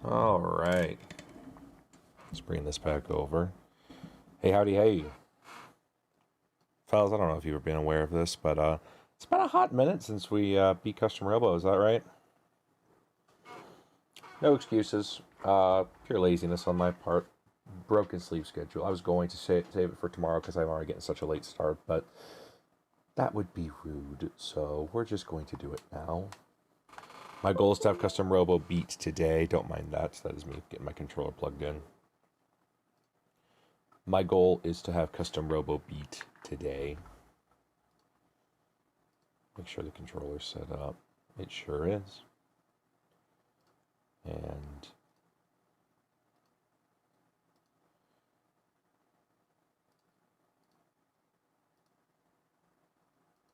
Alright. Let's bring this back over. Hey, howdy, hey. Fellas, I don't know if you've been aware of this, but it's been a hot minute since we beat Custom Robo, is that right? No excuses. Pure laziness on my part. Broken sleep schedule. I was going to save it for tomorrow because I'm already getting such a late start, but that would be rude, so we're just going to do it now. My goal is to have Custom Robo beat today. Don't mind that. That is me getting my controller plugged in. My goal is to have Custom Robo beat today. Make sure the controller's set up. It sure is. And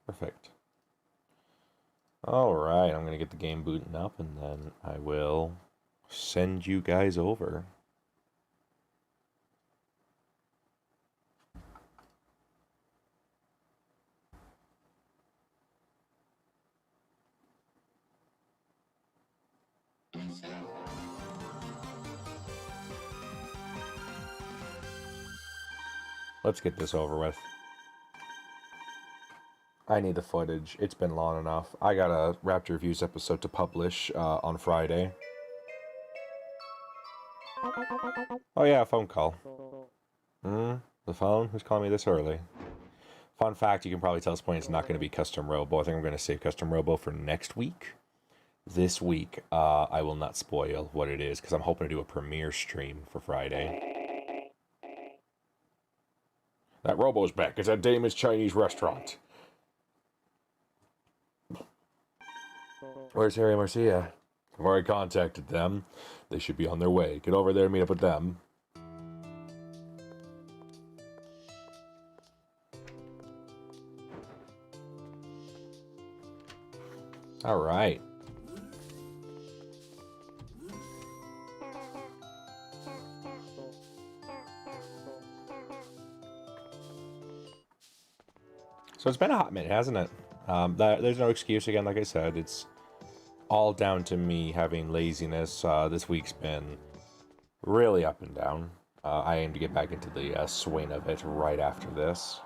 perfect. Alright, I'm going to get the game booting up and then I will send you guys over. Let's get this over with. I need the footage. It's been long enough. I got a Raptor Reviews episode to publish on Friday. Oh yeah, a phone call. The phone? Who's calling me this early? Fun fact, you can probably tell this point it's not going to be Custom Robo. I think I'm going to save Custom Robo for next week. This week, I will not spoil what it is, because I'm hoping to do a premiere stream for Friday. That Robo's back. It's at Damon's Chinese restaurant. Where's Harry and Marcia? I've already contacted them. They should be on their way. Get over there and meet up with them. Alright. So it's been a hot minute, hasn't it? There's no excuse again, like I said. It's all down to me having laziness. This week's been really up and down. I aim to get back into the swing of it right after this.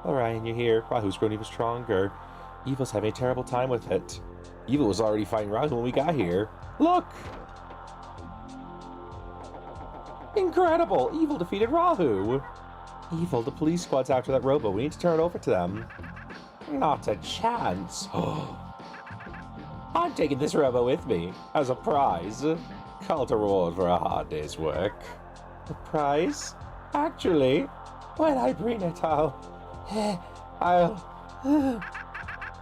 Alright, you're here. Rahu's grown even stronger. Evil's having a terrible time with it. Evil was already fighting Rahu when we got here. Look! Incredible! Evil defeated Rahu! Evil, the police squad's after that Robo. We need to turn it over to them. Not a chance. I'm taking this Robo with me as a prize. Call to reward for a hard day's work. A prize? Actually, when I bring it, I'll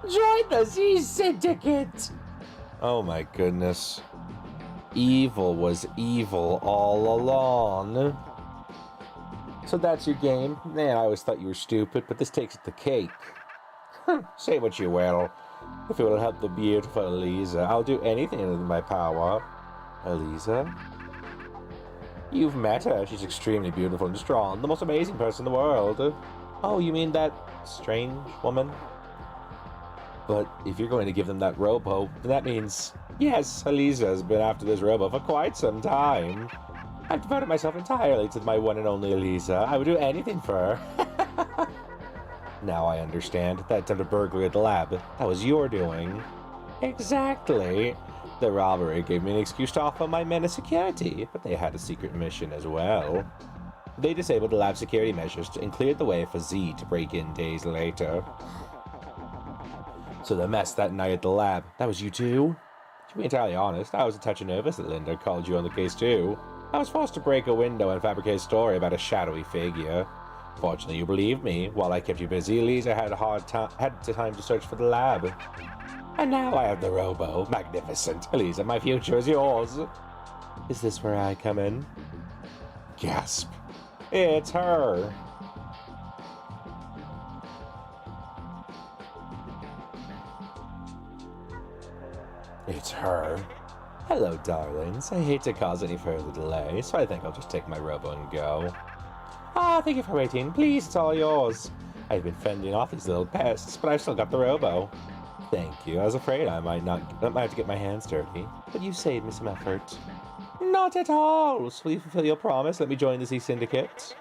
join the Z Syndicate. Oh my goodness. Evil was evil all along. So that's your game? Man, I always thought you were stupid, but this takes the cake. Say what you will. If it will help the beautiful Eliza, I'll do anything in my power. Eliza? You've met her. She's extremely beautiful and strong. The most amazing person in the world. Oh, you mean that strange woman? But if you're going to give them that Robo, then that means, yes, Eliza has been after this Robo for quite some time. I've devoted myself entirely to my one and only Eliza. I would do anything for her. Now I understand. That attempted burglary at the lab, that was your doing. Exactly. The robbery gave me an excuse to offer my men a security, but they had a secret mission as well. They disabled the lab security measures and cleared the way for Z to break in days later. So the mess that night at the lab, that was you too? To be entirely honest, I was a touch nervous that Linda called you on the case too. I was forced to break a window and fabricate a story about a shadowy figure. Fortunately, you believed me. While I kept you busy, Eliza had time to search for the lab. And now I have the Robo. Magnificent. Eliza, my future is yours. Is this where I come in? Gasp. It's her. It's her. Hello, darlings. I hate to cause any further delay, so I think I'll just take my Robo and go. Ah, thank you for waiting. Please, it's all yours. I've been fending off these little pests, but I've still got the Robo. Thank you. I was afraid I might have to get my hands dirty, but you saved me some effort. Not at all. So will you fulfill your promise? Let me join the Z Syndicate.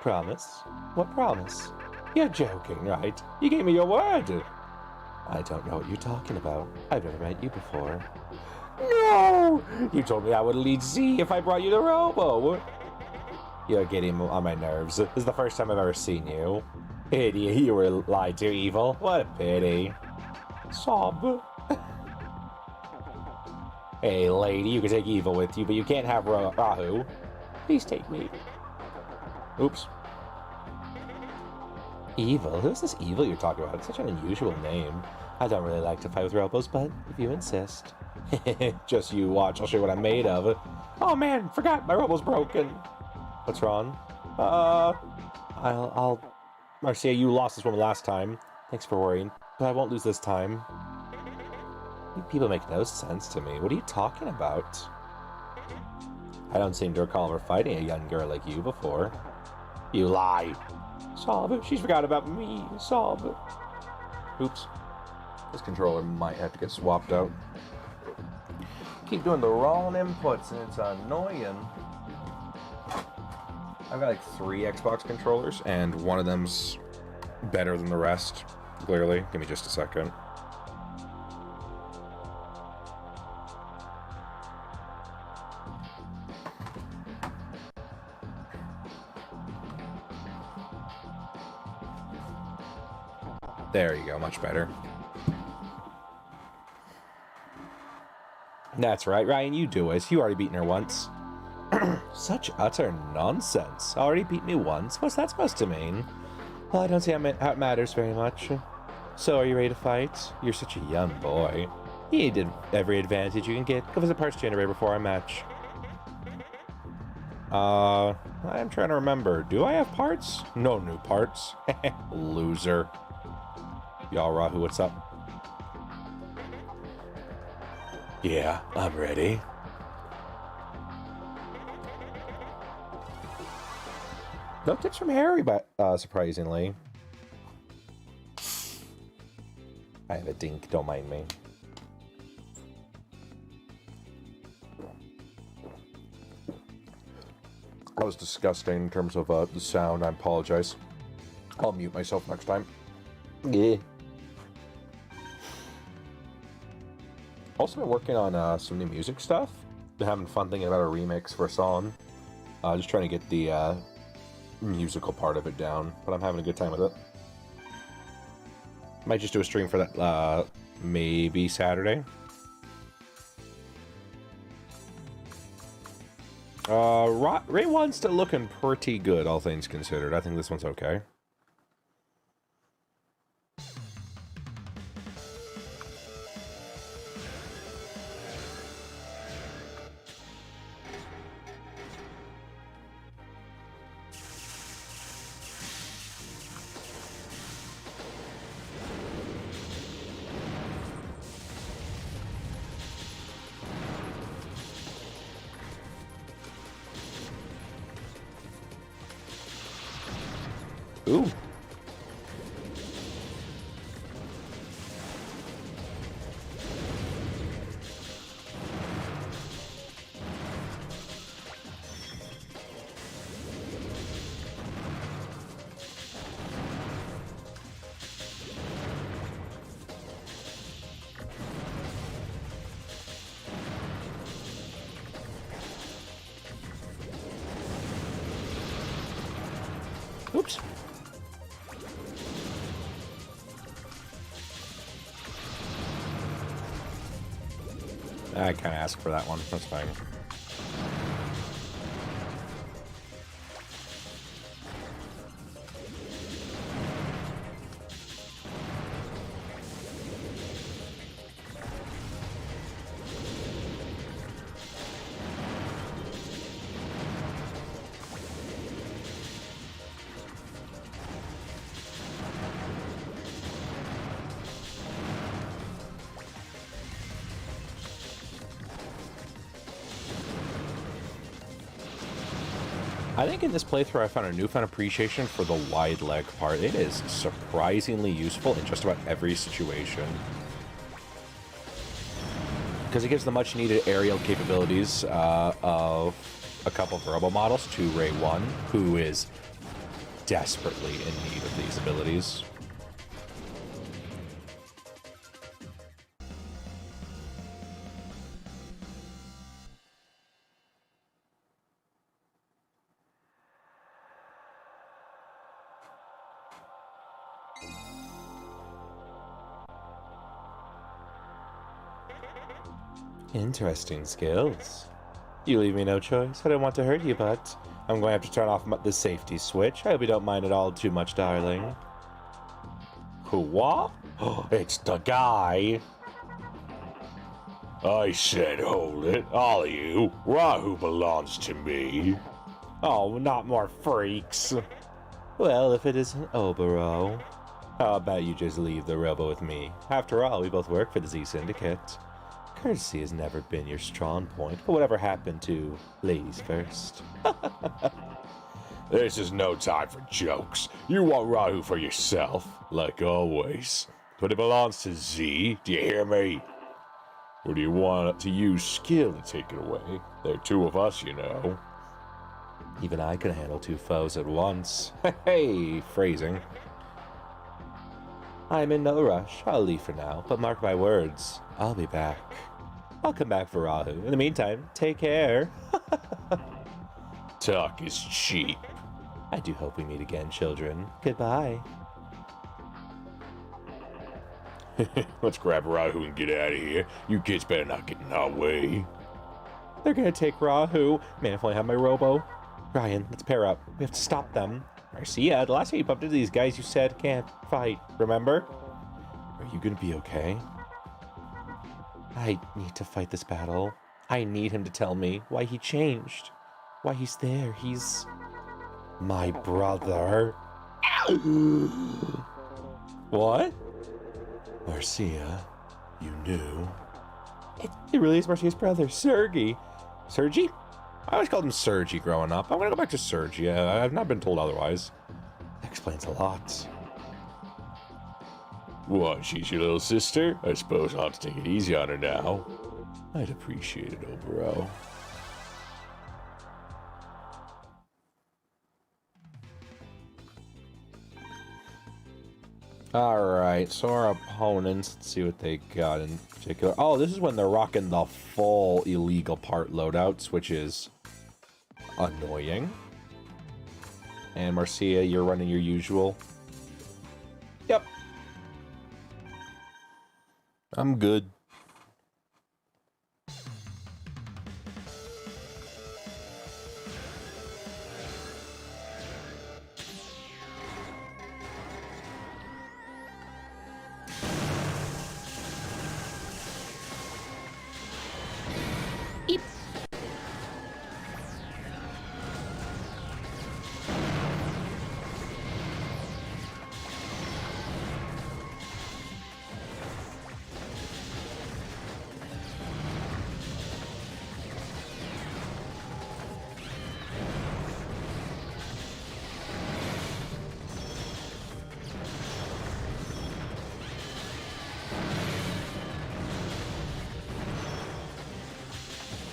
Promise? What promise? You're joking, right? You gave me your word. I don't know what you're talking about. I've never met you before. No! You told me I would lead Z if I brought you the Robo. You're getting on my nerves. This is the first time I've ever seen you. Idiot, you were lied to, Evil. What a pity. Sob. Hey, lady, you can take Evil with you, but you can't have Rahu. Please take me. Oops. Evil? Who's this Evil you're talking about? It's such an unusual name. I don't really like to fight with Robos, but if you insist. Just you watch, I'll show you what I'm made of. Oh man, forgot, my Robo's broken. What's wrong? Marcia, you lost this one last time. Thanks for worrying, but I won't lose this time. You people make no sense to me. What are you talking about? I don't seem to recall ever fighting a young girl like you before. You lie. Sob, she's forgot about me. Sob. Oops. This controller might have to get swapped out. Keep doing the wrong inputs and it's annoying. I've got like 3 Xbox controllers and one of them's better than the rest, clearly. Give me just a second. There you go, much better. That's right, Ryan, you do it. You already beaten her once. Such utter nonsense. Already beat me once? What's that supposed to mean? Well, I don't see how it matters very much. So, are you ready to fight? You're such a young boy. You need every advantage you can get. Go visit parts generator before our match. I'm trying to remember. Do I have parts? No new parts. Loser. Y'all, Rahu, what's up? Yeah, I'm ready. No tips from Harry, but surprisingly. I have a dink, don't mind me. That was disgusting in terms of the sound. I apologize. I'll mute myself next time. Yeah. Also been working on some new music stuff. Been having fun thinking about a remix for a song. Just trying to get the musical part of it down, but I'm having a good time with it. Might just do a stream for that maybe Saturday. Ray 1's still looking pretty good, all things considered. I think this one's okay. Ooh. Oops. I kind of asked for that one. That's fine. I think in this playthrough I found a newfound appreciation for the wide leg part. It is surprisingly useful in just about every situation. because it gives the much-needed aerial capabilities of a couple of Robo models to Ray 1, who is desperately in need of these abilities. Interesting skills. You leave me no choice. I don't want to hurt you, but I'm going to have to turn off the safety switch. I hope you don't mind it all too much, darling. Who, what? Oh, it's the guy. I said hold it. All of you. Rahu belongs to me. Oh, not more freaks. Well, if it isn't Obero, how about you just leave the Robo with me? After all, we both work for the Z Syndicate. Courtesy has never been your strong point, but whatever happened to ladies first? This is no time for jokes. You want Rahu for yourself, like always. But it belongs to Z, do you hear me? Or do you want to use skill to take it away? There are two of us, you know. Even I can handle two foes at once. Hey, phrasing. I'm in no rush. I'll leave for now, but mark my words, I'll be back. I'll come back for Rahu. In the meantime, take care. Talk is cheap. I do hope we meet again, children. Goodbye. Let's grab Rahu and get out of here. You kids better not get in our way. They're gonna take Rahu. Man, if I only have my Robo. Ryan, let's pair up. We have to stop them. Marcia, the last time you bumped into these guys, you said can't fight, remember? Are you gonna be okay? I need to fight this battle. I need him to tell me why he changed. Why he's there. He's my brother. What? Marcia, you knew. It really is Marcia's brother, Sergey. Sergey? I always called him Sergey growing up. I'm gonna go back to Sergey. I've not been told otherwise. That explains a lot. What, she's your little sister? I suppose I'll have to take it easy on her now. I'd appreciate it, Obero. Alright, so our opponents, let's see what they got in particular. Oh, this is when they're rocking the full illegal part loadouts, which is annoying. And Marcia, you're running your usual. Yep. I'm good.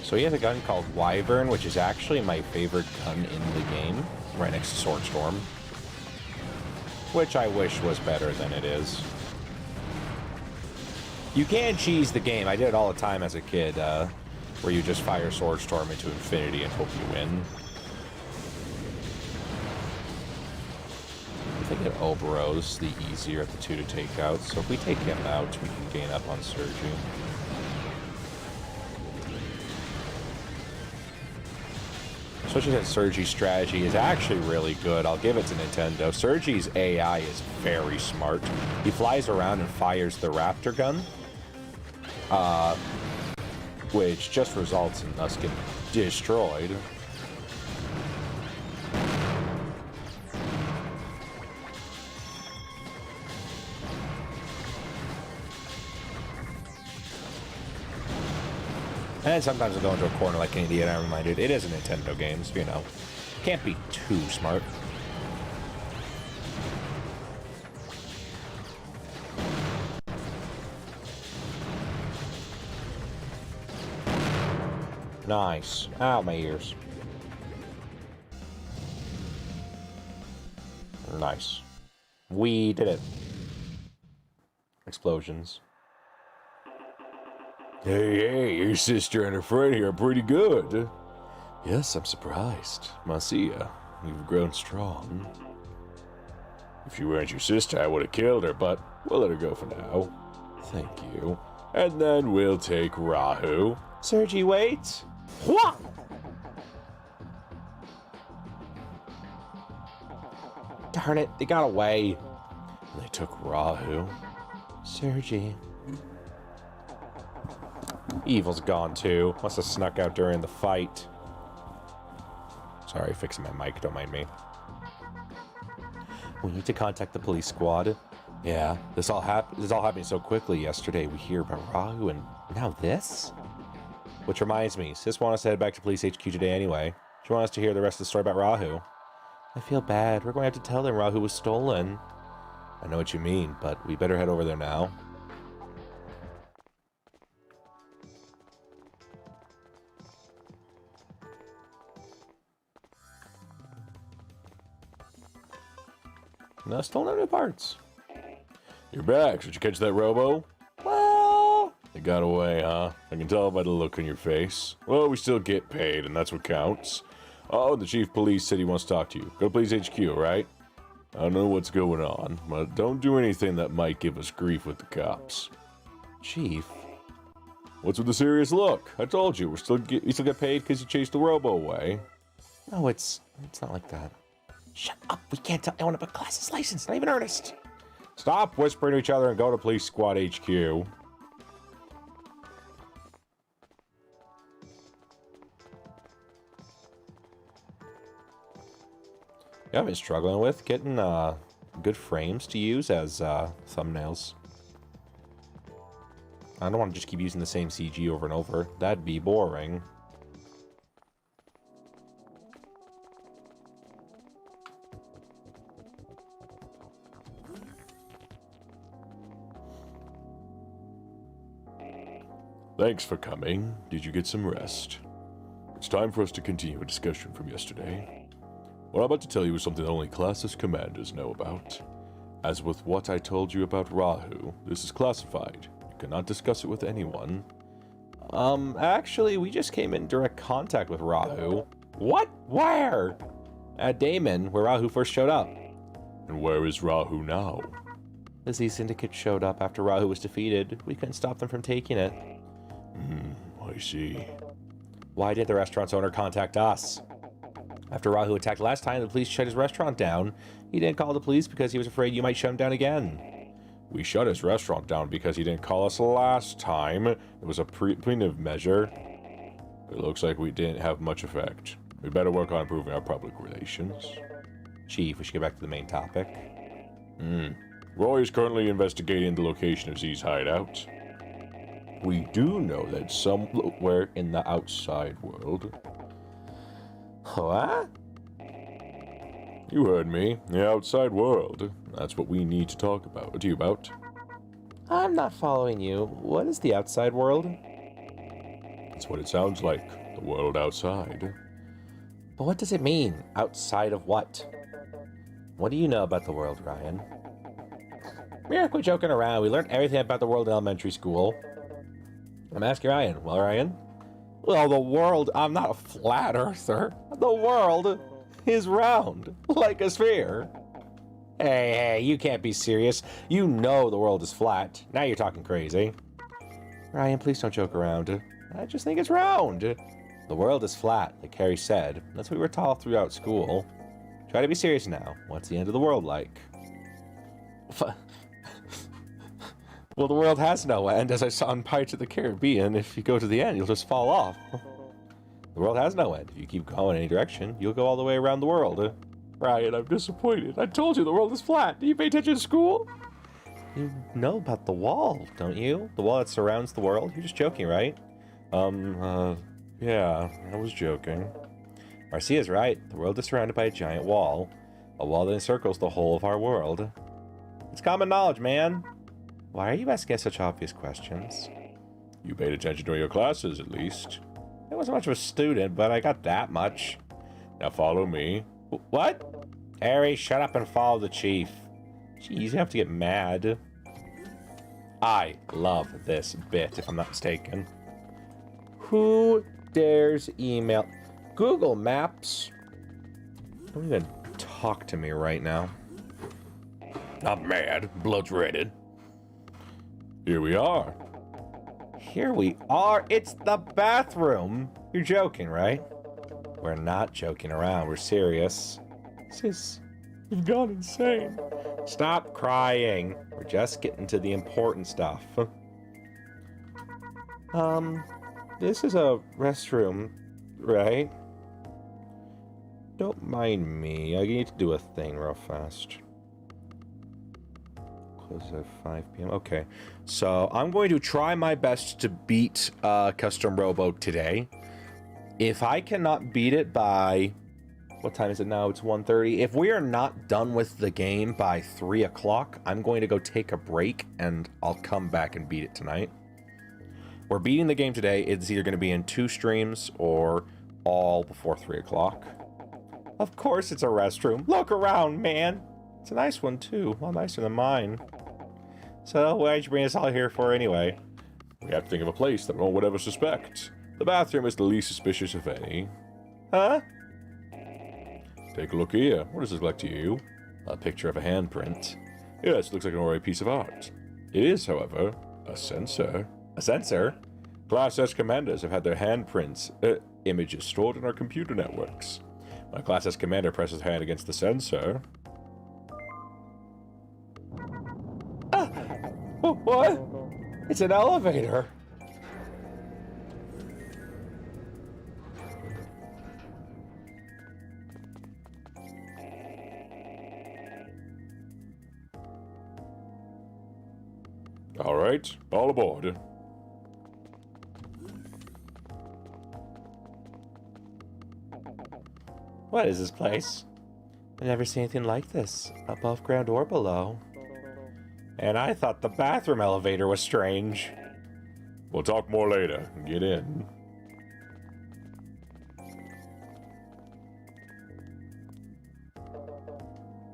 So he has a gun called Wyvern, which is actually my favorite gun in the game, right next to Swordstorm. Which I wish was better than it is. You can cheese the game. I did it all the time as a kid, where you just fire Swordstorm into infinity and hope you win. I think that Obero's the easier of the two to take out, so if we take him out, we can gain up on Sergi. Especially that Sergi's strategy is actually really good. I'll give it to Nintendo. Sergi's AI is very smart. He flies around and fires the Raptor gun, which just results in us getting destroyed. And sometimes I go into a corner like an idiot, and I'm reminded it is a Nintendo game, so, you know, can't be too smart. Nice. Ow, my ears. Nice. We did it. Explosions. Hey, your sister and her friend here are pretty good. Yes, I'm surprised. Marcia, you've grown strong. If she weren't your sister, I would have killed her, but we'll let her go for now. Thank you. And then we'll take Rahu. Sergi, wait! Wha! Darn it, they got away. They took Rahu. Sergi. Evil's gone too. Must have snuck out during the fight. Sorry, fixing my mic, don't mind me. We need to contact the police squad. Yeah, this all happening so quickly. Yesterday we hear about Rahu and now this? Which reminds me, Sis wants us to head back to police HQ today anyway. She wants us to hear the rest of the story about Rahu. I feel bad. We're going to have to tell them Rahu was stolen. I know what you mean, but we better head over there now. No, still no new parts. You're back. Did you catch that Robo? Well, They got away, huh? I can tell by the look on your face. Well, we still get paid, and that's what counts. Oh, the chief of police said he wants to talk to you. Go to police HQ, right? I don't know what's going on, but don't do anything that might give us grief with the cops. Chief. What's with the serious look? I told you, we still get paid because you chased the Robo away. No, it's not like that. Shut up! We can't tell anyone about Class's license. Not even Ernest. Stop whispering to each other and go to Police Squad HQ. You I've been struggling with getting good frames to use as thumbnails. I don't want to just keep using the same CG over and over. That'd be boring. Thanks for coming. Did you get some rest? It's time for us to continue a discussion from yesterday. What I'm about to tell you is something that only Class's commanders know about. As with what I told you about Rahu, this is classified. You cannot discuss it with anyone. Actually, we just came in direct contact with Rahu. What? Where? At Damon, where Rahu first showed up. And where is Rahu now? The Z Syndicate showed up after Rahu was defeated. We couldn't stop them from taking it. I see. Why did the restaurant's owner contact us? After Rahu attacked last time, the police shut his restaurant down. He didn't call the police because he was afraid you might shut him down again. We shut his restaurant down because he didn't call us last time. It was a preventive measure. It looks like we didn't have much effect. We better work on improving our public relations. Chief, we should get back to the main topic. Roy is currently investigating the location of Z's hideout. We do know that somewhere in the outside world... What? You heard me. The outside world. That's what we need to talk to you about. I'm not following you. What is the outside world? That's what it sounds like. The world outside. But what does it mean? Outside of what? What do you know about the world, Ryan? Quit joking around. We learned everything about the world in elementary school. I'm asking Ryan. Well, Ryan? Well, the world... I'm not a flat earther. The world is round, like a sphere. Hey, you can't be serious. You know the world is flat. Now you're talking crazy. Ryan, please don't joke around. I just think it's round. The world is flat, like Harry said. That's what we were taught throughout school. Try to be serious now. What's the end of the world like? Well, the world has no end, as I saw in Pirates of the Caribbean. If you go to the end, you'll just fall off. The world has no end. If you keep going in any direction, you'll go all the way around the world. Ryan, I'm disappointed. I told you the world is flat. Do you pay attention to school? You know about the wall, don't you? The wall that surrounds the world? You're just joking, right? Yeah, I was joking. Marcia's right. The world is surrounded by a giant wall. A wall that encircles the whole of our world. It's common knowledge, man. Why are you asking us such obvious questions? You paid attention to your classes, at least. I wasn't much of a student, but I got that much. Now follow me. What? Harry, shut up and follow the chief. Jeez, you have to get mad. I love this bit, if I'm not mistaken. Who dares email? Google Maps? Don't even talk to me right now. I'm mad. Blood's redden. Here we are. Here we are. It's the bathroom. You're joking, right? We're not joking around. We're serious. Sis, you've gone insane. Stop crying. We're just getting to the important stuff. This is a restroom, right? Don't mind me. I need to do a thing real fast. Close at 5 p.m. Okay. So I'm going to try my best to beat Custom Robo today. If I cannot beat it by... What time is it now? It's 1:30. If we are not done with the game by 3 o'clock, I'm going to go take a break and I'll come back and beat it tonight. We're beating the game today. It's either going to be in 2 streams or all before 3 o'clock. Of course it's a restroom. Look around, man. It's a nice one, too. A lot nicer than mine. So, why'd you bring us all here for anyway? We have to think of a place that no one would ever suspect. The bathroom is the least suspicious of any. Huh? Take a look here. What does this look like to you? A picture of a handprint. Yes, it looks like an ordinary piece of art. It is, however, a sensor. A sensor? Class S commanders have had their handprints, images stored in our computer networks. When a Class S commander presses hand against the sensor... What? It's an elevator. All right, all aboard. What is this place? I've never seen anything like this, above ground or below. And I thought the bathroom elevator was strange. We'll talk more later. Get in.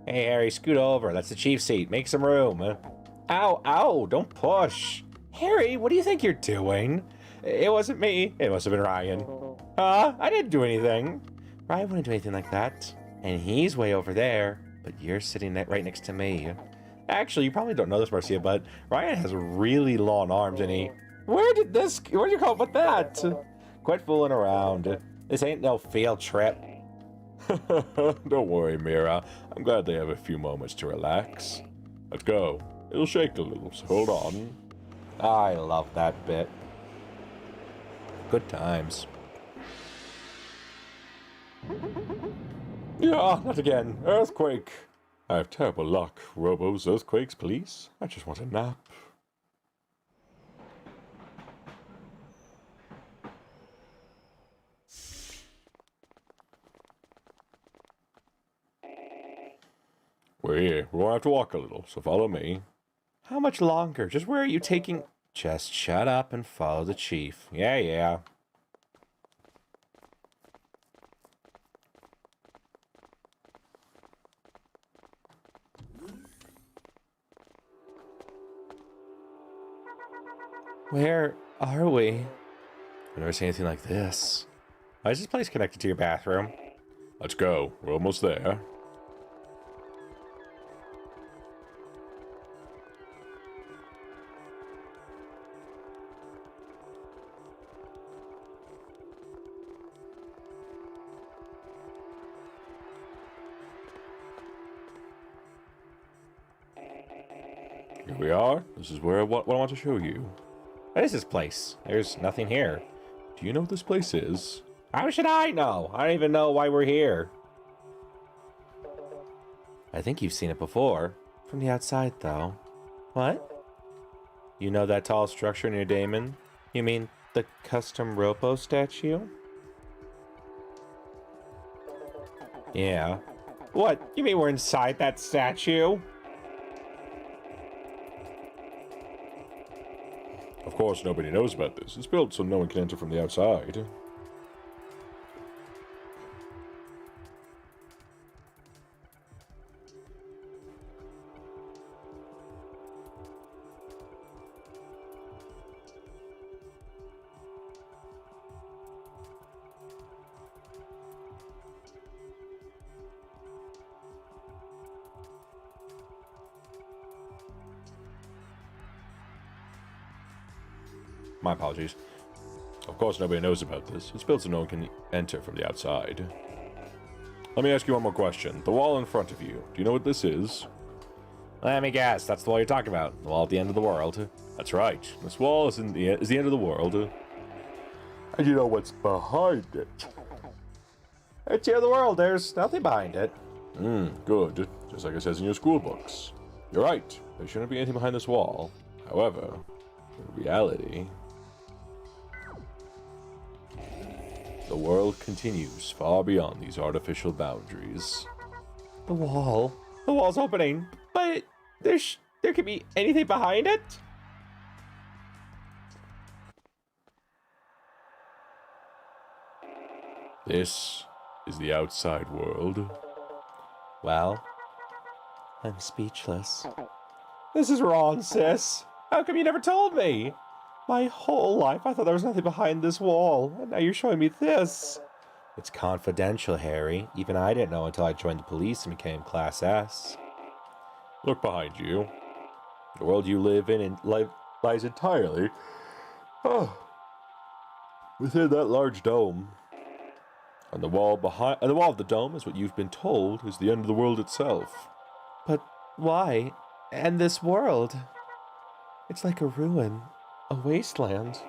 Hey, Harry, scoot over. That's the chief's seat. Make some room. Ow, ow, don't push. Harry, what do you think you're doing? It wasn't me. It must have been Ryan. I didn't do anything. Ryan wouldn't do anything like that. And he's way over there, but you're sitting right next to me. Actually, you probably don't know this, Marcia, but Ryan has really long arms, and where'd you come up with that? Quit fooling around. This ain't no field trip. Don't worry, Mira. I'm glad they have a few moments to relax. Let's go. It'll shake a little, so hold on. I love that bit. Good times. Yeah, not again. Earthquake. I have terrible luck. Robos, earthquakes, please. I just want a nap. We're here. We're going to have to walk a little, so follow me. How much longer? Just where are you taking... Just shut up and follow the chief. Yeah, yeah. Where are we? I've never seen anything like this. Why is this place connected to your bathroom? Let's go. We're almost there. Here we are. This is what I want to show you. What is this place? There's nothing here. Do you know what this place is? How should I know? I don't even know why we're here. I think you've seen it before. From the outside, though. What? You know that tall structure near Damon? You mean the custom Robo statue? Yeah. What? You mean we're inside that statue? Of course, nobody knows about this. It's built so no one can enter from the outside. My apologies. Of course, nobody knows about this. It's built so no one can enter from the outside. Let me ask you one more question. The wall in front of you, do you know what this is? Let me guess. That's the wall you're talking about. The wall at the end of the world. That's right. This wall is the end of the world. And you know what's behind it? It's the end of the world. There's nothing behind it. Good. Just like it says in your school books. You're right. There shouldn't be anything behind this wall. However, in reality, the world continues far beyond these artificial boundaries. The wall. The wall's opening. But there could be anything behind it? This is the outside world. Well, I'm speechless. This is wrong, sis. How come you never told me? My whole life I thought there was nothing behind this wall, and now you're showing me this. It's confidential, Harry. Even I didn't know until I joined the police and became Class S. Look behind you. The world you live in lies entirely within that large dome. And the wall of the dome is what you've been told is the end of the world itself. But why? And this world? It's like a ruin, a wasteland. Do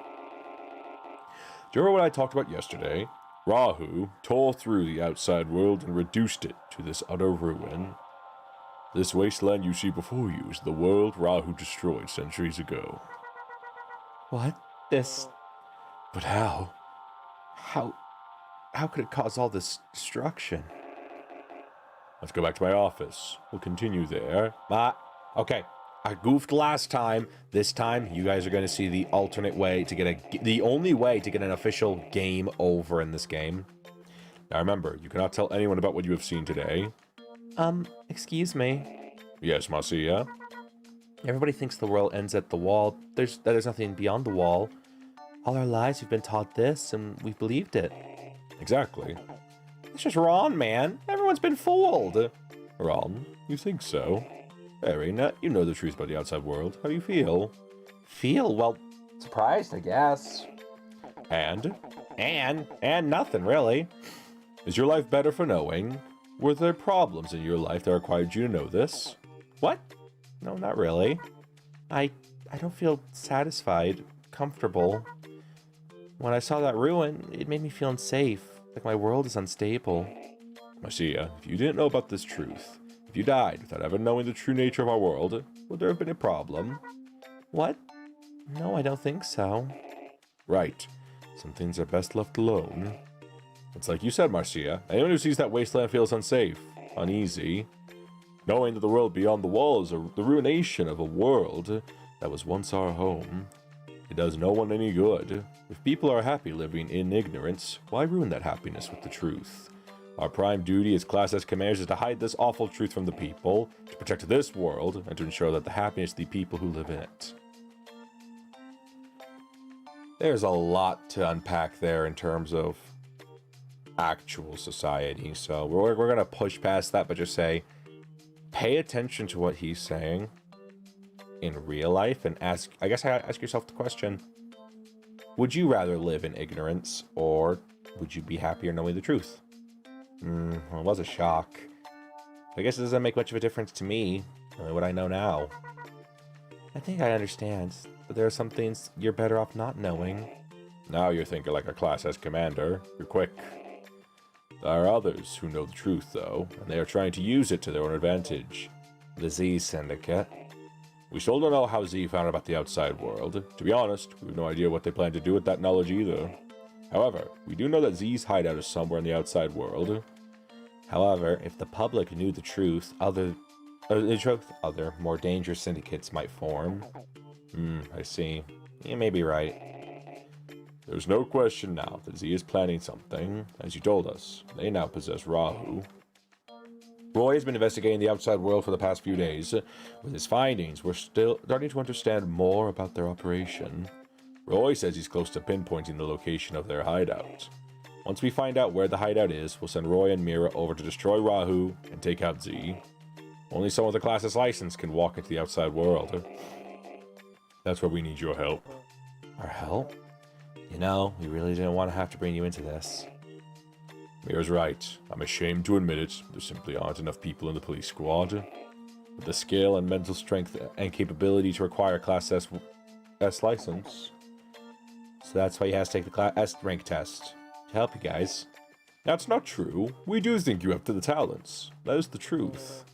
you remember what I talked about yesterday? Rahu tore through the outside world and reduced it to this utter ruin. This wasteland you see before you is the world Rahu destroyed centuries ago. What? This... But how? How could it cause all this destruction? Let's go back to my office. We'll continue there. Okay. I goofed last time. This time, you guys are going to see the alternate way to get the only way to get an official game over in this game. Now remember, you cannot tell anyone about what you have seen today. Excuse me. Yes, Marcia? Everybody thinks the world ends at the wall. There's nothing beyond the wall. All our lives we've been taught this, and we've believed it. Exactly. It's just wrong, man. Everyone's been fooled. Ron, you think so? Harry, you know the truth about the outside world. How do you feel? Well, surprised, I guess. And nothing, really. Is your life better for knowing? Were there problems in your life that required you to know this? What? No, not really. I don't feel satisfied, comfortable. When I saw that ruin, it made me feel unsafe, like my world is unstable. Marcia, if you didn't know about this truth, if you died without ever knowing the true nature of our world, would there have been a problem? What? No, I don't think so. Right. Some things are best left alone. It's like you said, Marcia. Anyone who sees that wasteland feels unsafe, uneasy. Knowing that the world beyond the wall is the ruination of a world that was once our home. It does no one any good. If people are happy living in ignorance, why ruin that happiness with the truth? Our prime duty as Class S commanders is to hide this awful truth from the people, to protect this world, and to ensure that the happiness of the people who live in it. There's a lot to unpack there in terms of actual society, so we're going to push past that, but just say, pay attention to what he's saying in real life, and ask yourself the question, would you rather live in ignorance, or would you be happier knowing the truth? Well, it was a shock. I guess it doesn't make much of a difference to me, what I know now. I think I understand, but there are some things you're better off not knowing. Now you're thinking like a Class S commander. You're quick. There are others who know the truth, though, and they are trying to use it to their own advantage. The Z Syndicate. We still don't know how Z found out about the outside world. To be honest, we have no idea what they plan to do with that knowledge either. However, we do know that Z's hideout is somewhere in the outside world. However, if the public knew the truth, other, more dangerous syndicates might form. I see. You may be right. There's no question now that Z is planning something. As you told us, they now possess Rahu. Roy has been investigating the outside world for the past few days. With his findings, we're still starting to understand more about their operation. Roy says he's close to pinpointing the location of their hideout. Once we find out where the hideout is, we'll send Roy and Mira over to destroy Rahu and take out Z. Only someone with a Class S license can walk into the outside world. That's where we need your help. Our help? You know, we really didn't want to have to bring you into this. Mira's right. I'm ashamed to admit it. There simply aren't enough people in the police squad with the skill and mental strength and capability to require a Class S license. So that's why he has to take the Class S rank test to help you guys. That's not true. We do think you have the talents. That is the truth.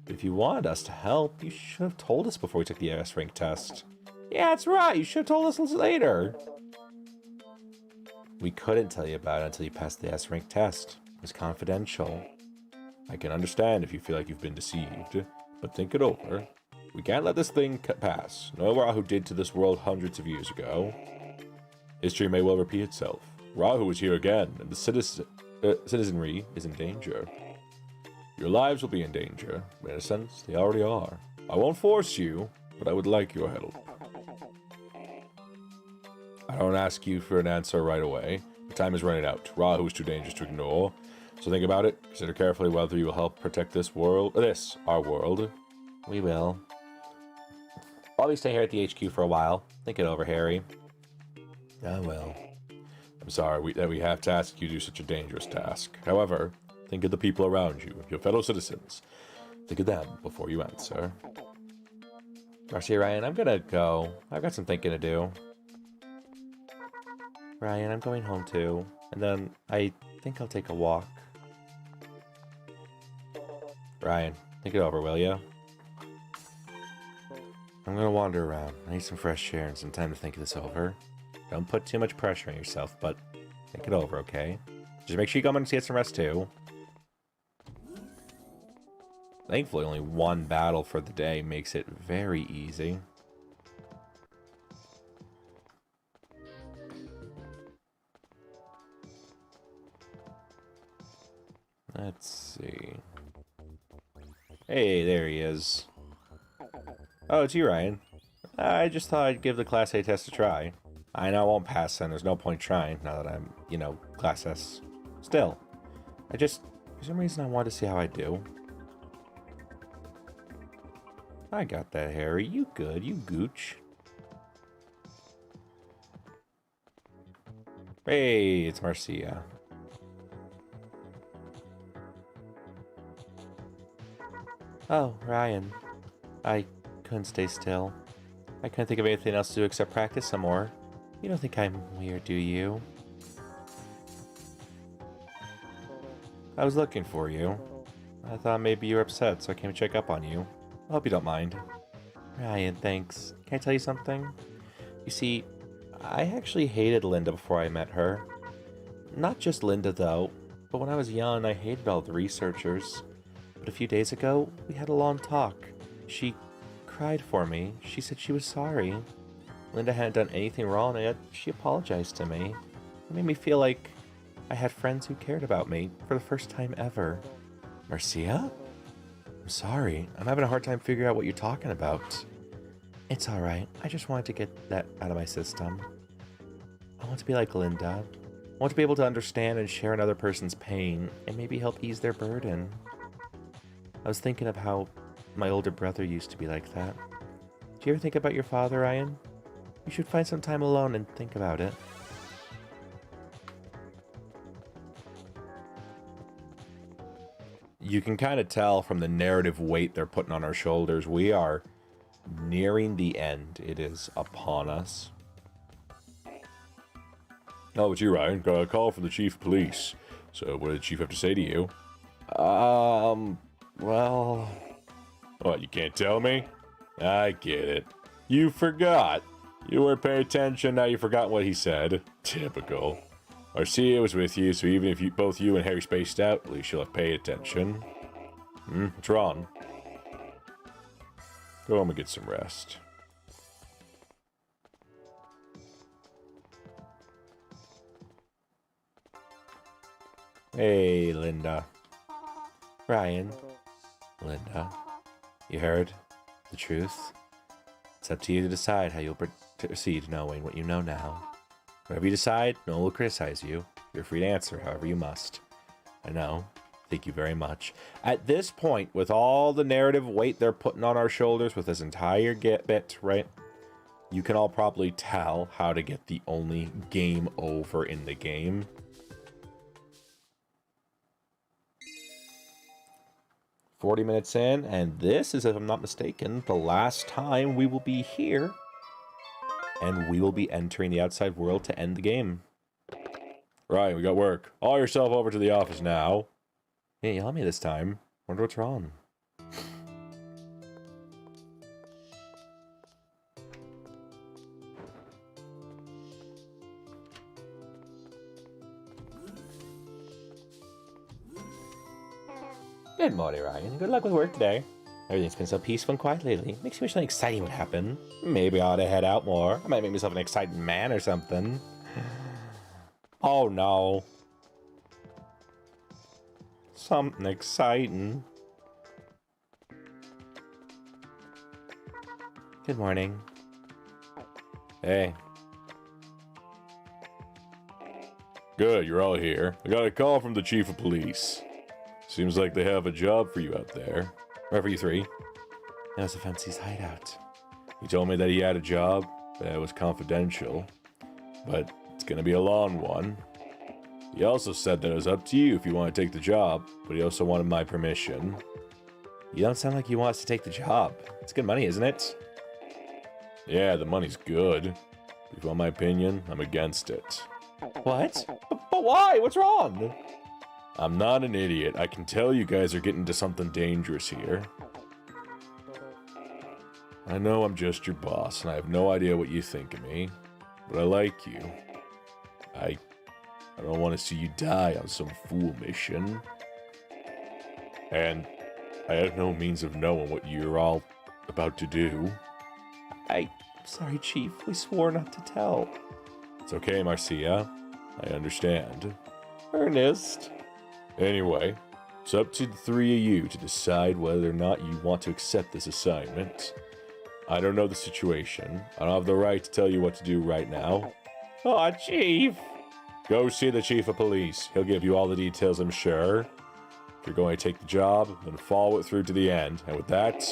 But if you wanted us to help, you should have told us before we took the S rank test. Yeah, that's right. You should have told us later. We couldn't tell you about it until you passed the S rank test. It was confidential. I can understand if you feel like you've been deceived, but think it over. We can't let this thing pass. No matter who did to this world hundreds of years ago. History may well repeat itself. Rahu is here again, and the citizenry is in danger. Your lives will be in danger. In a sense, they already are. I won't force you, but I would like your help. I don't ask you for an answer right away. The time is running out. Rahu is too dangerous to ignore. So think about it. Consider carefully whether you will help protect this world. Our world. We will. While we stay here at the HQ for a while. Think it over, Harry. I will. I'm sorry that we have to ask you to do such a dangerous task. However, think of the people around you, your fellow citizens. Think of them before you answer. Marcia, Ryan, I'm gonna go. I've got some thinking to do. Ryan, I'm going home too. And then I think I'll take a walk. Ryan, think it over, will you? I'm gonna wander around. I need some fresh air and some time to think this over. Don't put too much pressure on yourself, but think it over, okay? Just make sure you come and get some rest too. Thankfully, only one battle for the day makes it very easy. Let's see. Hey, there he is. Oh, it's you, Ryan. I just thought I'd give the Class A test a try. I know I won't pass, and there's no point trying now that I'm, Class S. Still, for some reason, I wanted to see how I do. I got that, Harry. You good. You gooch. Hey, it's Marcia. Oh, Ryan. I couldn't stay still. I couldn't think of anything else to do except practice some more. You don't think I'm weird, do you? I was looking for you. I thought maybe you were upset, so I came to check up on you. I hope you don't mind. Ryan, thanks. Can I tell you something? You see, I actually hated Linda before I met her. Not just Linda, though, but when I was young, I hated all the researchers. But a few days ago, we had a long talk. She cried for me. She said she was sorry. Linda hadn't done anything wrong, and yet she apologized to me. It made me feel like I had friends who cared about me for the first time ever. Marcia? I'm sorry. I'm having a hard time figuring out what you're talking about. It's alright. I just wanted to get that out of my system. I want to be like Linda. I want to be able to understand and share another person's pain and maybe help ease their burden. I was thinking of how my older brother used to be like that. Do you ever think about your father, Ryan? You should find some time alone and think about it. You can kind of tell from the narrative weight they're putting on our shoulders. We are nearing the end. It is upon us. Oh, it's you, Ryan. Got a call from the chief of police. So what did the chief have to say to you? Well... What, you can't tell me? I get it. You forgot. You weren't paying attention, now you forgot what he said. Typical. Marcia was with you, so even if both you and Harry spaced out, at least you'll have paid attention. What's wrong? Go home and get some rest. Hey, Linda. Ryan. Linda. You heard the truth? It's up to you to decide how you'll proceed knowing what you know now. Whatever you decide, no one will criticize you. You're free to answer however you must. I know. Thank you very much. At this point, with all the narrative weight they're putting on our shoulders with this entire bit, right? you can all probably tell how to get the only game over in the game. $40 in, and this is, if I'm not mistaken, the last time we will be here. And we will be entering the outside world to end the game. Right, we got work. Haul yourself over to the office now. Yeah, yell at me this time. Wonder what's wrong. Good morning, Ryan. Good luck with work today. Everything's been so peaceful and quiet lately. Makes me wish something exciting would happen. Maybe I ought to head out more. I might make myself an exciting man or something. Oh no. Something exciting. Good morning. Hey. Good, you're all here. I got a call from the chief of police. Seems like they have a job for you out there. Or for you three. That was a fancy's hideout. He told me that he had a job, but it was confidential. But it's gonna be a long one. He also said that it was up to you if you want to take the job, but he also wanted my permission. You don't sound like you want us to take the job. It's good money, isn't it? Yeah, the money's good. If you want my opinion, I'm against it. What? But why? What's wrong? I'm not an idiot. I can tell you guys are getting into something dangerous here. I know I'm just your boss, and I have no idea what you think of me, but I like you. I don't want to see you die on some fool mission. And I have no means of knowing what you're all about to do. I'm sorry, Chief. We swore not to tell. It's okay, Marcia. I understand. Ernest. Anyway, it's up to the three of you to decide whether or not you want to accept this assignment. I don't know the situation. I don't have the right to tell you what to do right now. Aw, Chief. Go see the chief of police. He'll give you all the details, I'm sure. If you're going to take the job, then follow it through to the end. And with that,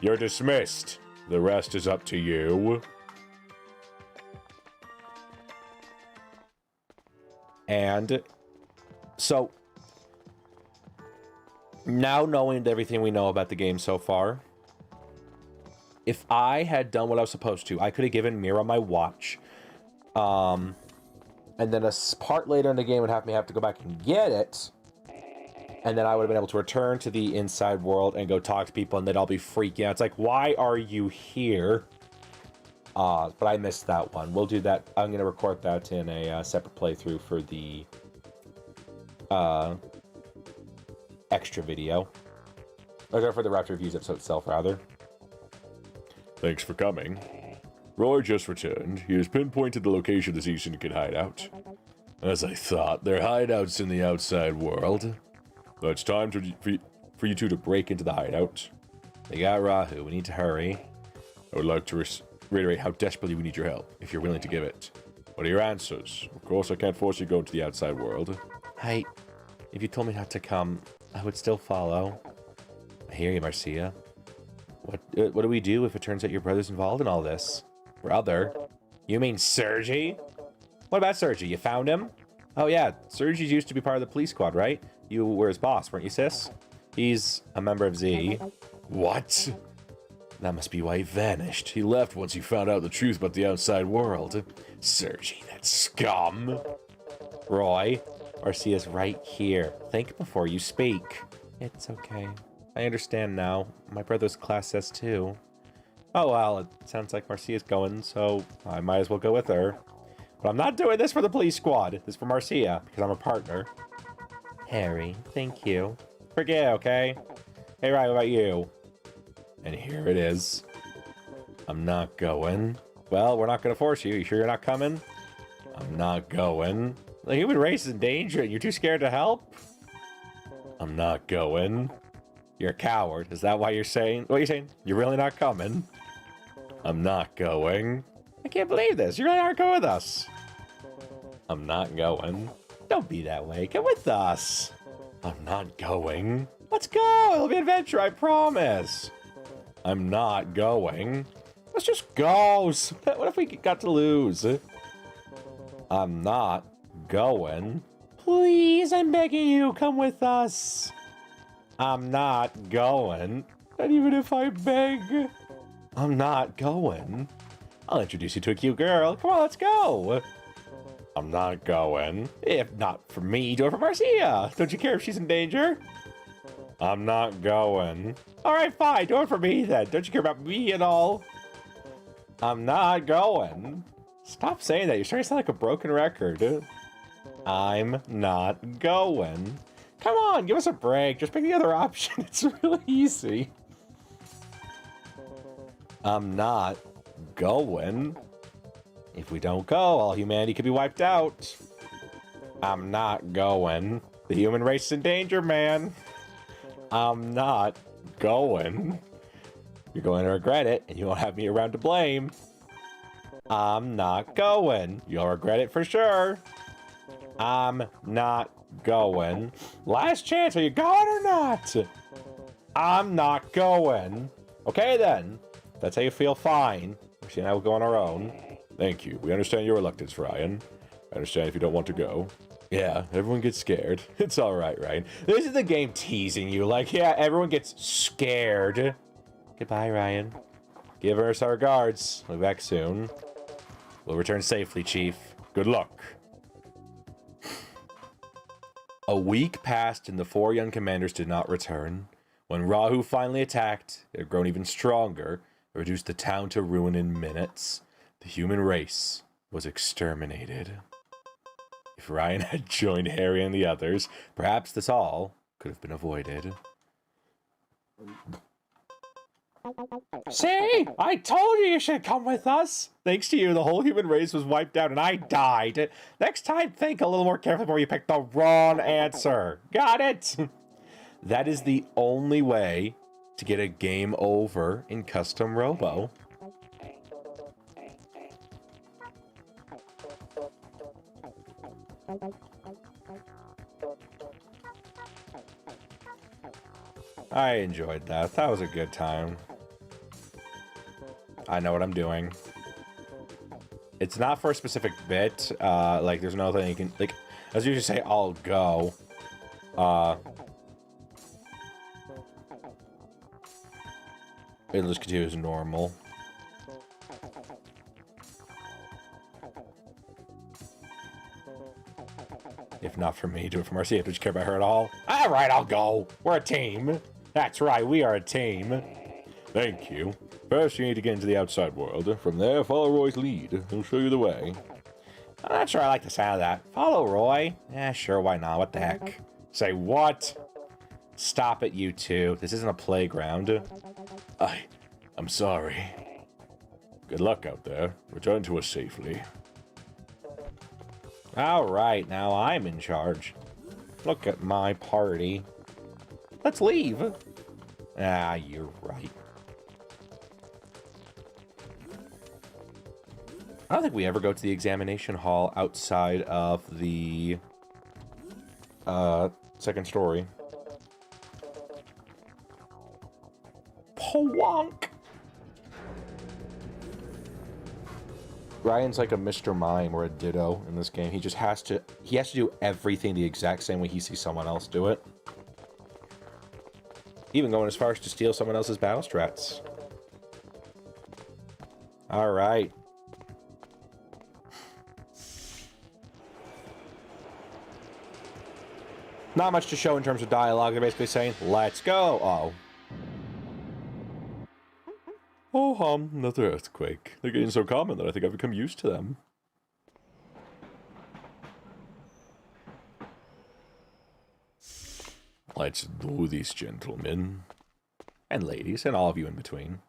you're dismissed. The rest is up to you. And so, now knowing everything we know about the game so far, if I had done what I was supposed to, I could have given Mira my watch. And then a part later in the game would have me have to go back and get it. And then I would have been able to return to the inside world and go talk to people, and they'd all be freaking out. It's like, why are you here? But I missed that one. We'll do that. I'm going to record that in a separate playthrough for the extra video. Or for the Raptor Reviews episode itself, rather. Thanks for coming. Roy just returned. He has pinpointed the location of the Sea Syndicate hideout. As I thought, there are hideouts in the outside world. But it's time for you two to break into the hideout. They got Rahu. We need to hurry. I would like to reiterate how desperately we need your help, if you're willing to give it. What are your answers? Of course, I can't force you to go into the outside world. Hey, if you told me not to come, I would still follow. I hear you, Marcia. What do we do if it turns out your brother's involved in all this? Brother? You mean Sergi? What about Sergi? You found him? Oh yeah, Sergi's used to be part of the police squad, right? You were his boss, weren't you, sis? He's a member of Z. What? That must be why he vanished. He left once he found out the truth about the outside world. Sergi, that scum. Roy, Marcia's right here. Think before you speak. It's okay. I understand now. My brother's class says too. Oh well, it sounds like Marcia's going, so I might as well go with her. But I'm not doing this for the police squad. This is for Marcia, because I'm a partner. Harry, thank you. Forget, okay? Hey, Ryan, what about you? And here it is. I'm not going. Well, we're not going to force you. You sure you're not coming? I'm not going. The human race is in danger and you're too scared to help? I'm not going. You're a coward. Is that why you're saying... What are you saying? You're really not coming? I'm not going. I can't believe this. You really aren't going with us. I'm not going. Don't be that way. Come with us. I'm not going. Let's go. It'll be an adventure, I promise. I'm not going. Let's just go. What if we got to lose? I'm not going. Please, I'm begging you, come with us. I'm not going. Not even if I beg. I'm not going. I'll introduce you to a cute girl. Come on, let's go. I'm not going. If not for me, do it for Marcia. Don't you care if she's in danger? I'm not going. All right, fine. Do it for me then. Don't you care about me at all? I'm not going. Stop saying that. You're starting to sound like a broken record. I'm not going. Come on, give us a break. Just pick the other option. It's really easy. I'm not going. If we don't go, all humanity could be wiped out. I'm not going. The human race is in danger, man. I'm not going. You're going to regret it, and you won't have me around to blame. I'm not going. You'll regret it for sure. I'm not going. Last chance, are you going or not? I'm not going. Okay, then. That's how you feel, fine. She and I will go on our own. Thank you. We understand your reluctance, Ryan. I understand if you don't want to go. Yeah, everyone gets scared. It's all right, Ryan. This is the game teasing you. Like, yeah, everyone gets scared. Goodbye, Ryan. Give us our regards. We'll be back soon. We'll return safely, Chief. Good luck. A week passed and the 4 young commanders did not return. When Rahu finally attacked, it had grown even stronger, and reduced the town to ruin in minutes. The human race was exterminated. If Ryan had joined Harry and the others, perhaps this all could have been avoided. See? I told you should come with us. Thanks to you, the whole human race was wiped out and I died. Next time, think a little more carefully before you pick the wrong answer. Got it? That is the only way to get a game over in Custom Robo. I enjoyed that. That was a good time. I know what I'm doing. It's not for a specific bit. Like, there's no thing you can... Like, as you just say, I'll go. It'll just continue as normal. If not for me, do it for Marcia. Don't you care about her at all? All right, I'll go. We're a team. That's right, we are a team. Thank you. First, you need to get into the outside world. From there, follow Roy's lead. He'll show you the way. I'm not sure I like the sound of that. Follow Roy? Yeah, sure, why not? What the heck? Say what? Stop it, you two. This isn't a playground. I'm sorry. Good luck out there. Return to us safely. Alright, now I'm in charge. Look at my party. Let's leave. Ah, you're right. I don't think we ever go to the examination hall outside of the second story. Pwonk! Ryan's like a Mr. Mime or a Ditto in this game. He just has to do everything the exact same way he sees someone else do it. Even going as far as to steal someone else's battle strats. Alright. Not much to show in terms of dialogue. They're basically saying, let's go. Oh. Oh, another earthquake. They're getting so common that I think I've become used to them. Let's do this, gentlemen. And ladies, and all of you in between.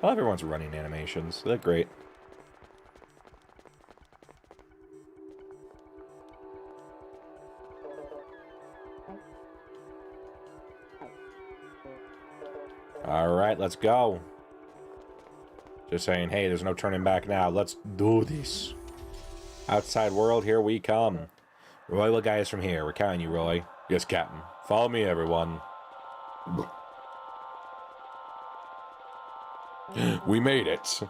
I love everyone's running animations. They're great. Alright, let's go. Just saying, hey, there's no turning back now. Let's do this. Outside world, here we come. Roy will guide us from here. We're counting you, Roy. Yes, Captain. Follow me, everyone. We made it.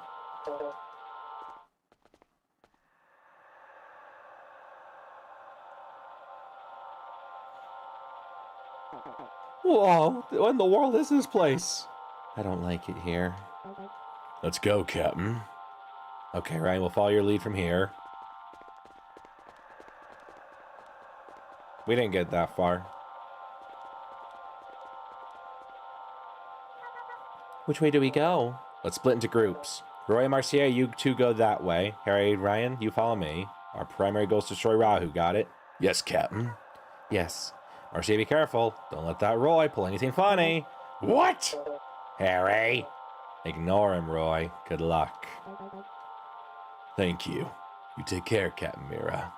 Whoa, what in the world is this place? I don't like it here. Let's go, Captain. Okay, Ryan, we'll follow your lead from here. We didn't get that far. Which way do we go? Let's split into groups. Roy and Marcia, you two go that way. Harry, Ryan, you follow me. Our primary goal is to destroy Rahu, got it? Yes, Captain. Yes. Marcia, be careful. Don't let that Roy pull anything funny. What? Harry! Ignore him, Roy. Good luck. Thank you. You take care, Captain Mira.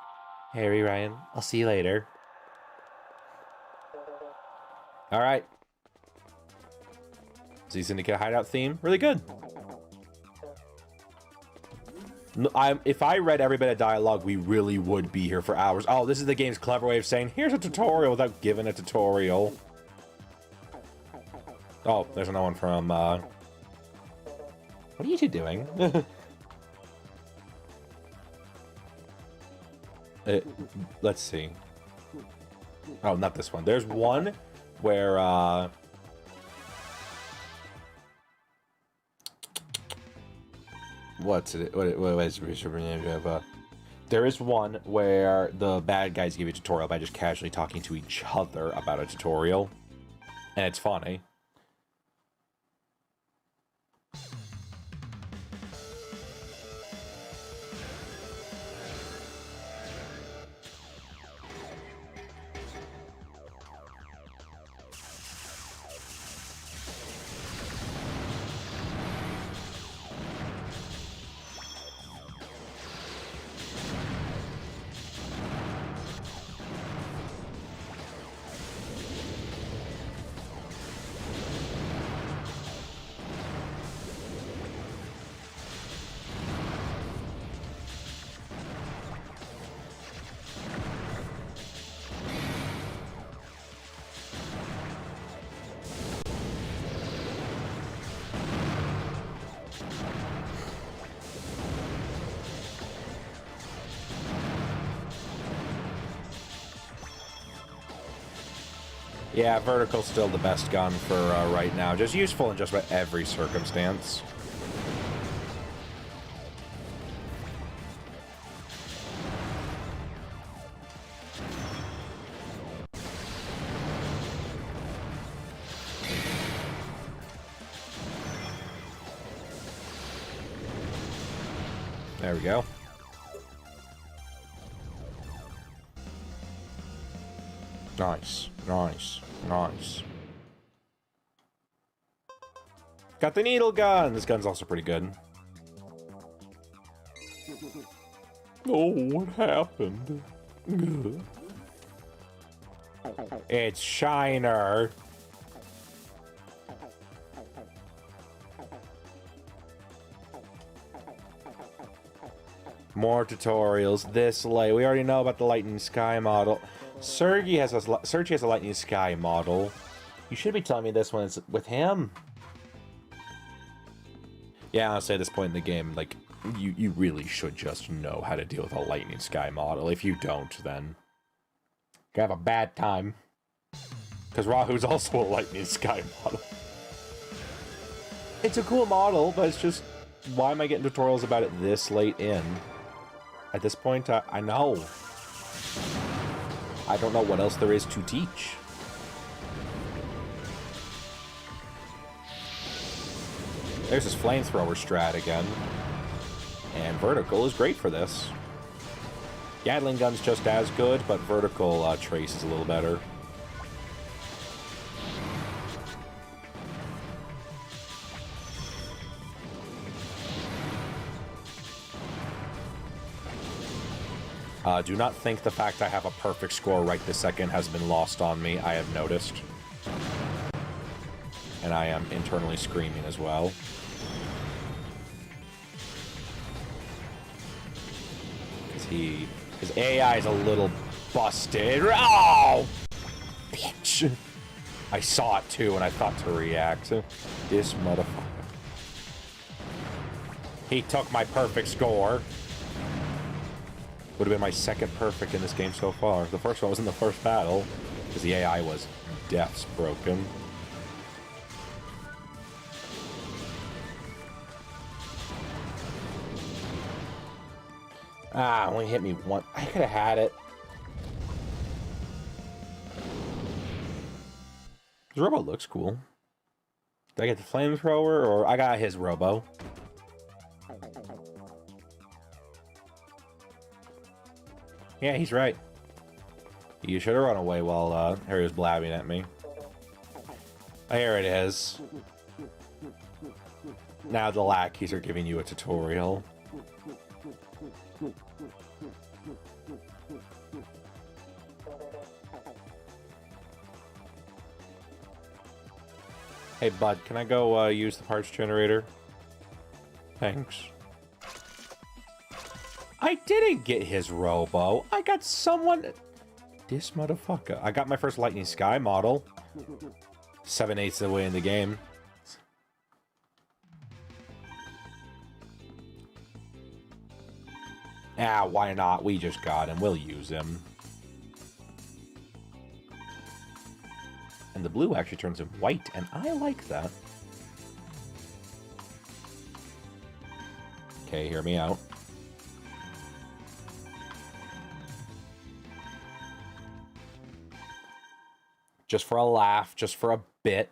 Harry, Ryan, I'll see you later. Alright. Z Syndicate hideout theme. Really good. If I read every bit of dialogue, we really would be here for hours. Oh, this is the game's clever way of saying, here's a tutorial without giving a tutorial. Oh, there's another one from, What are you two doing? Let's see. Oh, not this one. There's one where, what's it? There is one where the bad guys give you a tutorial by just casually talking to each other about a tutorial. And it's funny. Yeah, vertical's still the best gun for right now. Just useful in just about every circumstance. There we go. Nice, nice, nice. Got the needle gun! This gun's also pretty good. Oh, what happened? It's Shiner. More tutorials. This light. We already know about the Lightning Sky model. Sergi has a Lightning Sky model. You should be telling me this one is with him. Yeah, honestly, at this point in the game, like, you really should just know how to deal with a Lightning Sky model. If you don't, then you have a bad time. Because Rahu's also a Lightning Sky model. It's a cool model, but it's just, why am I getting tutorials about it this late in? At this point, I know. I don't know what else there is to teach. There's his flamethrower strat again. And vertical is great for this. Gatling gun's just as good, but vertical trace is a little better. Do not think the fact I have a perfect score right this second has been lost on me. I have noticed. And I am internally screaming as well. Because his AI is a little busted. Oh! Bitch. I saw it too, and I thought to react. This motherfucker. He took my perfect score. Would have been my second perfect in this game so far. The first one was in the first battle, because the AI was death's broken. Ah, only hit me one. I could have had it. His Robo looks cool. Did I get the flamethrower, or I got his Robo? Yeah, he's right. You should have run away while Harry was blabbing at me. Here it is. Now the lackeys are giving you a tutorial. Hey, bud, can I go use the parts generator? Thanks. I didn't get his Robo. I got someone... This motherfucker. I got my first Lightning Sky model. 7/8 of the way in the game. Ah, why not? We just got him. We'll use him. And the blue actually turns him white, and I like that. Okay, hear me out. Just for a laugh, just for a bit.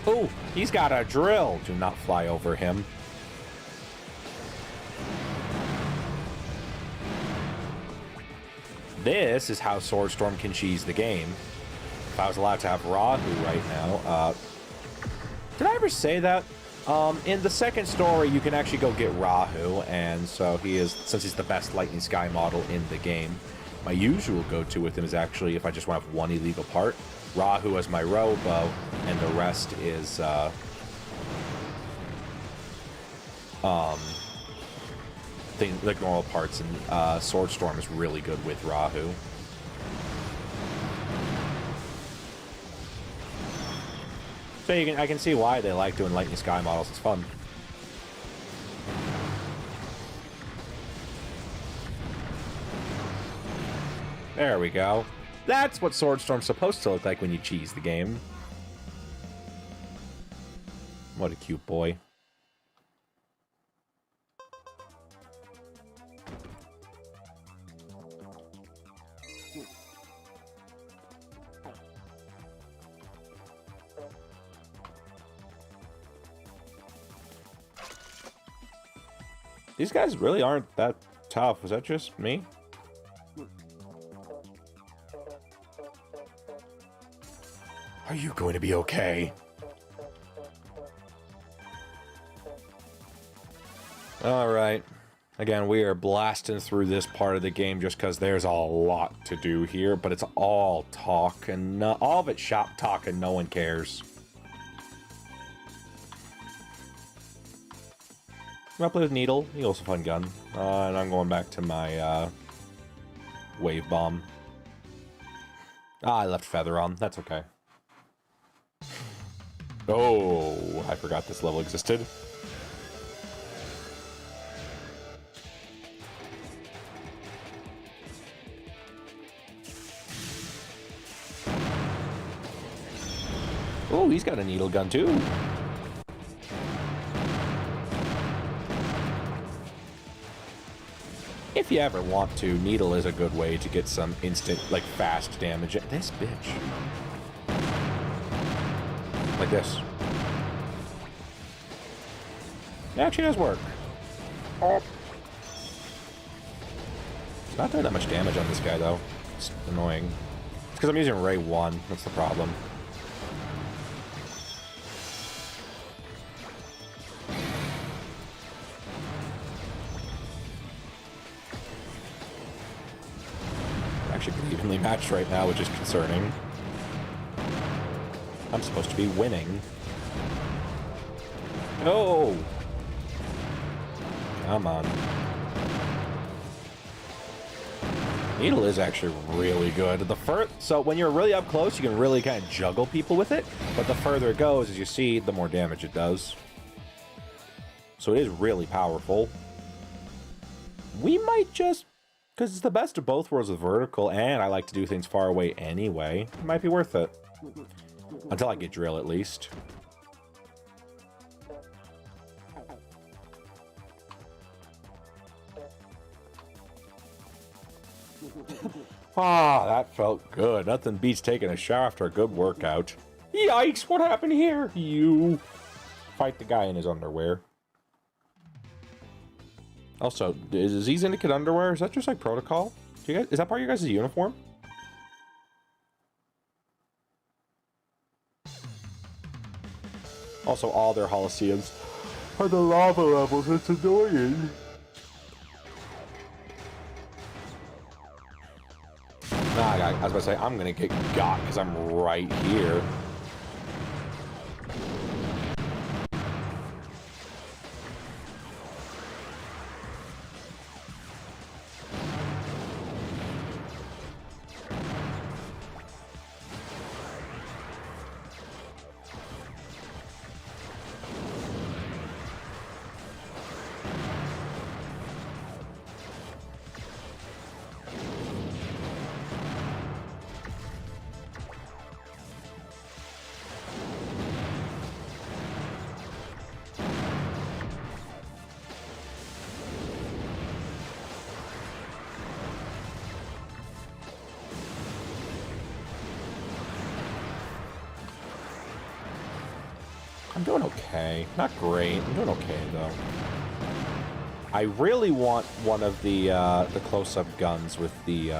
Oh, he's got a drill. Do not fly over him. This is how Swordstorm can cheese the game. If I was allowed to have Rahu right now. Did I ever say that? In the second story, you can actually go get Rahu, and so he is, since he's the best Lightning Sky model in the game, my usual go-to with him is actually, if I just want to have one illegal part, Rahu as my Robo, and the rest is, like normal parts, and Swordstorm is really good with Rahu. So I can see why they like doing Lightning Sky models. It's fun. There we go. That's what Swordstorm's supposed to look like when you cheese the game. What a cute boy. These guys really aren't that tough. Was that just me? Are you going to be okay? Alright. Again, we are blasting through this part of the game just because there's a lot to do here, but it's all talk, and all of it's shop talk, and no one cares. I'm gonna play with Needle. Needle's a fun gun. And I'm going back to my Wave Bomb. Ah, I left Feather on. That's okay. Oh, I forgot this level existed. Oh, he's got a needle gun too. If you ever want to, Needle is a good way to get some instant, like, fast damage. This bitch. Like this. It actually does work. It's not doing that much damage on this guy, though. It's annoying. It's because I'm using Ray 1. That's the problem. actually pretty evenly matched right now, which is concerning. I'm supposed to be winning. Oh! Come on. Needle is actually really good. So when you're really up close, you can really kind of juggle people with it, but the further it goes, as you see, the more damage it does. So it is really powerful. We might just, because it's the best of both worlds with vertical, and I like to do things far away anyway, it might be worth it. Until I get drill, at least. Ah, that felt good. Nothing beats taking a shower after a good workout. Yikes, what happened here? You fight the guy in his underwear. Also, is these Syndicate underwear? Is that just like protocol? Do you guys, is that part of your guys' uniform? Also, all their Holoceuns are the lava levels. It's annoying. Nah, I was about to say, I'm gonna get got because I'm right here. I'm doing okay. Not great. I'm doing okay, though. I really want one of the close-up guns with the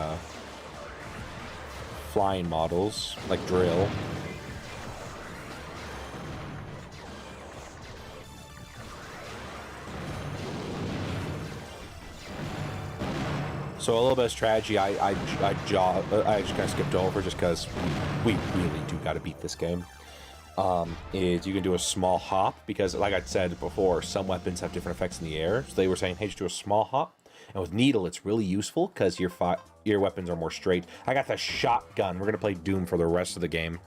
flying models, like drill. So a little bit of strategy I just kind of skipped over just because we really do got to beat this game. Is you can do a small hop, because like I said before, some weapons have different effects in the air. So they were saying, hey, just do a small hop. And with Needle, it's really useful because your weapons are more straight. I got the shotgun. We're going to play Doom for the rest of the game.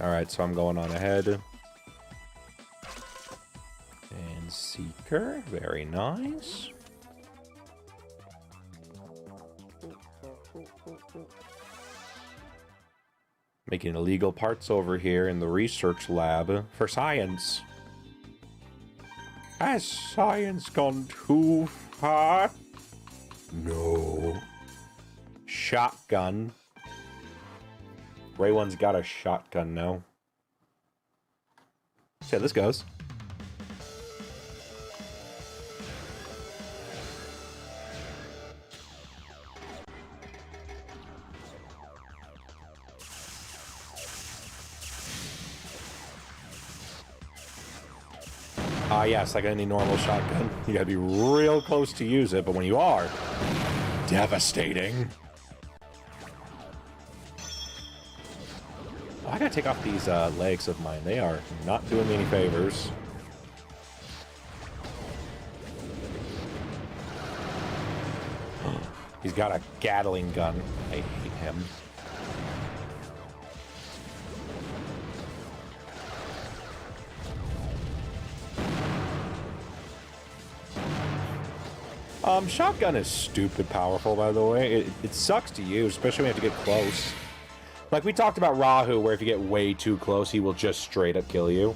Alright, so I'm going on ahead. And Seeker. Very nice. Making illegal parts over here in the research lab for science. Has science gone too far? No. Shotgun. Ray One's got a shotgun now. See how this goes. Ah, yes, like any normal shotgun. You gotta be real close to use it, but when you are, devastating. Oh, I gotta take off these legs of mine. They are not doing me any favors. He's got a Gatling gun. I hate him. Shotgun is stupid powerful, by the way. It sucks to use, especially when you have to get close. Like we talked about Rahu, where if you get way too close, he will just straight up kill you.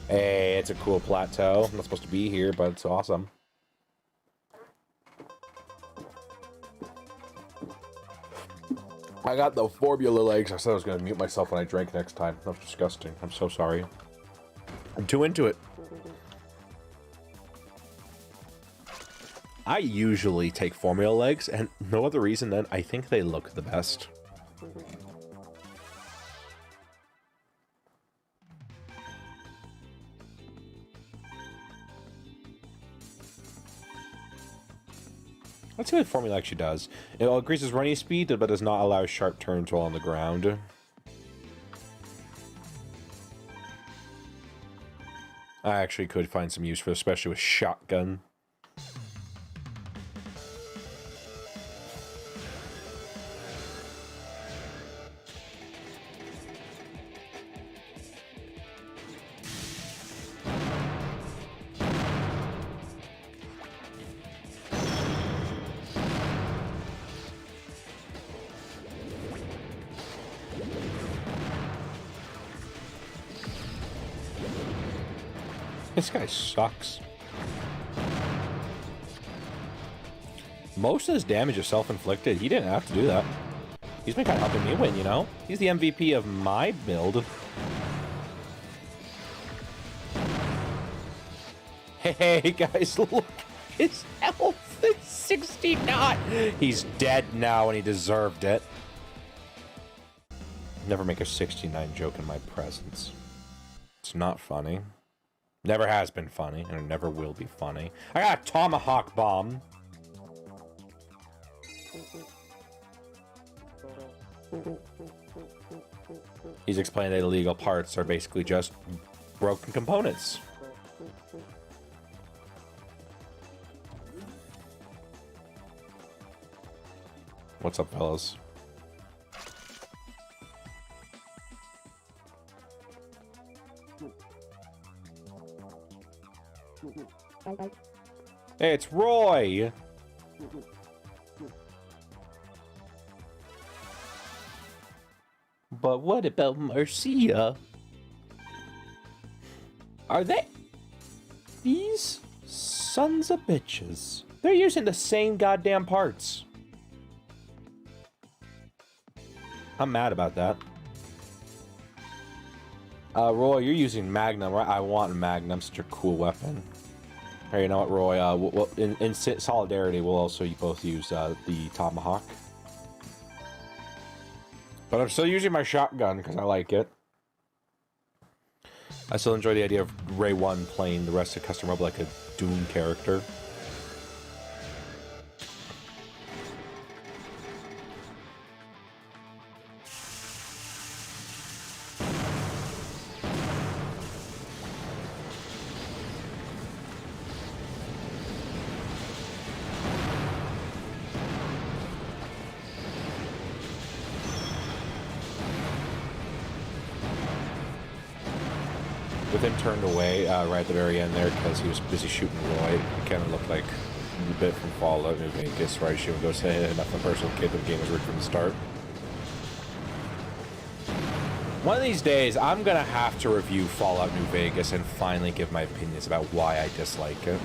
Hey, it's a cool plateau. I'm not supposed to be here, but it's awesome. I got the formula legs. I said I was going to mute myself when I drank next time. That was disgusting. I'm so sorry. I'm too into it. I usually take formula legs, and no other reason than I think they look the best. Let's see what the formula actually does. It increases running speed, but does not allow sharp turns while on the ground. I actually could find some use for it, especially with shotgun. This guy sucks. Most of his damage is self-inflicted. He didn't have to do that. He's been kind of helping me win, you know? He's the MVP of my build. Hey, guys, look. His health is 69. He's dead now, and he deserved it. Never make a 69 joke in my presence. It's not funny. Never has been funny, and it never will be funny. I got a tomahawk bomb. He's explaining that illegal parts are basically just broken components. What's up, fellas? Hey, it's Roy! But what about Marcia? Are they... These sons of bitches. They're using the same goddamn parts. I'm mad about that. Roy, you're using Magnum, right? I want Magnum, such a cool weapon. Hey, you know what, Roy? In solidarity, we'll also both use the Tomahawk. But I'm still using my shotgun because I like it. I still enjoy the idea of Ray 1 playing the rest of Custom Robo like a Doom character. With him turned away right at the very end there because he was busy shooting Roy. It kind of looked like a bit from Fallout New Vegas, right? She would go say nothing personal kid, but the game was rigged from the start. One of these days, I'm going to have to review Fallout New Vegas and finally give my opinions about why I dislike it.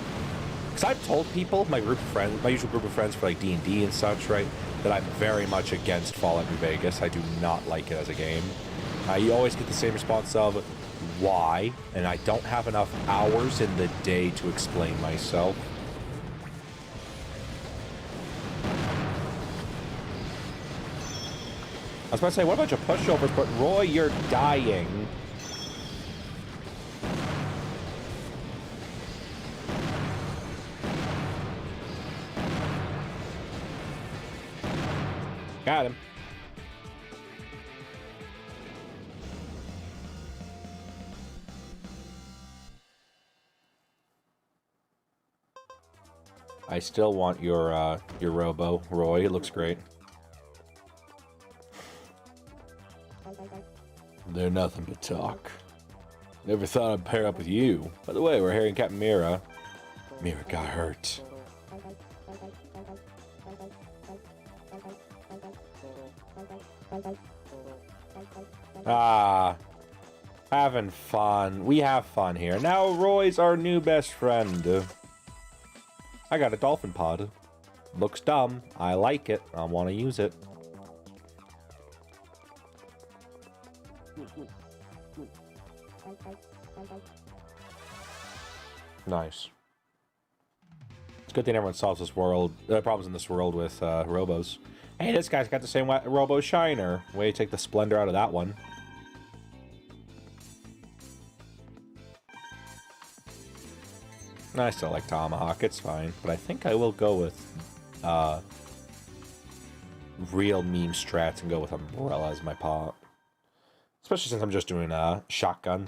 Because I've told people, my group of friends, my usual group of friends for like D&D and such, right, that I'm very much against Fallout New Vegas. I do not like it as a game. You always get the same response of, why? And I don't have enough hours in the day to explain myself. I was about to say, what a bunch of pushovers, but Roy, you're dying. Got him. I still want your Robo, Roy. It looks great. They're nothing but talk. Never thought I'd pair up with you. By the way, we're hearing Captain Mira. Mira got hurt. Ah, having fun. We have fun here. Now Roy's our new best friend. I got a dolphin pod. Looks dumb. I like it. I want to use it. Nice. It's a good thing everyone solves this world, problems in this world with Robos. Hey, this guy's got the same Robo Shiner. Way to take the splendor out of that one. I still like Tomahawk, it's fine. But I think I will go with real meme strats and go with umbrella as my pot. Especially since I'm just doing a shotgun.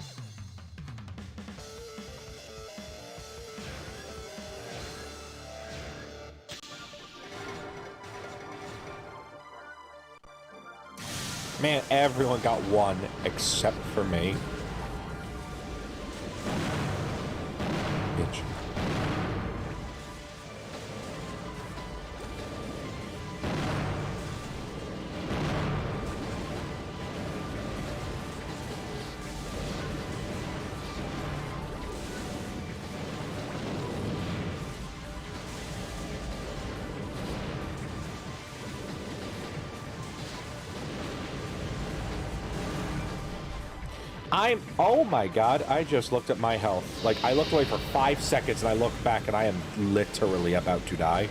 Man, everyone got one except for me. Bitch. Oh my god, I just looked at my health. Like, I looked away for 5 seconds and I looked back and I am literally about to die.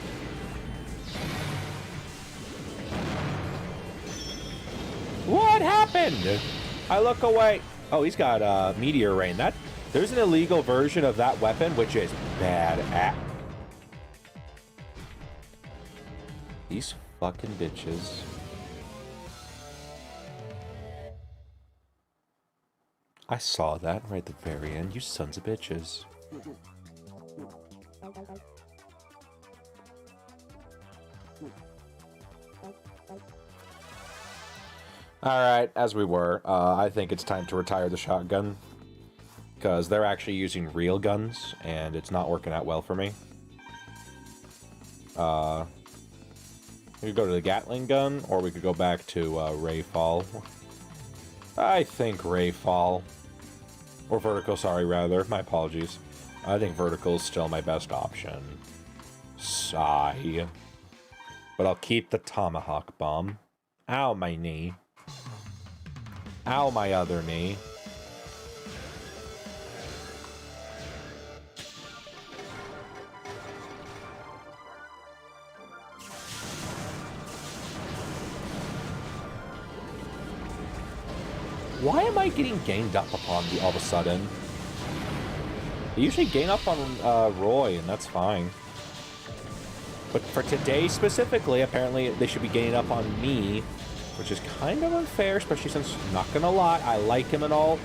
What happened? I look away. Oh, he's got meteor rain. There's an illegal version of that weapon, which is bad. These fucking bitches. I saw that right at the very end, you sons of bitches. Alright, as we were, I think it's time to retire the shotgun. Because they're actually using real guns, and it's not working out well for me. We could go to the Gatling gun, or we could go back to Rayfall. I think Rayfall. Or vertical, sorry, rather. My apologies. I think vertical is still my best option. Sigh. But I'll keep the tomahawk bomb. Ow, my knee. Ow, my other knee. Why am I getting gained up upon all of a sudden? I usually gain up on Roy, and that's fine. But for today specifically, apparently they should be gaining up on me, which is kind of unfair, especially since, not gonna lie, I like him and all.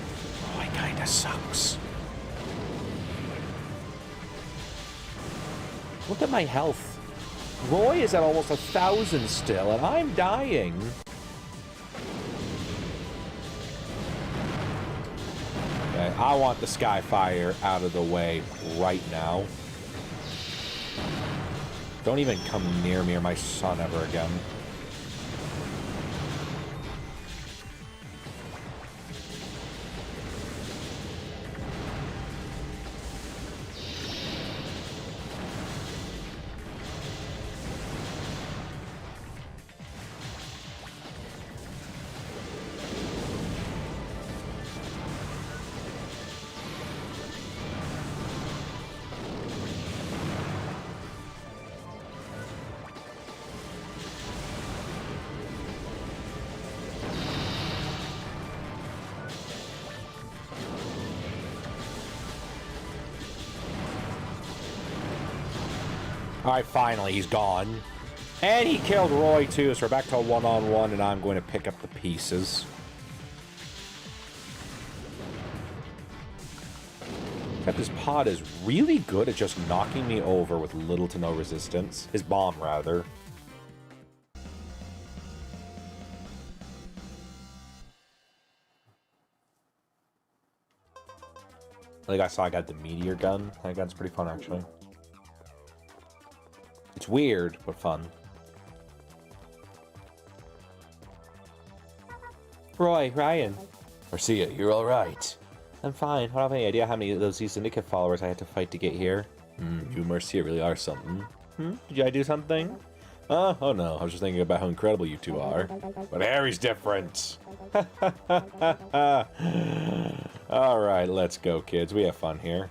Roy kinda sucks. Look at my health. Roy is at almost 1,000 still, and I'm dying. Okay, I want the Skyfire out of the way right now. Don't even come near me or my son ever again. Alright, finally, he's gone. And he killed Roy, too, so we're back to a one-on-one, and I'm going to pick up the pieces. Except his pod is really good at just knocking me over with little to no resistance. His bomb, rather. Like I saw, I got the meteor gun. That gun's pretty fun, actually. It's weird, but fun. Roy, Ryan. Marcia, you're alright. I'm fine. I don't have any idea how many of those Syndicate followers I had to fight to get here. You and Marcia really are something. Did I do something? Oh no, I was just thinking about how incredible you two are. But Harry's different. Alright, let's go, kids. We have fun here.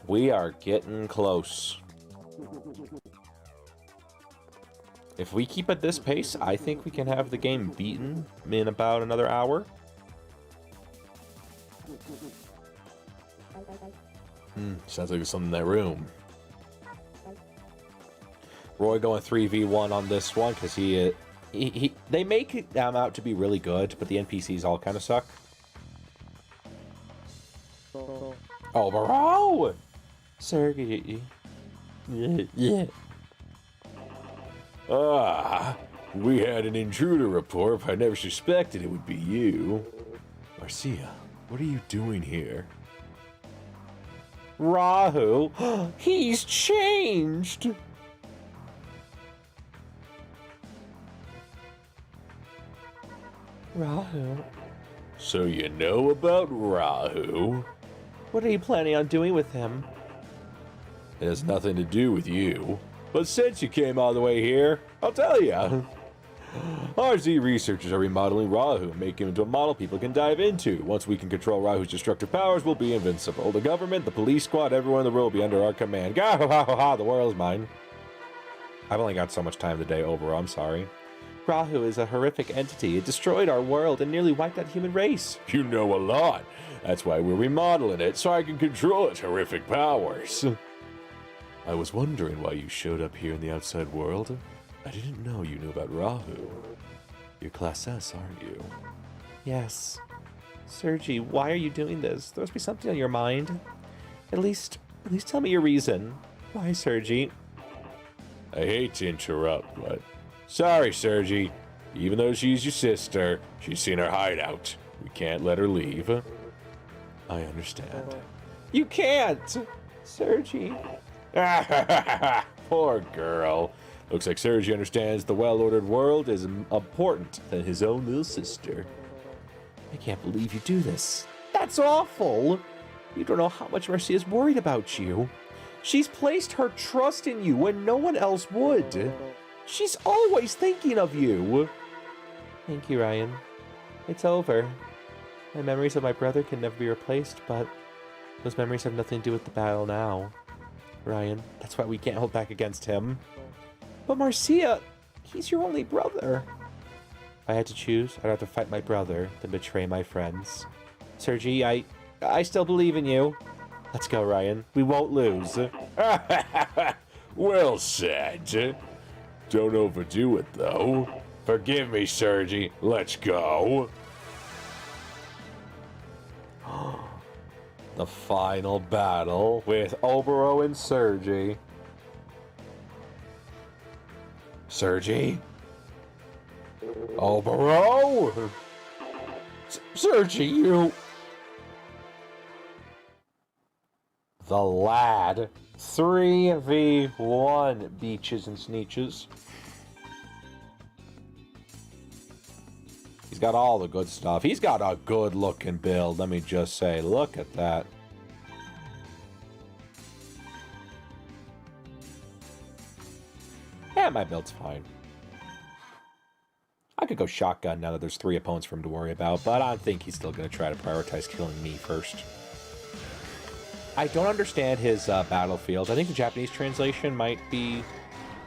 We are getting close. If we keep at this pace, I think we can have the game beaten in about another hour. Sounds like there's something in that room. Roy going 3v1 on this one because they make them out to be really good, but the NPCs all kind of suck. Oh, bro! Sergey. Yeah. Ah, we had an intruder report, but I never suspected it would be you. Marcia, what are you doing here? Rahu, he's changed! Rahu. So you know about Rahu? What are you planning on doing with him? It has nothing to do with you. But since you came all the way here, I'll tell you. RZ researchers are remodeling Rahu, making him into a model people can dive into. Once we can control Rahu's destructive powers, we'll be invincible. The government, the police squad, everyone in the world will be under our command. Gah ha ha ha, the world is mine. I've only got so much time today over, I'm sorry. Rahu is a horrific entity. It destroyed our world and nearly wiped out the human race. You know a lot. That's why we're remodeling it, so I can control its horrific powers. I was wondering why you showed up here in the outside world. I didn't know you knew about Rahu. You're Class S, aren't you? Yes. Sergi, why are you doing this? There must be something on your mind. At least tell me your reason. Why, Sergi? I hate to interrupt, but... Sorry, Sergi. Even though she's your sister, she's seen her hideout. We can't let her leave. I understand. You can't! Sergi. Poor girl. Looks like Sergi understands the well-ordered world is important than his own little sister. I can't believe you do this. That's awful! You don't know how much Mercy is worried about you. She's placed her trust in you when no one else would. She's always thinking of you. Thank you, Ryan. It's over. My memories of my brother can never be replaced, but those memories have nothing to do with the battle now. Ryan, that's why we can't hold back against him. But Marcia, he's your only brother. If I had to choose, I'd rather fight my brother than betray my friends. Sergi, I still believe in you. Let's go, Ryan. We won't lose. Well said. Don't overdo it, though. Forgive me, Sergi. Let's go. The final battle with Oboro and Sergi. Sergi? Oboro? Sergi, you... The lad. 3v1 beaches and sneeches. He's got all the good stuff. He's got a good looking build, let me just say. Look at that. Yeah, my build's fine. I could go shotgun now that there's 3 opponents for him to worry about, but I think he's still going to try to prioritize killing me first. I don't understand his battlefield. I think the Japanese translation might be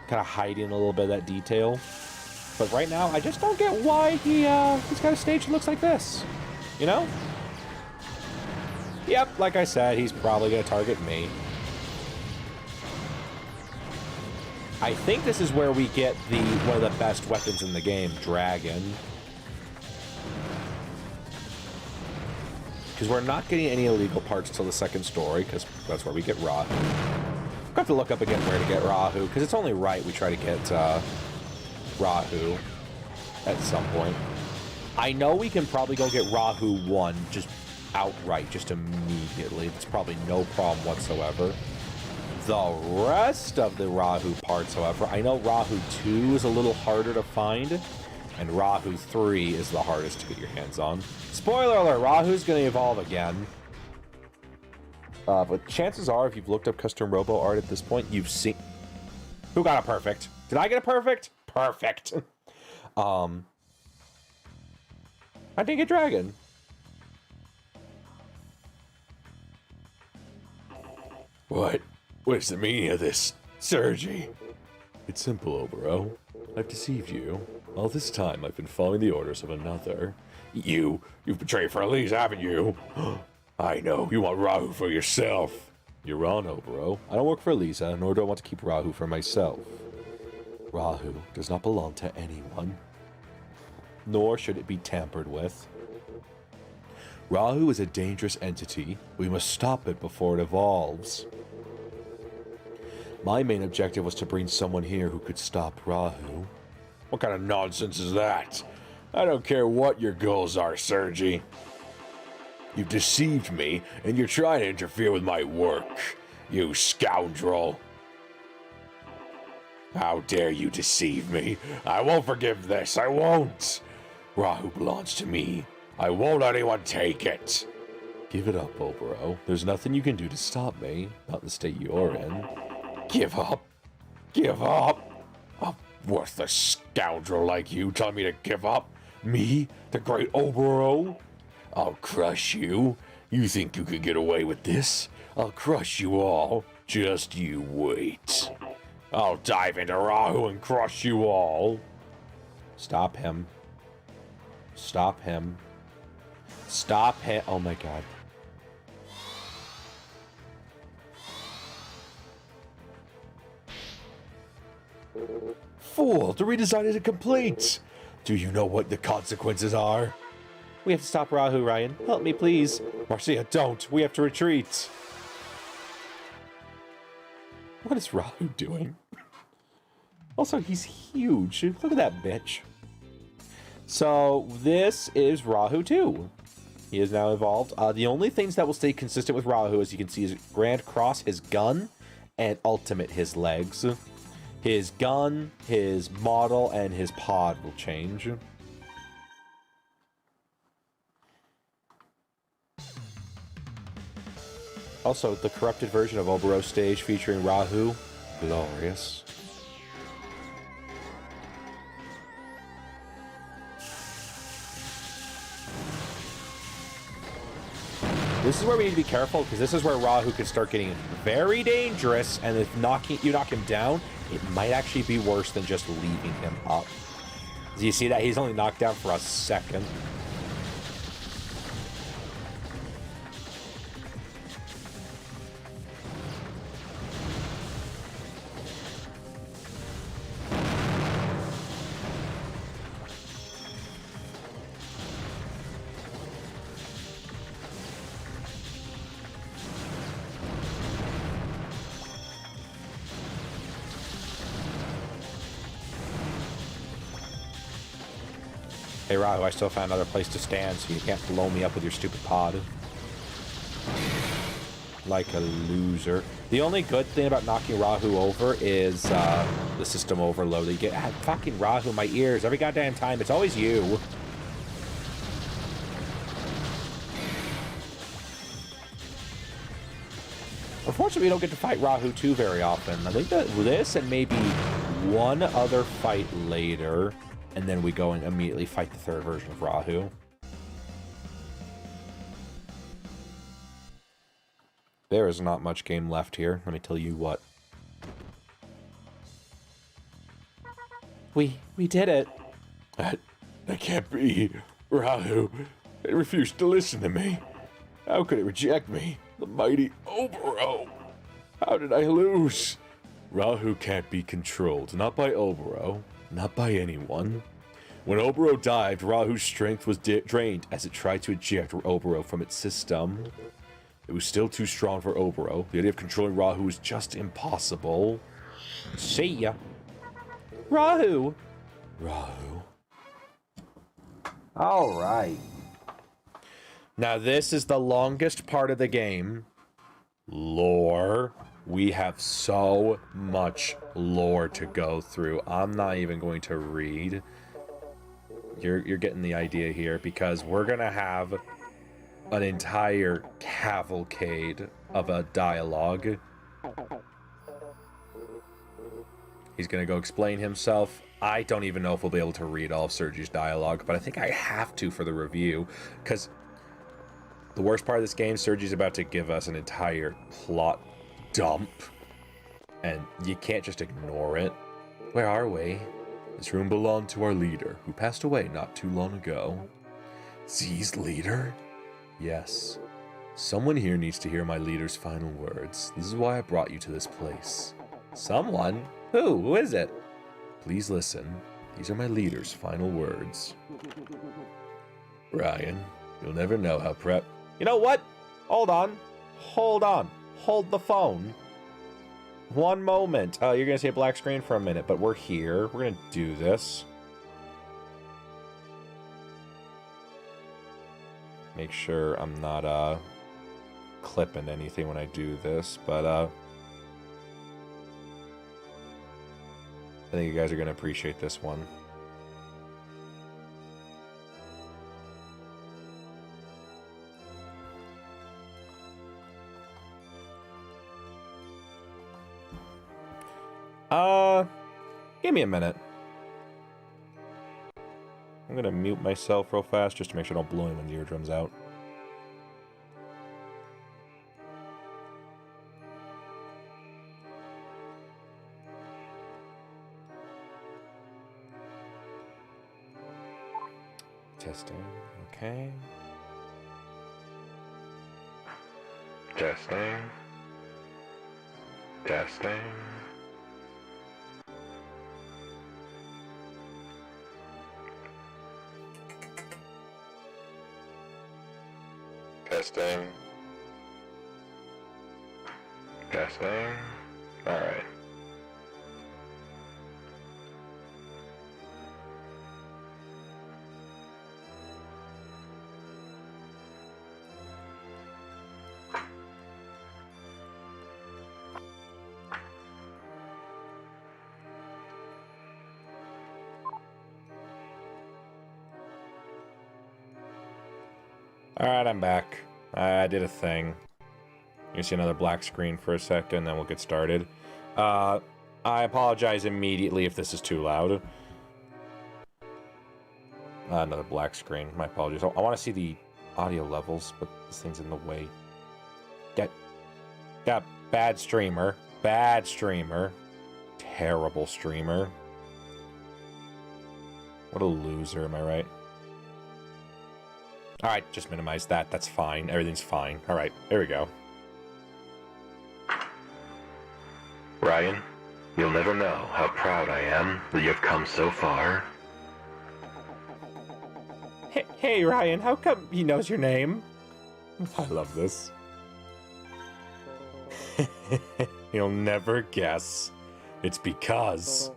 kind of hiding a little bit of that detail. But right now, I just don't get why he's got a stage that looks like this. You know? Yep, like I said, he's probably going to target me. I think this is where we get one of the best weapons in the game, Dragon. Because we're not getting any illegal parts till the second story, because that's where we get Rahu. We'll have to look up again where to get Rahu, because it's only right we try to get Rahu at some point. I know we can probably go get Rahu 1 just outright, just immediately. It's probably no problem whatsoever. The rest of the Rahu parts, however, I know Rahu 2 is a little harder to find, and Rahu 3 is the hardest to get your hands on. Spoiler alert, Rahu's going to evolve again. But chances are, if you've looked up custom Robo art at this point, you've seen... Who got a perfect? Did I get a perfect? Perfect. I didn't get Dragon. What's the meaning of this, Sergi? It's simple, Oboro. I've deceived you. All this time, I've been following the orders of another. You've betrayed Furlise, haven't you? I know, you want Rahu for yourself. You're on, Oboro. I don't work for Lisa, nor do I want to keep Rahu for myself. Rahu does not belong to anyone, nor should it be tampered with. Rahu is a dangerous entity. We must stop it before it evolves. My main objective was to bring someone here who could stop Rahu. What kind of nonsense is that? I don't care what your goals are, Sergi. You've deceived me, and you're trying to interfere with my work, you scoundrel. How dare you deceive me? I won't forgive this, I won't. Rahu belongs to me. I won't let anyone take it. Give it up, Oboro. There's nothing you can do to stop me, not in the state you're in. Give up? Give up? A worthless scoundrel like you telling me to give up? Me, the great Oboro? I'll crush you. You think you could get away with this? I'll crush you all. Just you wait. I'll dive into Rahu and crush you all. Stop him. Stop him. Stop him. Oh my god. Fool, the redesign isn't complete. Do you know what the consequences are? We have to stop Rahu, Ryan. Help me, please. Marcia, don't. We have to retreat. What is Rahu doing? Also, he's huge. Look at that bitch. So, this is Rahu 2. He is now evolved. The only things that will stay consistent with Rahu, as you can see, is Grand Cross, his gun, and Ultimate, his legs. His gun, his model, and his pod will change. Also, the corrupted version of Oboro stage featuring Rahu. Glorious. This is where we need to be careful, because this is where Rahu can start getting very dangerous, and if you knock him down, it might actually be worse than just leaving him up. Do you see that? He's only knocked down for a second. Hey Rahu, I still found another place to stand, so you can't blow me up with your stupid pod. Like a loser. The only good thing about knocking Rahu over is the system overload. You get fucking Rahu in my ears every goddamn time. It's always you. Unfortunately, we don't get to fight Rahu 2 very often. I think that this and maybe one other fight later, and then we go and immediately fight the third version of Rahu. There is not much game left here, let me tell you what. We did it. That can't be. Rahu, it refused to listen to me. How could it reject me? The mighty Oboro. How did I lose? Rahu can't be controlled, not by Oboro, not by anyone. When Oboro dived, Rahu's strength was drained as it tried to eject Oboro from its system. It was still too strong for Oboro. The idea of controlling Rahu was just impossible. See ya. Rahu! Rahu. Alright. Now this is the longest part of the game. Lore. We have so much lore to go through. I'm not even going to read. You're getting the idea here, because we're gonna have an entire cavalcade of a dialogue. He's gonna go explain himself. I don't even know if we'll be able to read all of Sergi's dialogue, but I think I have to for the review, because the worst part of this game, Sergi's about to give us an entire plot dump, and you can't just ignore it. Where are we? This room belonged to our leader, who passed away not too long ago. Z's leader? Yes. Someone here needs to hear my leader's final words. This is why I brought you to this place. Someone? Who? Who is it? Please listen. These are my leader's final words. Ryan, you'll never know how You know what? Hold on. Hold on. Hold the phone. One moment. You're going to see a black screen for a minute, but we're here. We're going to do this. Make sure I'm not, clipping anything when I do this, but, I think you guys are going to appreciate this one. Give me a minute. I'm gonna mute myself real fast just to make sure I don't blow anyone's eardrums out. Testing. Okay. Testing. Testing. Testing. Testing. All right. Alright, I'm back. I did a thing. You see another black screen for a second, then we'll get started. I apologize immediately if this is too loud. Another black screen. My apologies. I want to see the audio levels, but this thing's in the way. Get bad streamer. Bad streamer. Terrible streamer. What a loser, am I right? Alright, just minimize that. That's fine. Everything's fine. Alright, there we go. Ryan, you'll never know how proud I am that you've come so far. Hey, Ryan, how come he knows your name? I love this. You'll never guess. It's because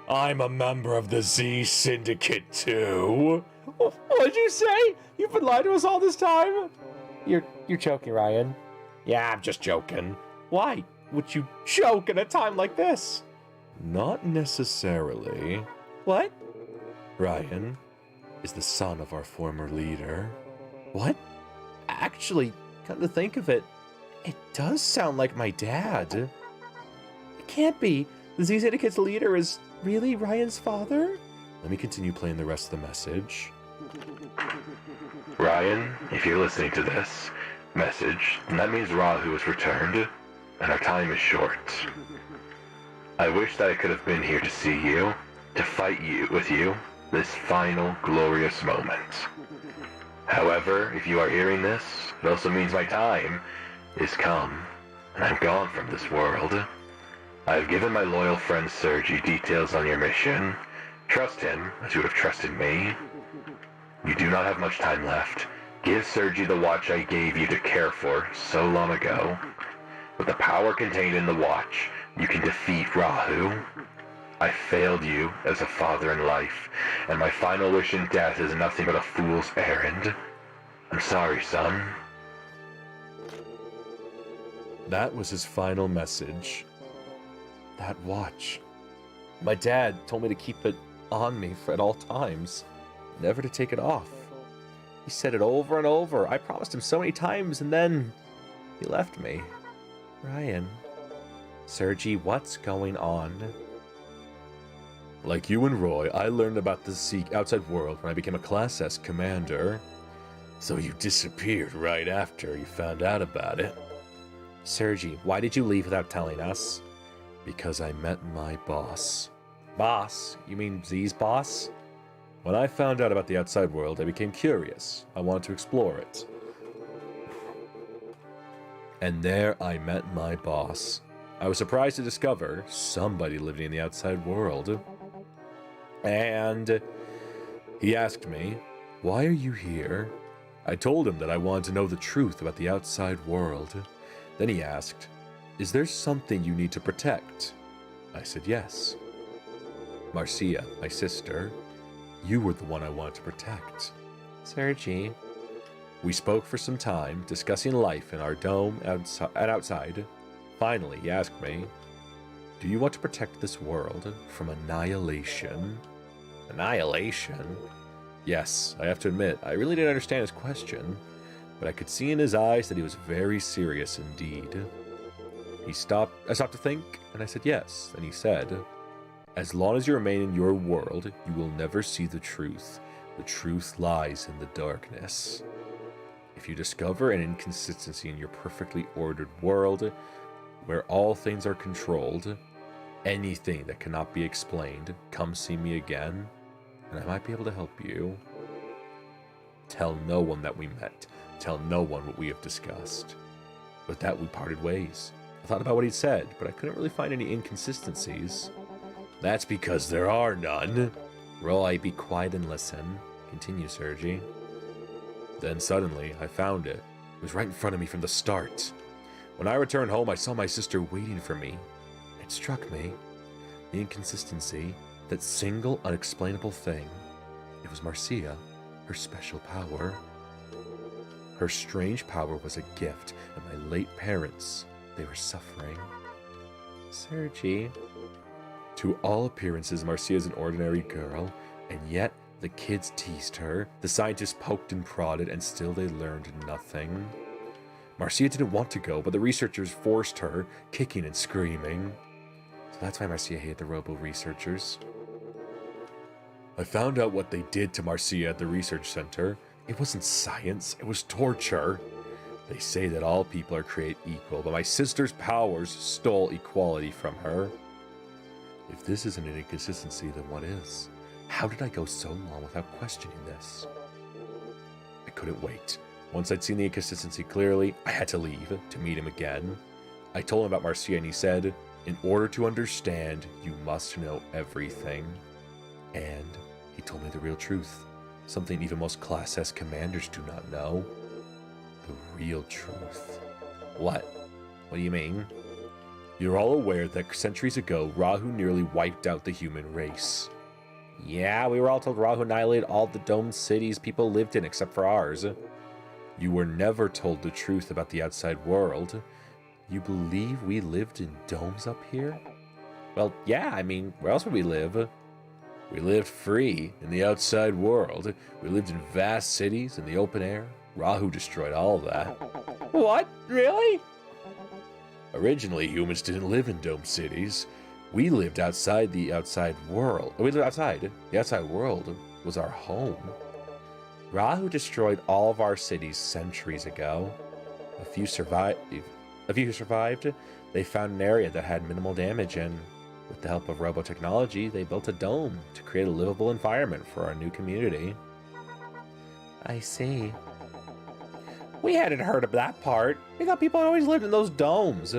I'm a member of the Z Syndicate too. What'd you say? You've been lying to us all this time? You're joking, Ryan. Yeah, I'm just joking. Why would you joke at a time like this? Not necessarily. What? Ryan is the son of our former leader. What? Actually, come to think of it, it does sound like my dad. It can't be. The Z Syndicate's leader is really Ryan's father? Let me continue playing the rest of the message. Ryan, if you're listening to this message, then that means Rahu has returned, and our time is short. I wish that I could have been here to see you, to fight with you, this final glorious moment. However, if you are hearing this, it also means my time is come, and I'm gone from this world. I've given my loyal friend Sergi details on your mission. Trust him as you would have trusted me. You do not have much time left. Give Sergi the watch I gave you to care for so long ago. With the power contained in the watch, you can defeat Rahu. I failed you as a father in life, and my final wish in death is nothing but a fool's errand. I'm sorry, son. That was his final message. That watch. My dad told me to keep it on me at all times. Never to take it off. He said it over and over. I promised him so many times, and then he left me. Ryan. Sergi, what's going on? Like you and Roy, I learned about the outside world when I became a Class S commander. So you disappeared right after you found out about it. Sergi, why did you leave without telling us? Because I met my boss. Boss? You mean Z's boss? When I found out about the outside world, I became curious. I wanted to explore it. And there I met my boss. I was surprised to discover somebody living in the outside world. And he asked me, "Why are you here?" I told him that I wanted to know the truth about the outside world. Then he asked, "Is there something you need to protect?" I said yes. "Marcia, my sister, you were the one I wanted to protect." "Sergi." We spoke for some time, discussing life in our dome and outside. Finally, he asked me, "Do you want to protect this world from annihilation?" Annihilation? Yes, I have to admit, I really didn't understand his question, but I could see in his eyes that he was very serious indeed. I stopped to think, and I said yes, and he said, "As long as you remain in your world, you will never see the truth. The truth lies in the darkness. If you discover an inconsistency in your perfectly ordered world, where all things are controlled, anything that cannot be explained, come see me again, and I might be able to help you. Tell no one that we met. Tell no one what we have discussed." With that, we parted ways. I thought about what he'd said, but I couldn't really find any inconsistencies. "That's because there are none." "Roy, be quiet and listen." Continue, Sergi. Then suddenly, I found it. It was right in front of me from the start. When I returned home, I saw my sister waiting for me. It struck me. The inconsistency, that single unexplainable thing. It was Marcia, her special power. Her strange power was a gift, and my late parents, they were suffering. Sergi. To all appearances, Marcia is an ordinary girl, and yet the kids teased her, the scientists poked and prodded, and still they learned nothing. Marcia didn't want to go, but the researchers forced her, kicking and screaming. So that's why Marcia hated the Robo researchers. I found out what they did to Marcia at the research center. It wasn't science, it was torture. They say that all people are created equal, but my sister's powers stole equality from her. If this isn't an inconsistency, then what is? How did I go so long without questioning this? I couldn't wait. Once I'd seen the inconsistency clearly, I had to leave to meet him again. I told him about Marcia, and he said, "In order to understand, you must know everything." And he told me the real truth, something even most Class S commanders do not know. The real truth. What? What do you mean? You're all aware that centuries ago, Rahu nearly wiped out the human race. Yeah, we were all told Rahu annihilated all the domed cities people lived in except for ours. You were never told the truth about the outside world. You believe we lived in domes up here? Well, yeah, I mean, where else would we live? We lived free in the outside world. We lived in vast cities in the open air. Rahu destroyed all of that. What? Really? Originally, humans didn't live in domed cities. We lived outside the outside world. We lived outside. The outside world was our home. Rahu destroyed all of our cities centuries ago. A few survived. They found an area that had minimal damage, and with the help of Robo technology, they built a dome to create a livable environment for our new community. I see. We hadn't heard of that part. We thought people had always lived in those domes.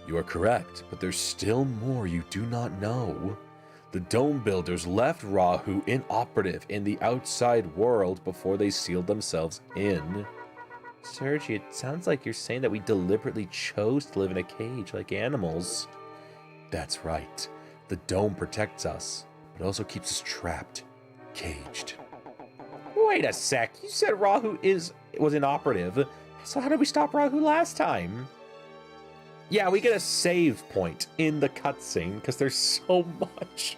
You are correct, but there's still more you do not know. The dome builders left Rahu inoperative in the outside world before they sealed themselves in. Sergi, it sounds like you're saying that we deliberately chose to live in a cage like animals. That's right. The dome protects us, but also keeps us trapped, caged. Wait a sec. You said Rahu was inoperative. So how did we stop Rahu last time? Yeah, we get a save point in the cutscene because there's so much.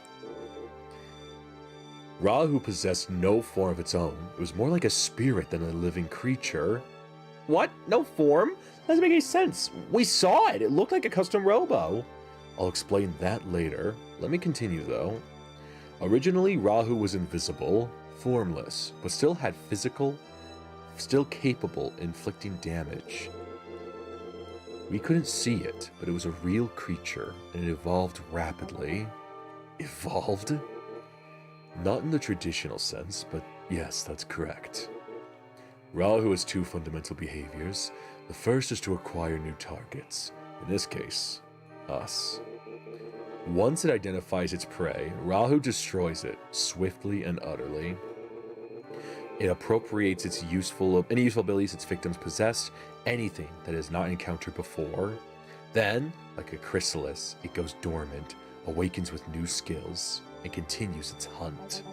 Rahu possessed no form of its own. It was more like a spirit than a living creature. What? No form? That doesn't make any sense. We saw it. It looked like a custom Robo. I'll explain that later. Let me continue, though. Originally, Rahu was invisible, formless, but still had still capable of inflicting damage. We couldn't see it, but it was a real creature, and it evolved rapidly. Evolved? Not in the traditional sense, but yes, that's correct. Rahu has two fundamental behaviors. The first is to acquire new targets, in this case, us. Once it identifies its prey, Rahu destroys it swiftly and utterly. It appropriates any useful abilities its victims possess, anything that it has not encountered before. Then, like a chrysalis, it goes dormant, awakens with new skills, and continues its hunt.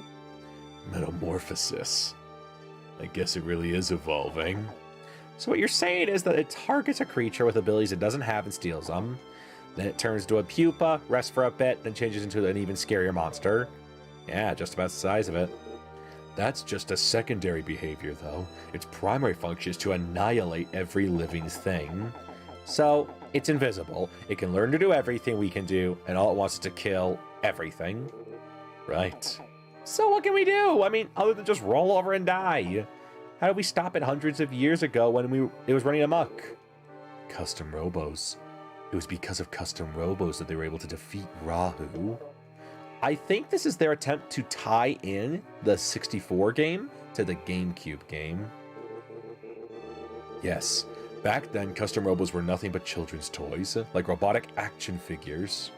Metamorphosis. I guess it really is evolving. So what you're saying is that it targets a creature with abilities it doesn't have and steals them. Then it turns to a pupa, rests for a bit, then changes into an even scarier monster. Yeah, just about the size of it. That's just a secondary behavior, though. Its primary function is to annihilate every living thing. So, it's invisible. It can learn to do everything we can do, and all it wants is to kill everything. Right. So what can we do? I mean, other than just roll over and die. How did we stop it hundreds of years ago when it was running amok? Custom Robos. It was because of custom Robos that they were able to defeat Rahu. I think this is their attempt to tie in the 64 game to the GameCube game. Yes. Back then, custom Robos were nothing but children's toys, like robotic action figures.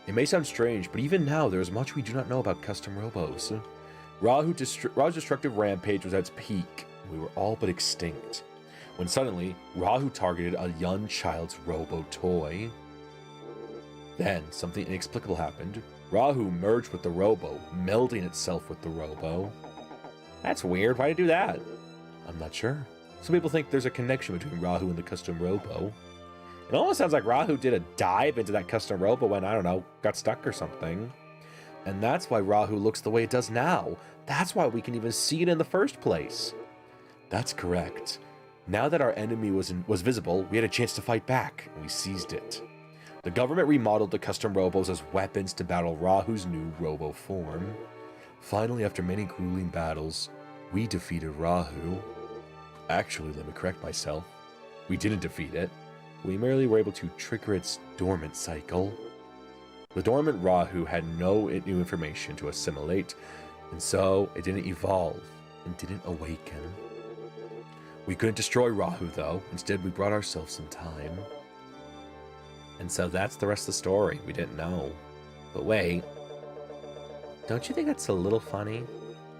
It may sound strange, but even now, there is much we do not know about custom Robos. Rahu's destructive rampage was at its peak. We were all but extinct. When suddenly, Rahu targeted a young child's Robo toy. Then, something inexplicable happened. Rahu merged with the Robo, melding itself with the Robo. That's weird. Why did it do that? I'm not sure. Some people think there's a connection between Rahu and the custom Robo. It almost sounds like Rahu did a dive into that custom Robo when, I don't know, got stuck or something. And that's why Rahu looks the way it does now. That's why we can even see it in the first place. That's correct. Now that our enemy was visible, we had a chance to fight back, and we seized it. The government remodeled the custom Robos as weapons to battle Rahu's new Robo form. Finally, after many grueling battles, we defeated Rahu. Actually, let me correct myself. We didn't defeat it. We merely were able to trigger its dormant cycle. The dormant Rahu had no new information to assimilate, and so it didn't evolve and didn't awaken. We couldn't destroy Rahu, though. Instead, we brought ourselves some time. And so that's the rest of the story. We didn't know. But wait, don't you think that's a little funny?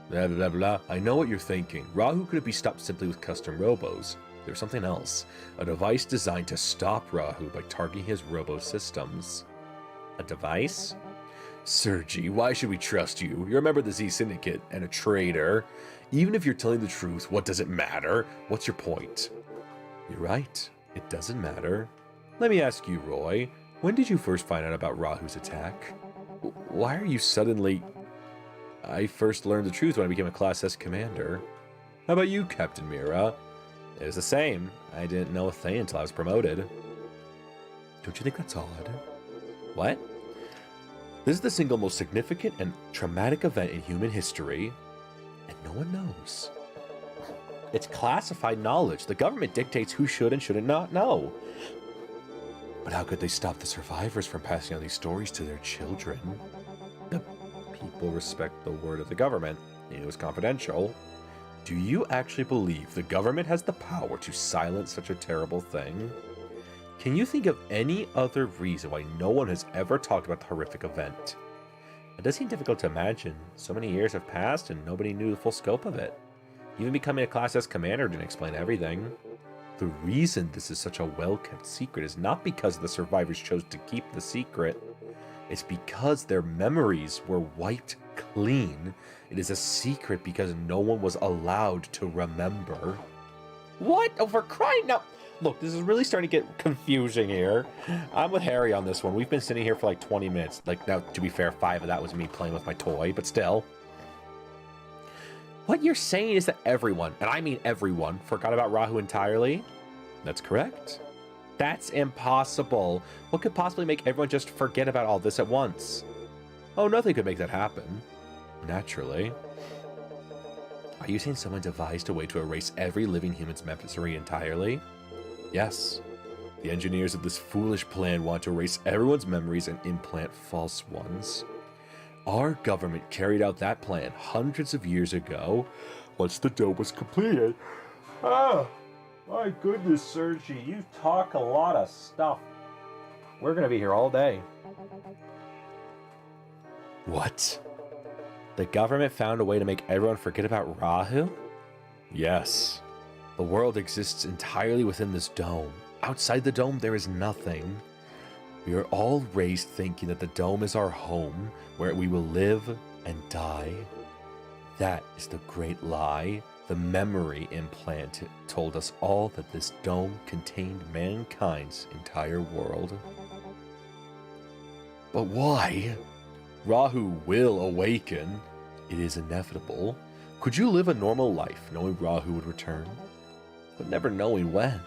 Blah, blah, blah. I know what you're thinking. Rahu couldn't be stopped simply with custom Robos. There's something else. A device designed to stop Rahu by targeting his Robo systems. A device? Sergi, why should we trust you? You're a member of the Z Syndicate and a traitor. Even if you're telling the truth, what does it matter? What's your point? You're right. It doesn't matter. Let me ask you, Roy. When did you first find out about Rahu's attack? Why are you suddenly... I first learned the truth when I became a Class S commander. How about you, Captain Mira? It was the same. I didn't know a thing until I was promoted. Don't you think that's odd? What? This is the single most significant and traumatic event in human history, and no one knows. It's classified knowledge. The government dictates who should and should not know. But how could they stop the survivors from passing on these stories to their children? The people respect the word of the government. It was confidential. Do you actually believe the government has the power to silence such a terrible thing? Can you think of any other reason why no one has ever talked about the horrific event? It does seem difficult to imagine. So many years have passed and nobody knew the full scope of it. Even becoming a Class S commander didn't explain everything. The reason this is such a well-kept secret is not because the survivors chose to keep the secret. It's because their memories were wiped clean. It is a secret because no one was allowed to remember. What? Oh, for crying out! Look, this is really starting to get confusing here. I'm with Harry on this one. We've been sitting here for like 20 minutes. Like, now, to be fair, 5 of that was me playing with my toy, but still. What you're saying is that everyone, and I mean everyone, forgot about Rahu entirely? That's correct. That's impossible. What could possibly make everyone just forget about all this at once? Oh, nothing could make that happen. Naturally. Are you saying someone devised a way to erase every living human's memory entirely? Yes. The engineers of this foolish plan want to erase everyone's memories and implant false ones. Our government carried out that plan hundreds of years ago. Once the dome was completed, Oh, my goodness, Sergi, you talk a lot of stuff. We're gonna be here all day. What? The government found a way to make everyone forget about Rahu? Yes. The world exists entirely within this dome. Outside the dome, there is nothing. We are all raised thinking that the dome is our home, where we will live and die. That is the great lie. The memory implant told us all that this dome contained mankind's entire world. But why? Rahu will awaken. It is inevitable. Could you live a normal life knowing Rahu would return, but never knowing when?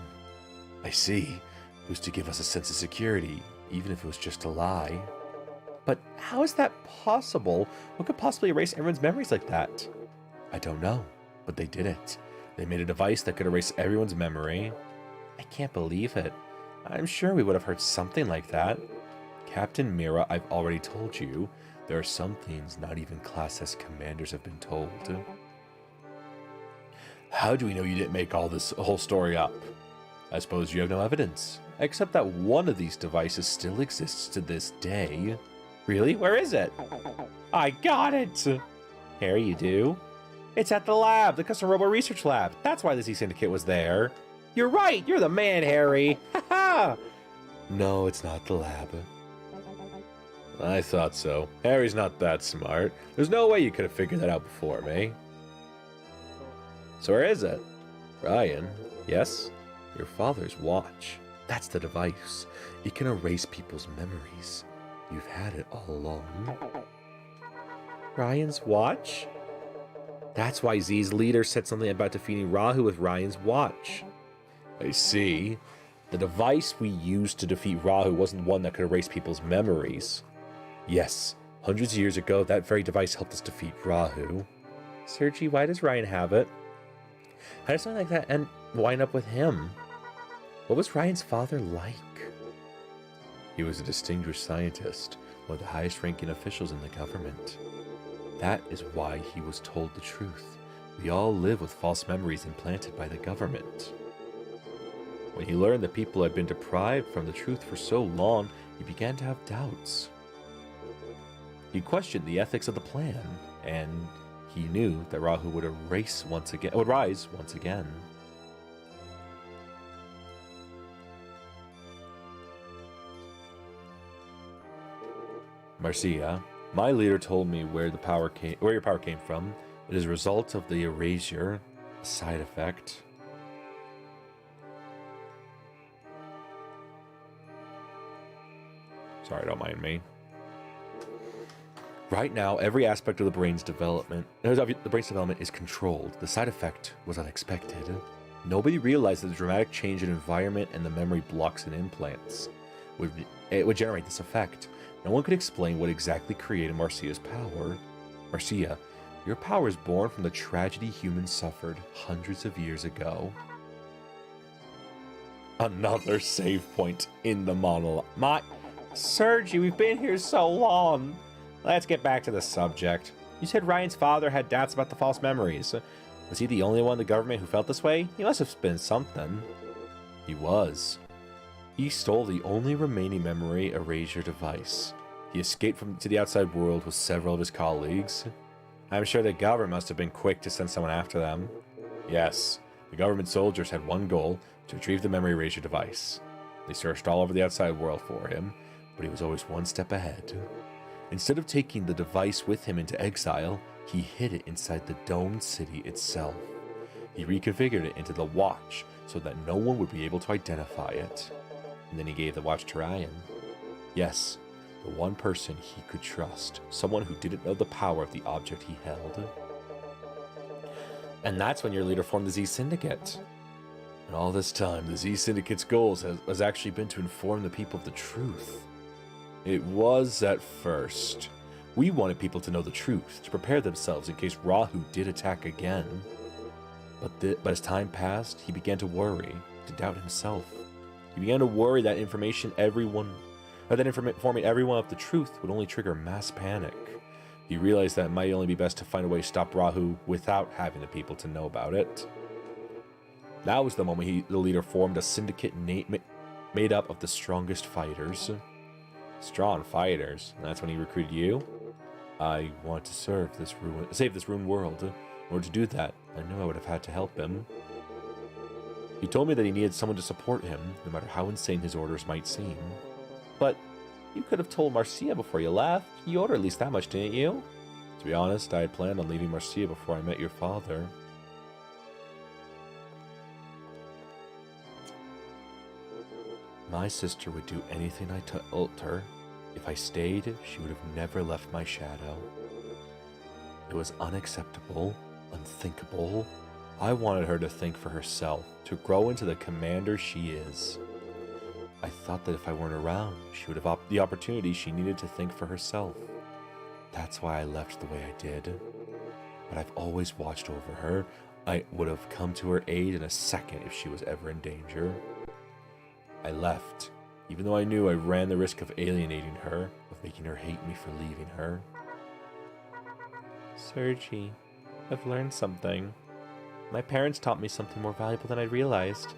I see. It was to give us a sense of security, even if it was just a lie. But how is that possible? What could possibly erase everyone's memories like that? I don't know, but they did it. They made a device that could erase everyone's memory. I can't believe it. I'm sure we would have heard something like that. Captain Mira, I've already told you, there are some things not even Class S commanders have been told. How do we know you didn't make this whole story up? I suppose you have no evidence, except that one of these devices still exists to this day. Really? Where is it? I got it! Harry, you do? It's at the lab, the Custom Robo Research Lab. That's why the Z Syndicate was there. You're right, you're the man, Harry! Ha ha! No, it's not the lab. I thought so. Harry's not that smart. There's no way you could have figured that out before me. So where is it? Ryan? Yes? Your father's watch. That's the device. It can erase people's memories. You've had it all along. Ryan's watch? That's why Z's leader said something about defeating Rahu with Ryan's watch. I see. The device we used to defeat Rahu wasn't one that could erase people's memories. Yes, hundreds of years ago, that very device helped us defeat Rahu. Sergi, why does Ryan have it? How does something like that end wind up with him? What was Ryan's father like? He was a distinguished scientist, one of the highest ranking officials in the government. That is why he was told the truth. We all live with false memories implanted by the government. When he learned that people had been deprived from the truth for so long, he began to have doubts. He questioned the ethics of the plan, and he knew that Rahu would rise once again. Marcia, my leader told me where your power came from. It is a result of the erasure, a side effect. Sorry, don't mind me. Right now, every aspect of the brain's development is controlled. The side effect was unexpected. Nobody realized that the dramatic change in environment and the memory blocks and implants would generate this effect. No one could explain what exactly created Marcia's power. Marcia, your power is born from the tragedy humans suffered hundreds of years ago. Another save point in the monologue. Sergi, we've been here so long. Let's get back to the subject. You said Ryan's father had doubts about the false memories. Was he the only one in the government who felt this way? He must have been something. He was. He stole the only remaining memory erasure device. He escaped to the outside world with several of his colleagues. I'm sure the government must have been quick to send someone after them. Yes, the government soldiers had one goal, to retrieve the memory erasure device. They searched all over the outside world for him, but he was always one step ahead. Instead of taking the device with him into exile, he hid it inside the domed city itself. He reconfigured it into the watch so that no one would be able to identify it. And then he gave the watch to Ryan. Yes, the one person he could trust, someone who didn't know the power of the object he held. And that's when your leader formed the Z Syndicate. And all this time, the Z Syndicate's goals has actually been to inform the people of the truth. It was at first. We wanted people to know the truth, to prepare themselves in case Rahu did attack again. But as time passed, he began to worry, to doubt himself. He began to worry that informing everyone of the truth would only trigger mass panic. He realized that it might only be best to find a way to stop Rahu without having the people to know about it. That was the moment the leader formed a syndicate made up of the strongest fighters. Strong fighters? That's when he recruited you? I want to save this ruined world. In order to do that, I knew I would have had to help him. He told me that he needed someone to support him, no matter how insane his orders might seem. But you could have told Marcia before you left. You owed her at least that much, didn't you? To be honest, I had planned on leaving Marcia before I met your father. My sister would do anything I told her. If I stayed, she would have never left my shadow. It was unacceptable, unthinkable. I wanted her to think for herself, to grow into the commander she is. I thought that if I weren't around, she would have the opportunity she needed to think for herself. That's why I left the way I did. But I've always watched over her. I would have come to her aid in a second if she was ever in danger. I left, even though I knew I ran the risk of alienating her, of making her hate me for leaving her. Sergi, I've learned something. My parents taught me something more valuable than I realized.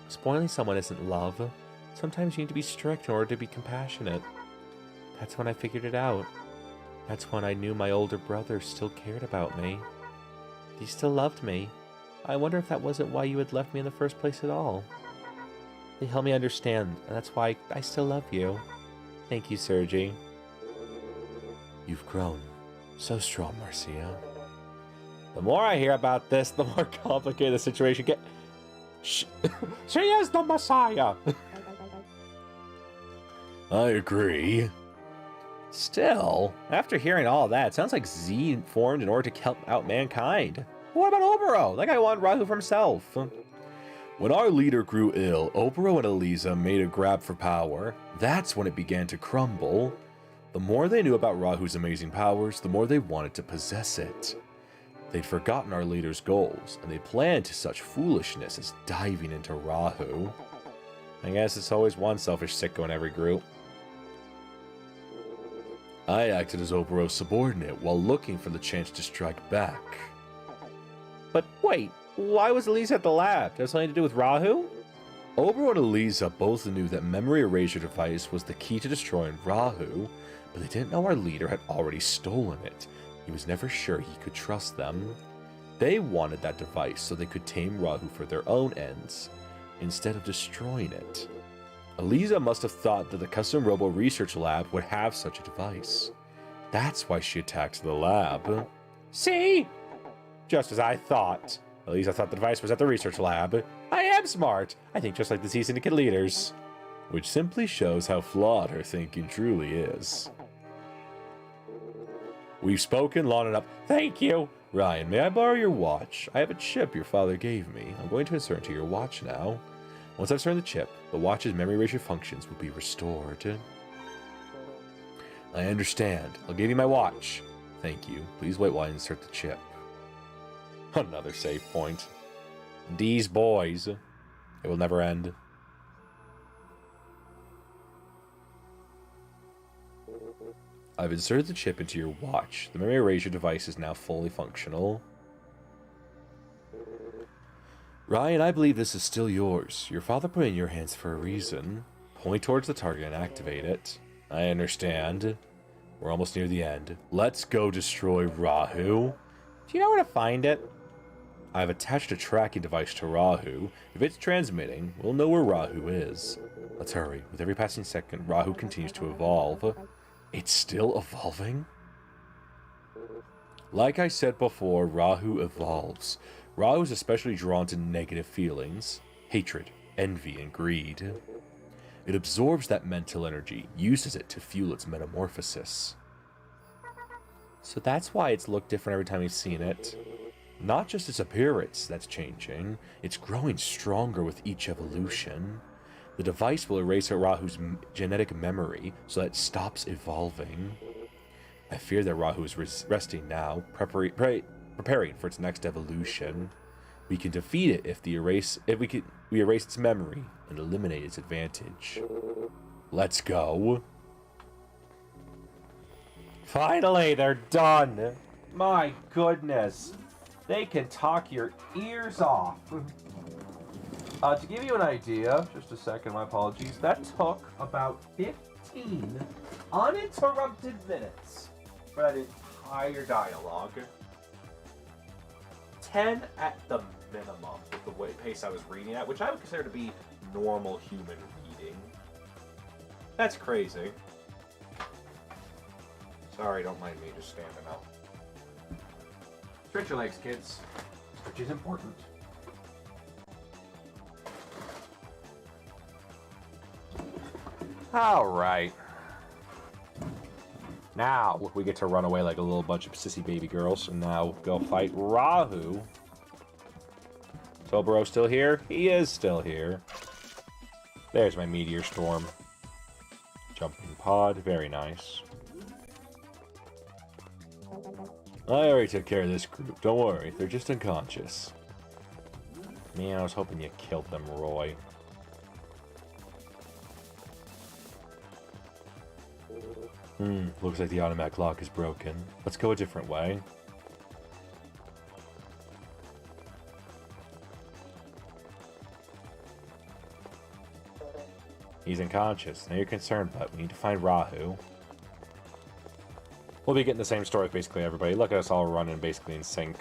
Spoiling someone isn't love. Sometimes you need to be strict in order to be compassionate. That's when I figured it out. That's when I knew my older brother still cared about me. He still loved me. I wonder if that wasn't why you had left me in the first place at all. They helped me understand, and that's why I still love you. Thank you, Sergi. You've grown so strong, Marcia. The more I hear about this, the more complicated the situation gets. She is the Messiah! I agree. Still, after hearing all that, it sounds like Z formed in order to help out mankind. What about Obero? That guy wanted Rahu for himself. When our leader grew ill, Obero and Eliza made a grab for power. That's when it began to crumble. The more they knew about Rahu's amazing powers, the more they wanted to possess it. They'd forgotten our leader's goals, and they planned to such foolishness as diving into Rahu. I guess it's always one selfish sicko in every group. I acted as Obero's subordinate while looking for the chance to strike back. But wait, why was Eliza at the lab? Did it have something to do with Rahu? Obero and Eliza both knew that memory erasure device was the key to destroying Rahu, but they didn't know our leader had already stolen it. He was never sure he could trust them. They wanted that device so they could tame Rahu for their own ends, instead of destroying it. Eliza must have thought that the custom Robo research lab would have such a device. That's why she attacked the lab. See? Just as I thought. Eliza thought the device was at the research lab. I am smart. I think just like the Z Syndicate leaders. Which simply shows how flawed her thinking truly is. We've spoken long enough. Thank you. Ryan, may I borrow your watch? I have a chip your father gave me. I'm going to insert into your watch now. Once I've started the chip, the watch's memory erasure functions will be restored. I understand. I'll give you my watch. Thank you. Please wait while I insert the chip. Another save point. These boys. It will never end. I've inserted the chip into your watch. The memory erasure device is now fully functional. Ryan, I believe this is still yours. Your father put it in your hands for a reason. Point towards the target and activate it. I understand. We're almost near the end. Let's go destroy Rahu. Do you know where to find it? I've attached a tracking device to Rahu. If it's transmitting, we'll know where Rahu is. Let's hurry. With every passing second, Rahu continues to evolve. It's still evolving? Like I said before, Rahu evolves. Rahu is especially drawn to negative feelings, hatred, envy, and greed. It absorbs that mental energy, uses it to fuel its metamorphosis. So that's why it's looked different every time you've seen it. Not just its appearance that's changing, it's growing stronger with each evolution. The device will erase Rahu's genetic memory so that it stops evolving. I fear that Rahu is resting now, preparing for its next evolution. We can defeat it if we erase its memory and eliminate its advantage. Let's go. Finally, they're done. My goodness. They can talk your ears off. To give you an idea, just a second, my apologies, that took about 15 uninterrupted minutes for that entire dialogue. 10 at the minimum with the pace I was reading at, which I would consider to be normal human reading. That's crazy. Sorry, don't mind me just standing up. Stretch your legs, kids. Stretch is important. Alright. Now we get to run away like a little bunch of sissy baby girls and now go fight Rahu. Is Oboro still here? He is still here. There's my meteor storm. Jumping pod, very nice. I already took care of this group. Don't worry, they're just unconscious. Man, I was hoping you killed them, Roy. Looks like the automatic lock is broken. Let's go a different way. He's unconscious. Now you're concerned, but we need to find Rahu. We'll be getting the same story with basically everybody. Look at us all running basically in sync.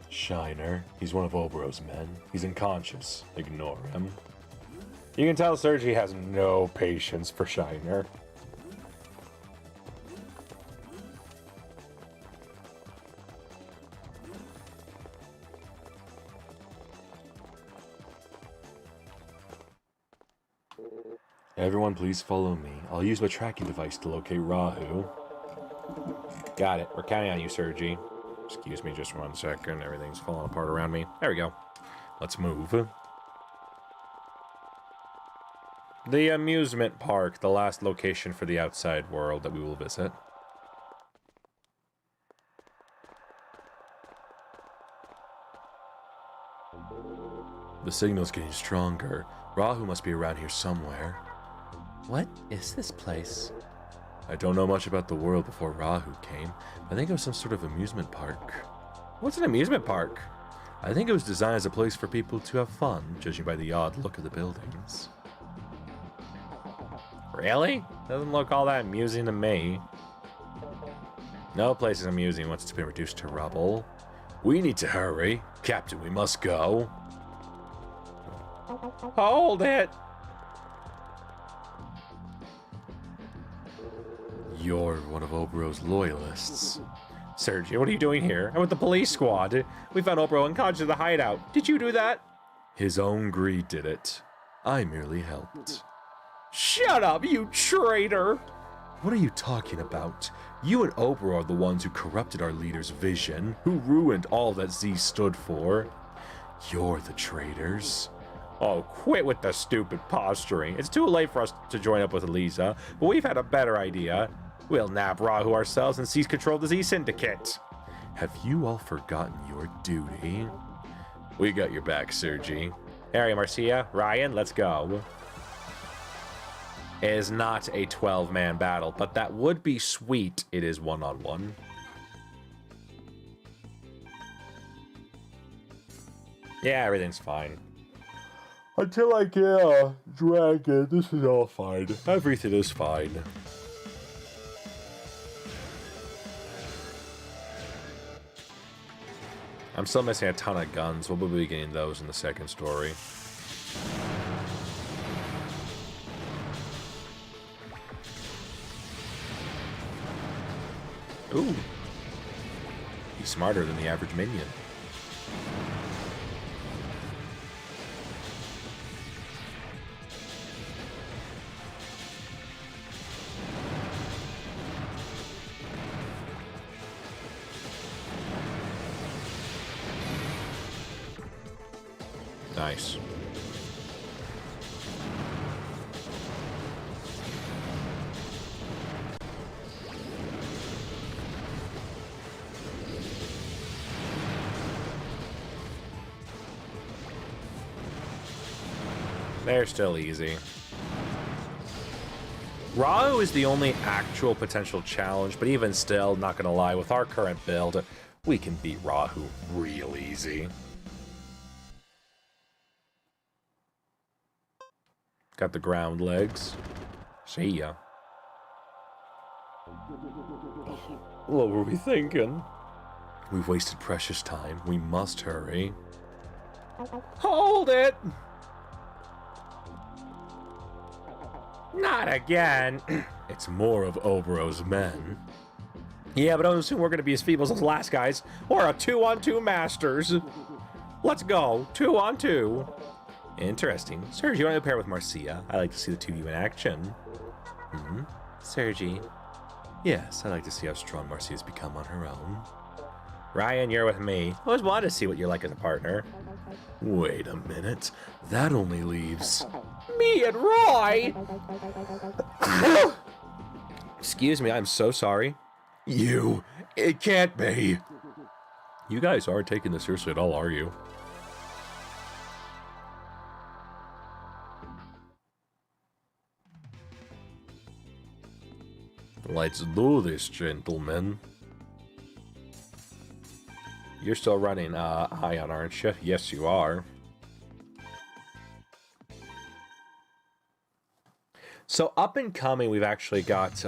Shiner. He's one of Oboro's men. He's unconscious. Ignore him. You can tell Sergi has no patience for Shiner. Everyone please follow me. I'll use my tracking device to locate Rahu. Got it. We're counting on you, Sergi. Excuse me just 1 second. Everything's falling apart around me. There we go. Let's move. The amusement park, the last location for the outside world that we will visit. The signal's getting stronger. Rahu must be around here somewhere. What is this place? I don't know much about the world before Rahu came. I think it was some sort of amusement park. What's an amusement park? I think it was designed as a place for people to have fun, judging by the odd look of the buildings. Really? Doesn't look all that amusing to me. No place is amusing once it's been reduced to rubble. We need to hurry. Captain, we must go. Hold it! You're one of Oboro's loyalists. Sergio, what are you doing here? I'm with the police squad. We found Oboro unconscious in the hideout. Did you do that? His own greed did it. I merely helped. Shut up, you traitor! What are you talking about? You and Oboro are the ones who corrupted our leader's vision, who ruined all that Z stood for. You're the traitors. Oh, quit with the stupid posturing. It's too late for us to join up with Eliza, but we've had a better idea. We'll nab Rahu ourselves and seize control of the Z Syndicate. Have you all forgotten your duty? We got your back, Sergi. Harry, Marcia, Ryan, let's go. It is not a 12-man battle, but that would be sweet. It is one-on-one. Yeah, everything's fine. Until I get a dragon, this is all fine. Everything is fine. I'm still missing a ton of guns. We'll be getting those in the second story. Ooh. He's smarter than the average minion. Nice. They're still easy. Rahu is the only actual potential challenge, but even still, not gonna lie, with our current build, we can beat Rahu real easy. Got the ground legs. See ya. What were we thinking? We've wasted precious time. We must hurry. Hold it! Not again. It's more of Obro's men. Yeah, but I don't assume we're going to be as feeble as those last guys. Or a 2-on-2 masters. Let's go. 2-on-2. Interesting. Sergi, you want to pair with Marcia? I like to see the two of you in action. Sergi. Yes, I like to see how strong Marcia's become on her own. Ryan, you're with me. I always wanted to see what you're like as a partner. Wait a minute. That only leaves... me and Roy! Excuse me, I'm so sorry. You... it can't be. You guys aren't taking this seriously at all, are you? Let's do this, gentlemen. You're still running Ion, aren't you? Yes, you are. So up and coming, we've actually got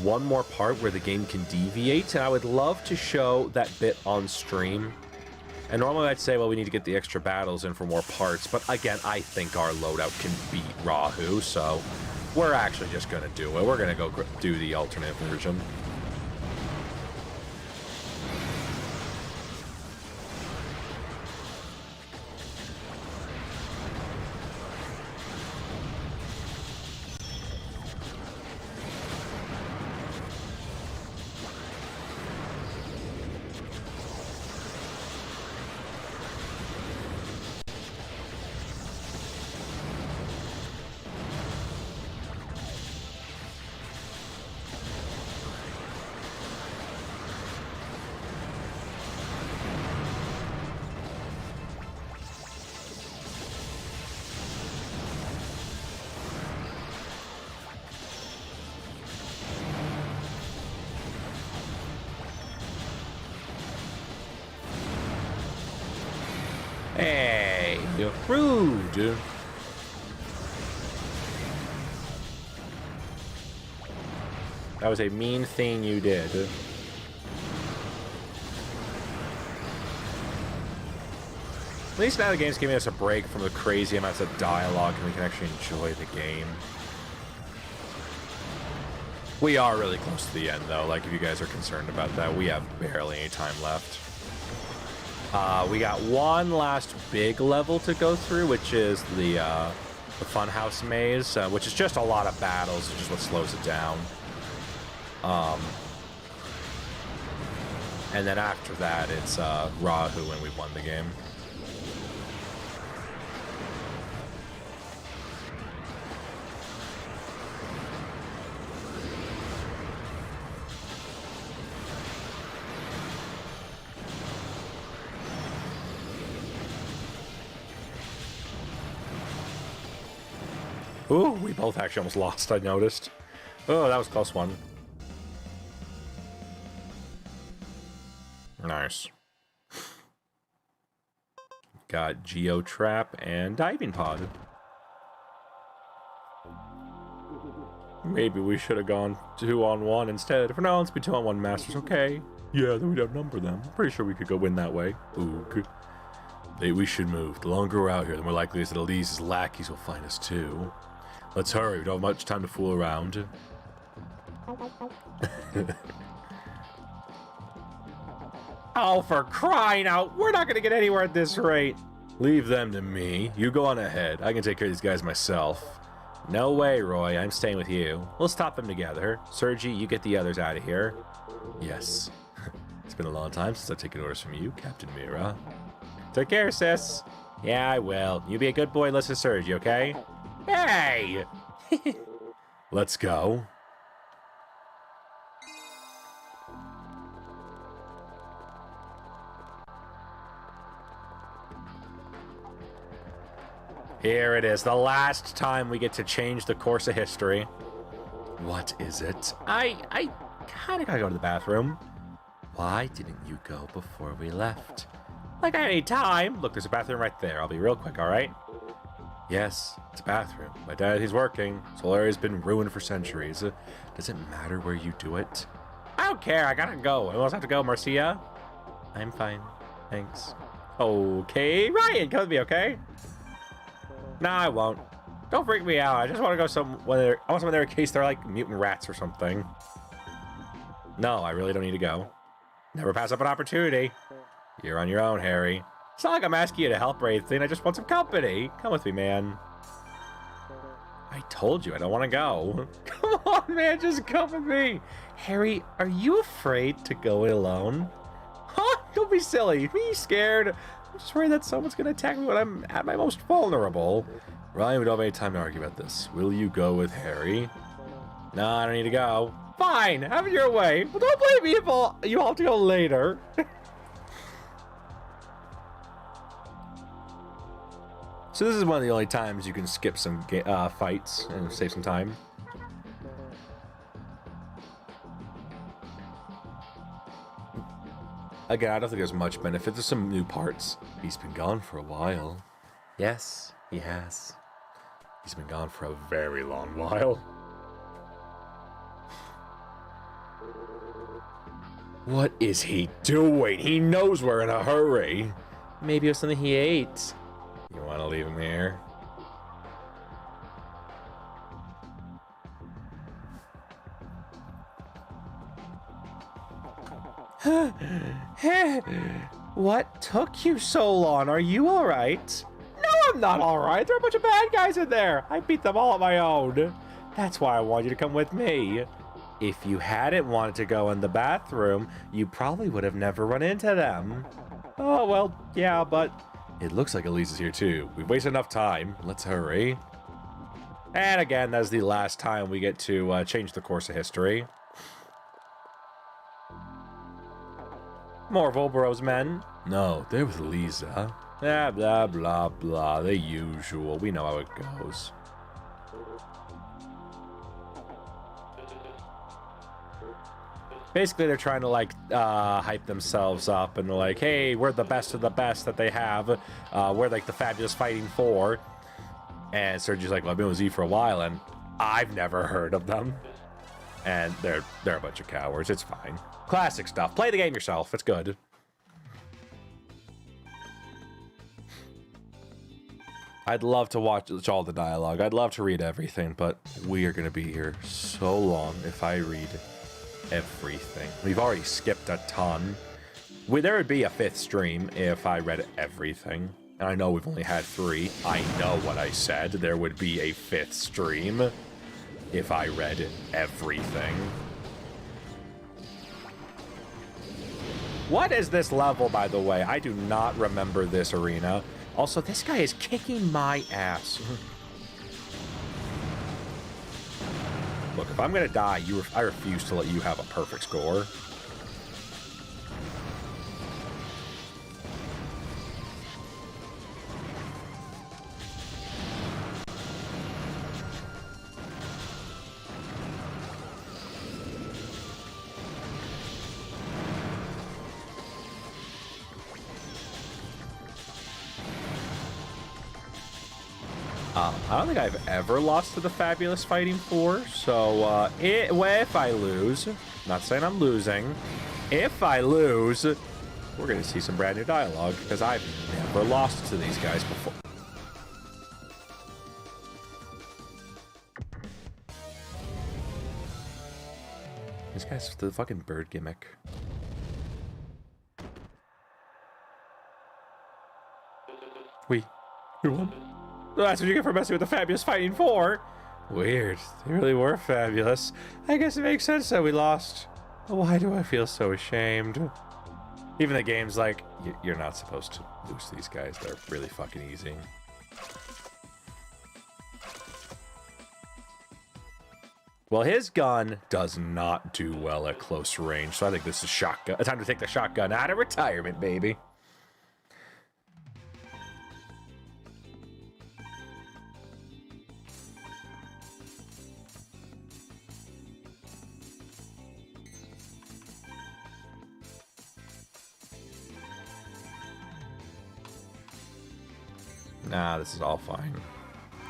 one more part where the game can deviate, and I would love to show that bit on stream. And normally I'd say, well, we need to get the extra battles in for more parts, but again, I think our loadout can beat Rahu, so we're actually just going to do it. We're going to go do the alternate version. Hey, you're rude. That was a mean thing you did. At least now the game's giving us a break from the crazy amounts of dialogue and we can actually enjoy the game. We are really close to the end though, like if you guys are concerned about that, we have barely any time left. We got one last big level to go through, which is the Funhouse Maze, which is just a lot of battles, which is what slows it down. And then after that, it's Rahu and we've won the game. Ooh, we both actually almost lost, I noticed. Oh, that was a close one. Nice. Got Geo Trap and Diving Pod. Maybe we should have gone 2-on-1 instead. For now, let's be 2-on-1 Masters, okay? Yeah, then we'd outnumber them. I'm pretty sure we could go win that way. Ooh, good. We should move. The longer we're out here, the more likely it is that Elise's lackeys will find us too. Let's hurry, we don't have much time to fool around. Oh, for crying out! We're not gonna get anywhere at this rate! Leave them to me. You go on ahead. I can take care of these guys myself. No way, Roy. I'm staying with you. We'll stop them together. Sergi, you get the others out of here. Yes. It's been a long time since I've taken orders from you, Captain Mira. Take care, sis. Yeah, I will. You be a good boy and listen to Sergi, okay? Hey! Let's go. Here it is, the last time we get to change the course of history. What is it? I kind of gotta go to the bathroom. Why didn't you go before we left? Like I need time. Look, there's a bathroom right there. I'll be real quick, all right? Yes, it's a bathroom. My dad, he's working. This whole area's been ruined for centuries. Does it matter where you do it? I don't care. I gotta go. I almost have to go, Marcia. I'm fine. Thanks. Okay, Ryan, come with me, okay? Nah, I won't. Don't freak me out. I just want to go somewhere. I want someone there in case they're like mutant rats or something. No, I really don't need to go. Never pass up an opportunity. You're on your own, Harry. It's not like I'm asking you to help or anything. I just want some company. Come with me, man. I told you I don't want to go. Come on, man. Just come with me. Harry, are you afraid to go alone? Huh? Don't be silly. Be scared. I'm just worried that someone's going to attack me when I'm at my most vulnerable. Ryan, we don't have any time to argue about this. Will you go with Harry? No, I don't need to go. Fine. Have it your way. But don't blame me if you all have to go later. So this is one of the only times you can skip some fights and save some time. Again, I don't think there's much benefit. There's some new parts. He's been gone for a while. Yes, he has. He's been gone for a very long while. What is he doing? He knows we're in a hurry. Maybe it was something he ate. You want to leave him here? What took you so long? Are you alright? No, I'm not alright. There are a bunch of bad guys in there. I beat them all on my own. That's why I want you to come with me. If you hadn't wanted to go in the bathroom, you probably would have never run into them. Oh, well, yeah, but it looks like Elisa's here too. We've wasted enough time. Let's hurry. And again, that's the last time we get to change the course of history. More Volboro's men? No, they're with Lisa. Blah, blah, blah, blah. The usual. We know how it goes. Basically, they're trying to, like, hype themselves up, and they're like, hey, we're the best of the best that they have. We're, like, the fabulous Fighting Four. And Sergio's like, well, I've been with Z for a while, and I've never heard of them. And they're a bunch of cowards. It's fine. Classic stuff. Play the game yourself. It's good. I'd love to watch all the dialogue. I'd love to read everything, but we are going to be here so long if I read everything. We've already skipped a ton. There would be a 5th stream if I read everything. And I know we've only had 3. I know what I said. There would be a 5th stream if I read everything. What is this level, by the way? I do not remember this arena. Also, this guy is kicking my ass. Look, if I'm gonna die, I refuse to let you have a perfect score. I don't think I've ever lost to the Fabulous Fighting Four, so if I lose, not saying I'm losing, if I lose, we're going to see some brand new dialogue, because I've never lost to these guys before. This guy's the fucking bird gimmick. We won. That's what you get for messing with the Fabulous Fighting Four. Weird. They really were fabulous. I guess it makes sense that we lost. Why do I feel so ashamed? Even the game's like, you're not supposed to lose to these guys. They're really fucking easy. Well, his gun does not do well at close range, so I think this is shotgun. Time to take the shotgun out of retirement, baby. Nah, this is all fine.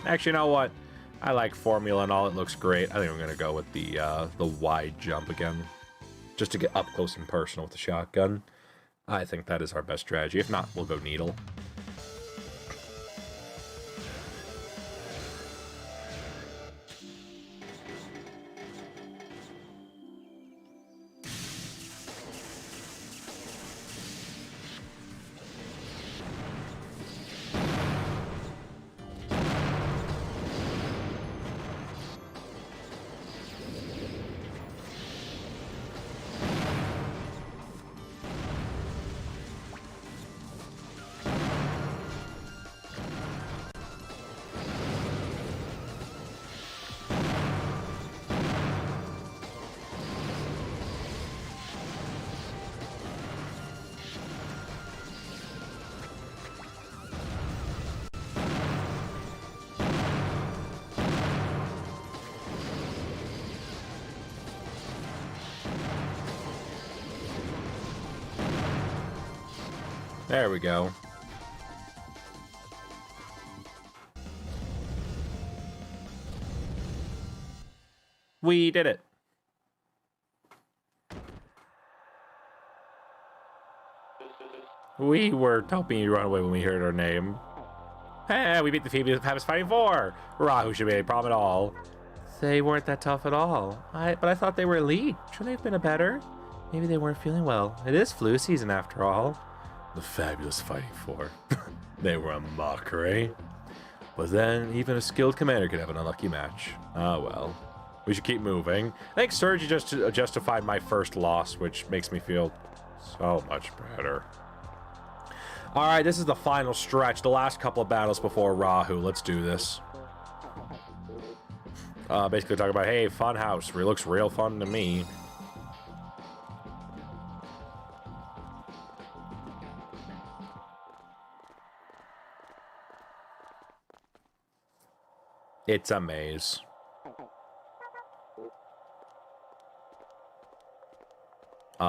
Actually, you know what? I like formula and all. It looks great. I think I'm going to go with the wide jump again. Just to get up close and personal with the shotgun. I think that is our best strategy. If not, we'll go needle. There we go. We did it. We were hoping you'd run away when we heard our name. Hey, we beat the Phoebe Pebbles Fighting 4! Rahu should be a problem at all. They weren't that tough at all. But I thought they were elite. Shouldn't they have been a better? Maybe they weren't feeling well. It is flu season after all. The Fabulous Fighting 4. They were a mockery. But then, even a skilled commander could have an unlucky match. Ah, well. We should keep moving. I think Surge just justified my first loss, which makes me feel so much better. Alright, this is the final stretch. The last couple of battles before Rahu. Let's do this. Basically talking about, hey, Funhouse. It looks real fun to me. It's a maze.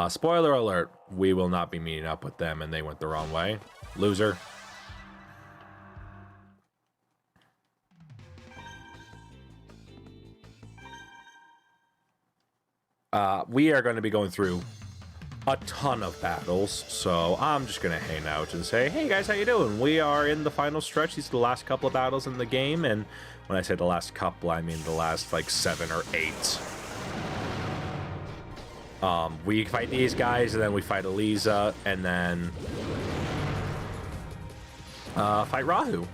Spoiler alert, we will not be meeting up with them and they went the wrong way. Loser. We are going to be going through a ton of battles, so I'm just going to hang out and say, hey guys, how you doing? We are in the final stretch. These are the last couple of battles in the game, and when I say the last couple, I mean the last, like, 7 or 8. We fight these guys, and then we fight Eliza, and then fight Rahu.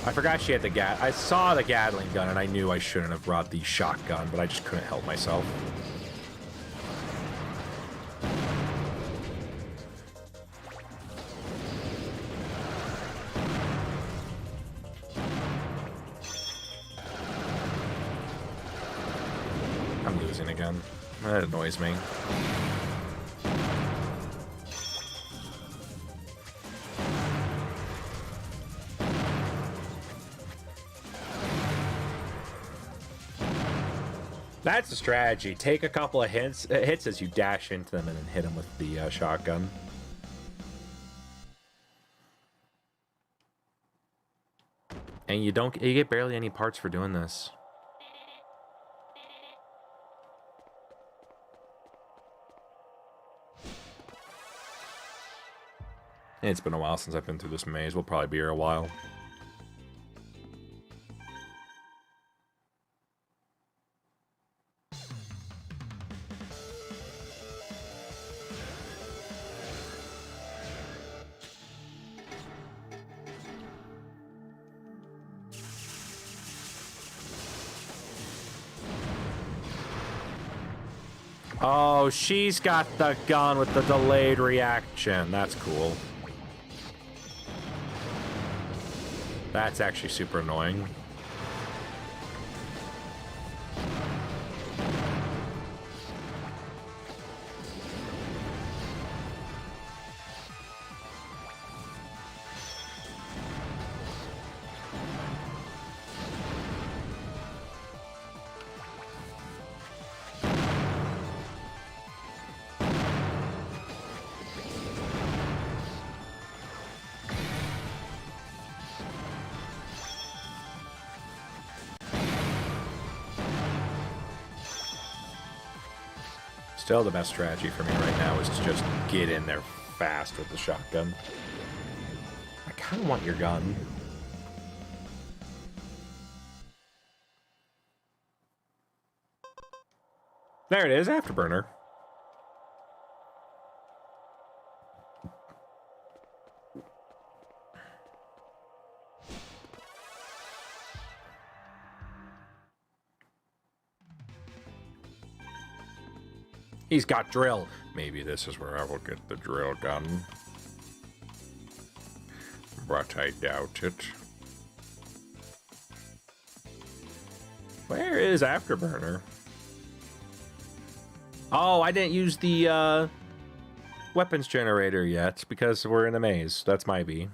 I forgot she had the I saw the Gatling gun, and I knew I shouldn't have brought the shotgun, but I just couldn't help myself. I'm losing again. That annoys me. That's the strategy. Take a couple of hits as you dash into them and then hit them with the shotgun. And you get barely any parts for doing this. It's been a while since I've been through this maze. We'll probably be here a while. Oh, she's got the gun with the delayed reaction. That's cool. That's actually super annoying. Still the best strategy for me right now is to just get in there fast with the shotgun. I kind of want your gun. There it is, Afterburner. He's got drill. Maybe this is where I will get the drill gun. But I doubt it. Where is Afterburner? Oh, I didn't use the weapons generator yet because we're in a maze. That's my B.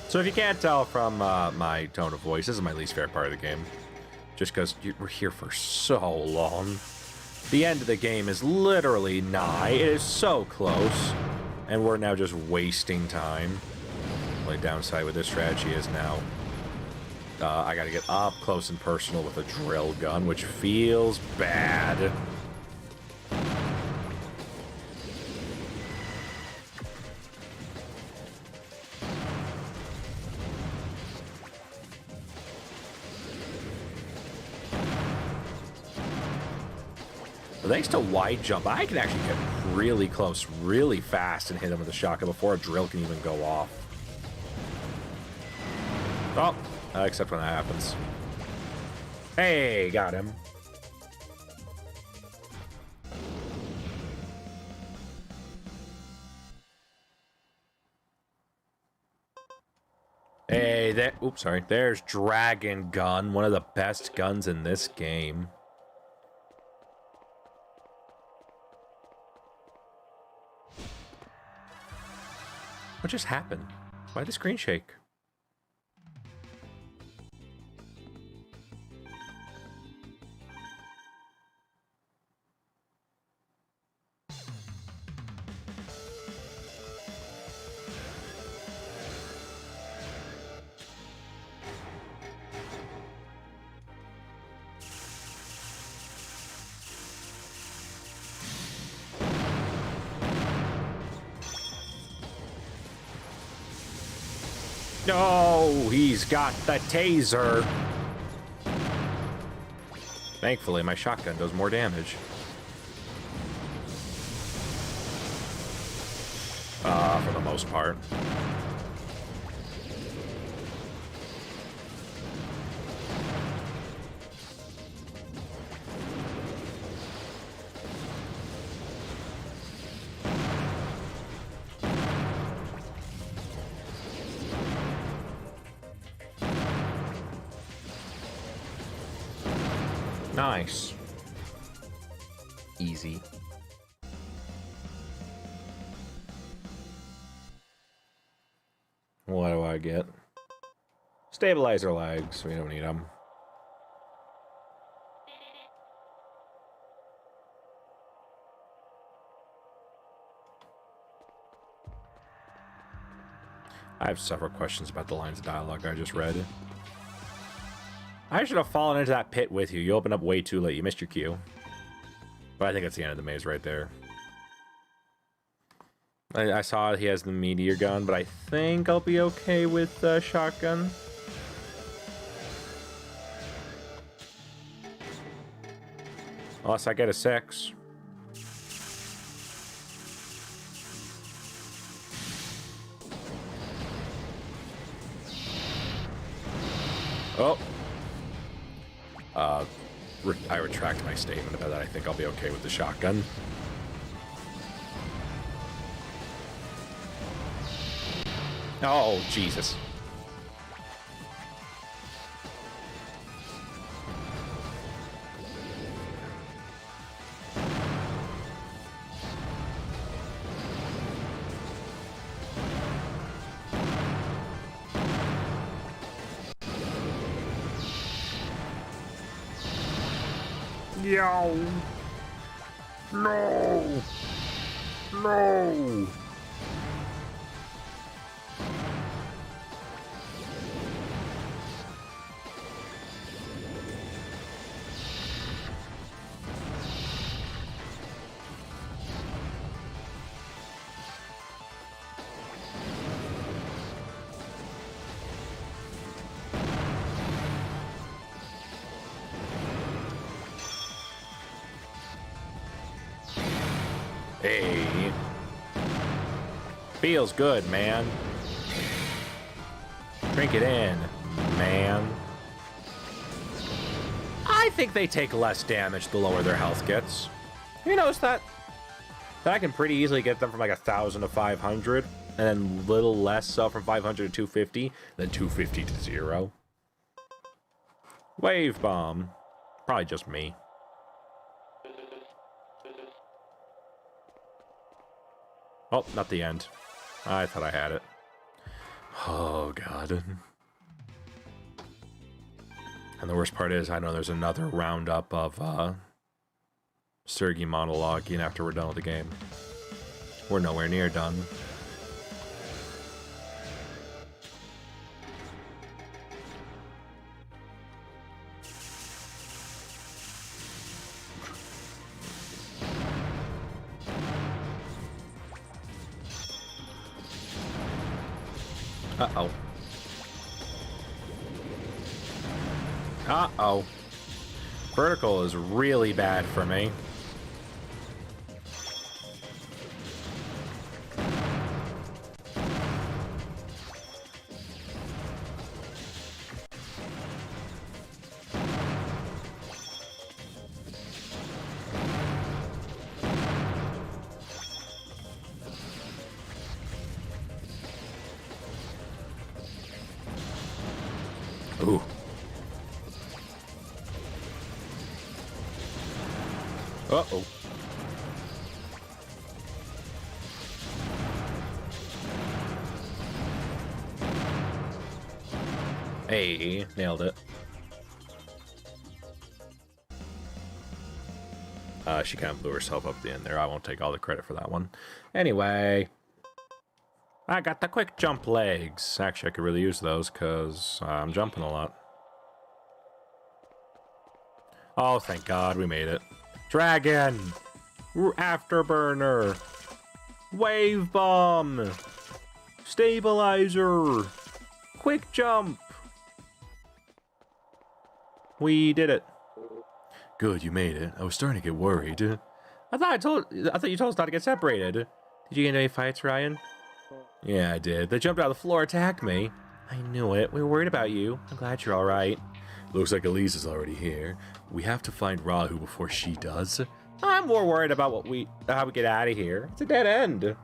So if you can't tell from my tone of voice, this is my least favorite part of the game. Just because we're here for so long. The end of the game is literally nigh. It is so close. And we're now just wasting time. The only downside with this strategy is now I gotta get up close and personal with a drill gun, which feels bad. But thanks to wide jump, I can actually get really close, really fast, and hit him with a shotgun before a drill can even go off. Oh, except when that happens. Hey, got him. Hey, there. Oops, sorry. There's Dragon Gun, one of the best guns in this game. What just happened? Why'd the screen shake? No, he's got the taser. Thankfully, my shotgun does more damage. For the most part. Nice. Easy. What do I get? Stabilizer legs. We don't need them. I have several questions about the lines of dialogue I just read. I should have fallen into that pit with you. You opened up way too late. You missed your cue. But I think that's the end of the maze right there. I saw he has the meteor gun, but I think I'll be okay with shotgun. Unless I get a 6. Oh. I retract my statement about that. I think I'll be okay with the shotgun. Oh, Jesus. Yo. No. No. Hey. Feels good, man. Drink it in, man. I think they take less damage the lower their health gets. You notice that? That I can pretty easily get them from like 1,000 to 500, and then little less so from 500 to 250, then 250 to 0. Wave bomb. Probably just me. Oh, not the end. I thought I had it. Oh, God. And the worst part is, I know there's another roundup of Sergei monologuing after we're done with the game. We're nowhere near done. Uh-oh. Uh-oh. Vertical is really bad for me. Ooh. Uh-oh. Hey, nailed it. She kind of blew herself up at the end there. I won't take all the credit for that one. Anyway, I got the quick jump legs. Actually, I could really use those because I'm jumping a lot. Oh, thank God, we made it. Dragon! Afterburner! Wave bomb! Stabilizer! Quick jump! We did it. Good, you made it. I was starting to get worried. I thought you told us not to get separated. Did you get into any fights, Ryan? Yeah, I did. They jumped out of the floor, attacked me. I knew it. We were worried about you. I'm glad you're all right. Looks like Elise is already here. We have to find Rahu before she does. I'm more worried about how we get out of here. It's a dead end.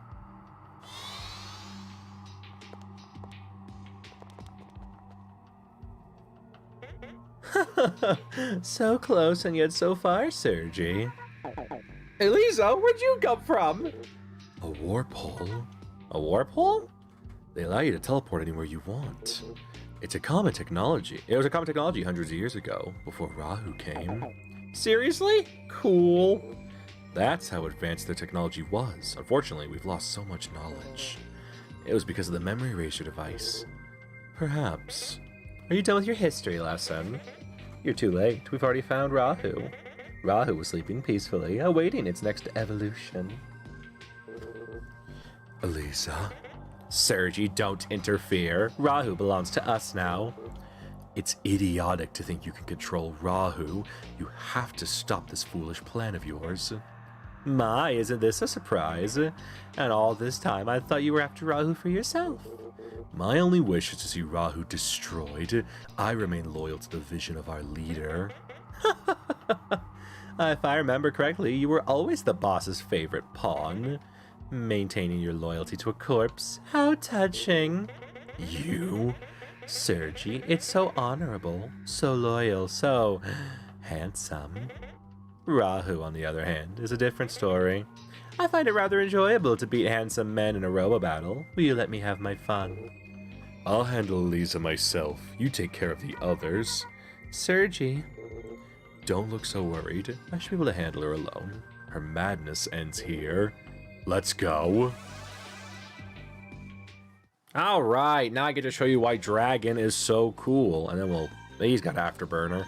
So close and yet so far, Sergei. Elisa, where'd you come from? A warp hole. A warp hole? They allow you to teleport anywhere you want. It's a common technology. It was a common technology hundreds of years ago, before Rahu came. Seriously? Cool. That's how advanced their technology was. Unfortunately, we've lost so much knowledge. It was because of the memory eraser device. Perhaps. Are you done with your history lesson? You're too late. We've already found Rahu. Rahu was sleeping peacefully, awaiting its next evolution. Elisa? Sergei, don't interfere. Rahu belongs to us now. It's idiotic to think you can control Rahu. You have to stop this foolish plan of yours. My, isn't this a surprise? And all this time I thought you were after Rahu for yourself. My only wish is to see Rahu destroyed. I remain loyal to the vision of our leader. If I remember correctly, you were always the boss's favorite pawn. Maintaining your loyalty to a corpse. How touching. You? Sergei, it's so honorable, so loyal, so handsome. Rahu, on the other hand, is a different story. I find it rather enjoyable to beat handsome men in a robo battle. Will you let me have my fun? I'll handle Elisa myself. You take care of the others. Sergei. Don't look so worried. I should be able to handle her alone. Her madness ends here. Let's go. All right, now I get to show you why Dragon is so cool. And then he's got Afterburner.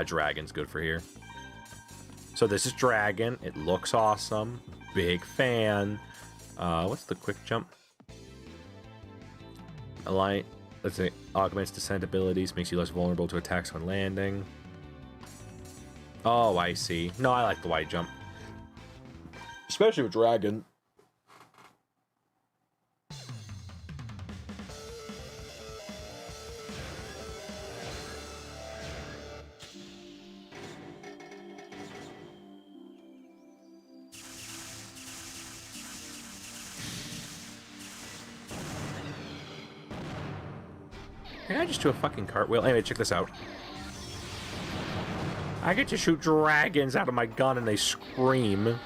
Dragon's good for here. So this is Dragon. It looks awesome. Big fan. What's the quick jump? Let's say augments descent abilities, makes you less vulnerable to attacks when landing. Oh, I see. No, I like the wide jump. Especially with dragon. Can I just do a fucking cartwheel? Anyway, check this out. I get to shoot dragons out of my gun and they scream.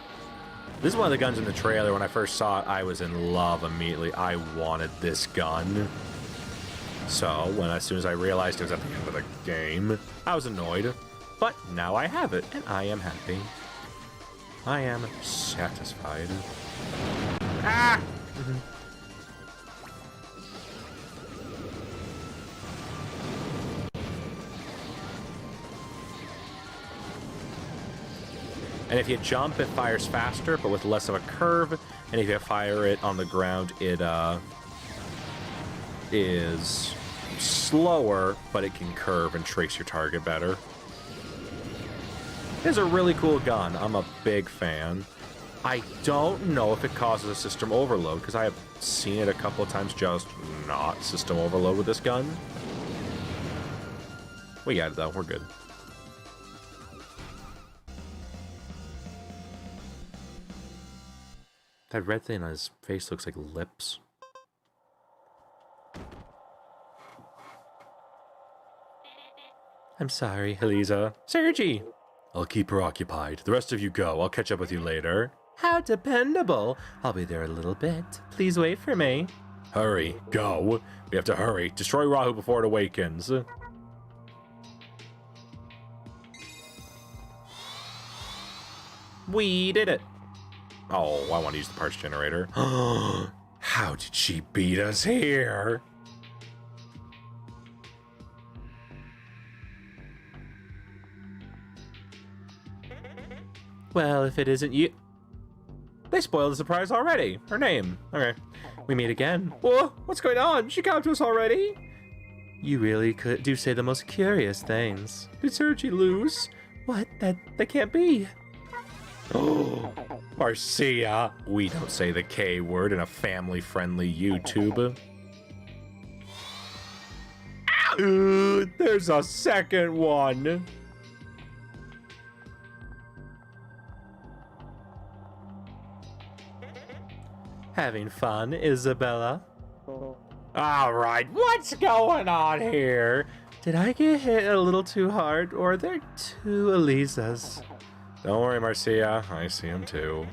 This is one of the guns in the trailer. When I first saw it, I was in love immediately. I wanted this gun. So, as soon as I realized it was at the end of the game, I was annoyed. But now I have it, and I am happy. I am satisfied. Ah! And if you jump, it fires faster, but with less of a curve. And if you fire it on the ground, it is slower, but it can curve and trace your target better. It's a really cool gun. I'm a big fan. I don't know if it causes a system overload, because I have seen it a couple of times just not system overload with this gun. We got it, though. We're good. That red thing on his face looks like lips. I'm sorry, Eliza. Sergi! I'll keep her occupied. The rest of you go. I'll catch up with you later. How dependable. I'll be there a little bit. Please wait for me. Hurry. Go. We have to hurry. Destroy Rahu before it awakens. We did it. Oh, I want to use the parts generator. How did she beat us here? Well, if it isn't you... They spoiled the surprise already. Her name. Okay. We meet again. Whoa, what's going on? She got to us already? You really do say the most curious things. Did Sergi lose? What? That can't be. Oh, Marcia. We don't say the K word in a family-friendly YouTube. Ow, there's a second one. Having fun, Isabella? All right, what's going on here? Did I get hit a little too hard, or are there two Elizas? Don't worry, Marcia. I see him too.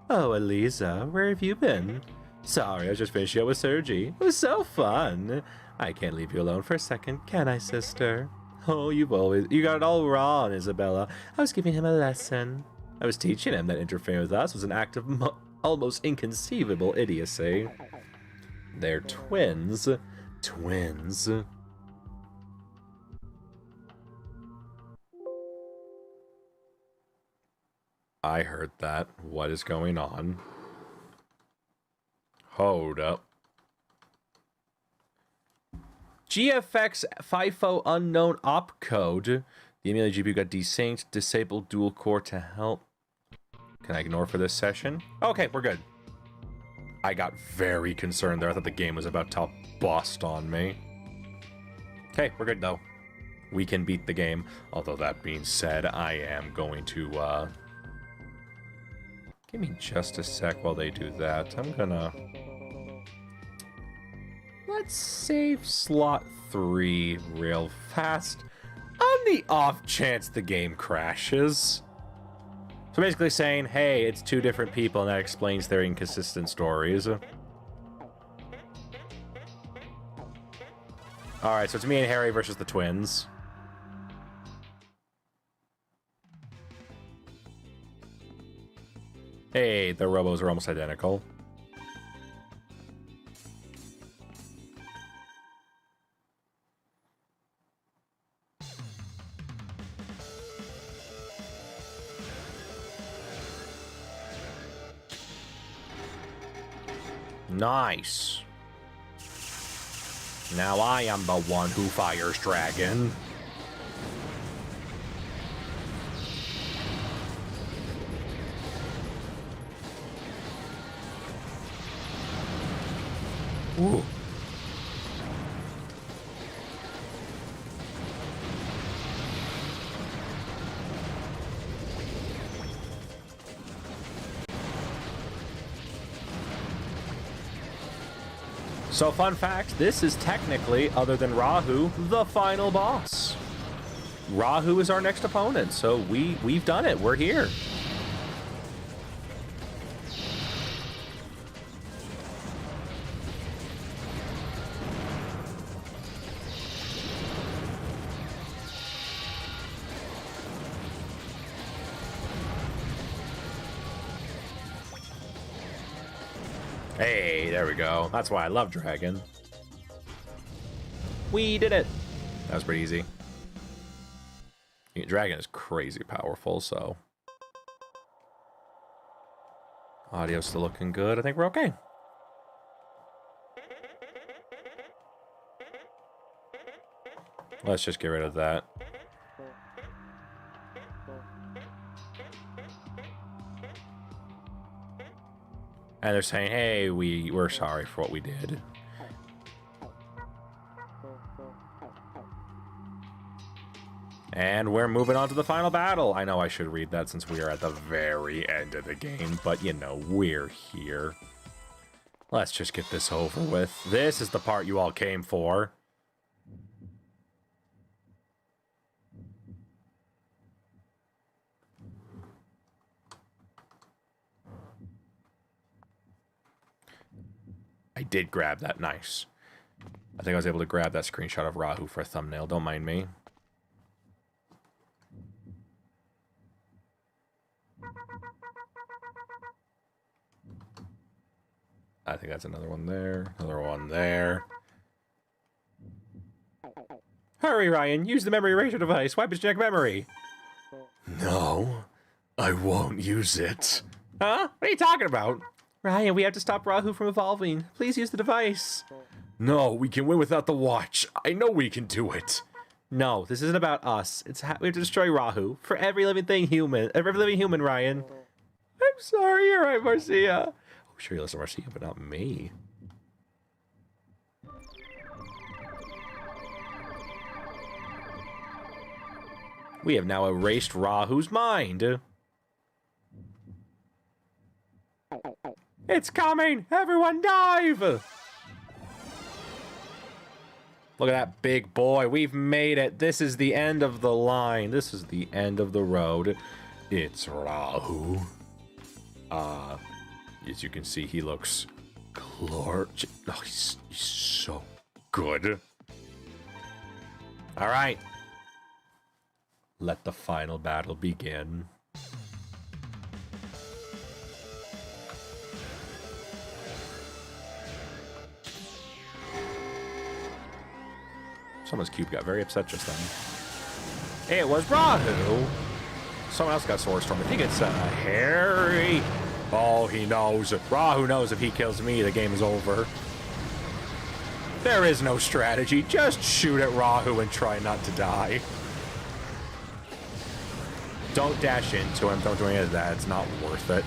Oh, Eliza, where have you been? Sorry, I was just finishing up with Sergi. It was so fun. I can't leave you alone for a second, can I, sister? Oh, you got it all wrong, Isabella. I was giving him a lesson. I was teaching him that interfering with us was an act of almost inconceivable idiocy. They're twins. Twins. I heard that. What is going on? Hold up. GFX FIFO unknown opcode. The emulator GPU got desynced. Disabled dual core to help. Can I ignore for this session? Okay, we're good. I got very concerned there. I thought the game was about to bust on me. Okay, we're good though. We can beat the game. Although that being said, I am going to give me just a sec while they do that. I'm gonna... Let's save slot 3 real fast. On the off chance the game crashes. So basically saying, hey, it's two different people, and that explains their inconsistent stories. Alright, so it's me and Harry versus the twins. Hey, the Robos are almost identical. Nice. Now I am the one who fires dragon. Ooh. So, fun fact, this is technically, other than Rahu, the final boss. Rahu is our next opponent, so we've done it. We're here. Hey, there we go. That's why I love Dragon. We did it. That was pretty easy. Dragon is crazy powerful, so... Audio's still looking good. I think we're okay. Let's just get rid of that. And they're saying, hey, we're sorry for what we did. And we're moving on to the final battle. I know I should read that since we are at the very end of the game, but you know, we're here. Let's just get this over with. This is the part you all came for. I did grab that. Nice. I think I was able to grab that screenshot of Rahu for a thumbnail. Don't mind me. I think that's another one there. Another one there. Hurry, Ryan. Use the memory erasure device. Wipe his check memory. No, I won't use it. Huh? What are you talking about? Ryan, we have to stop Rahu from evolving. Please use the device. No, we can win without the watch. I know we can do it. No, this isn't about us. We have to destroy Rahu for every living human, Ryan. I'm sorry, you're right, Marcia. Oh, sure you listen to Marcia, but not me. We have now erased Rahu's mind. It's coming! Everyone dive! Look at that big boy. We've made it. This is the end of the line. This is the end of the road. It's Rahu. As you can see, he looks glorious. Oh, he's so good. All right. Let the final battle begin. Someone's cube got very upset just then. It was Rahu. Someone else got Sword Storm. I think it's Harry. Oh, he knows. Rahu knows if he kills me, the game is over. There is no strategy. Just shoot at Rahu and try not to die. Don't dash into him. Don't do any of that. It's not worth it.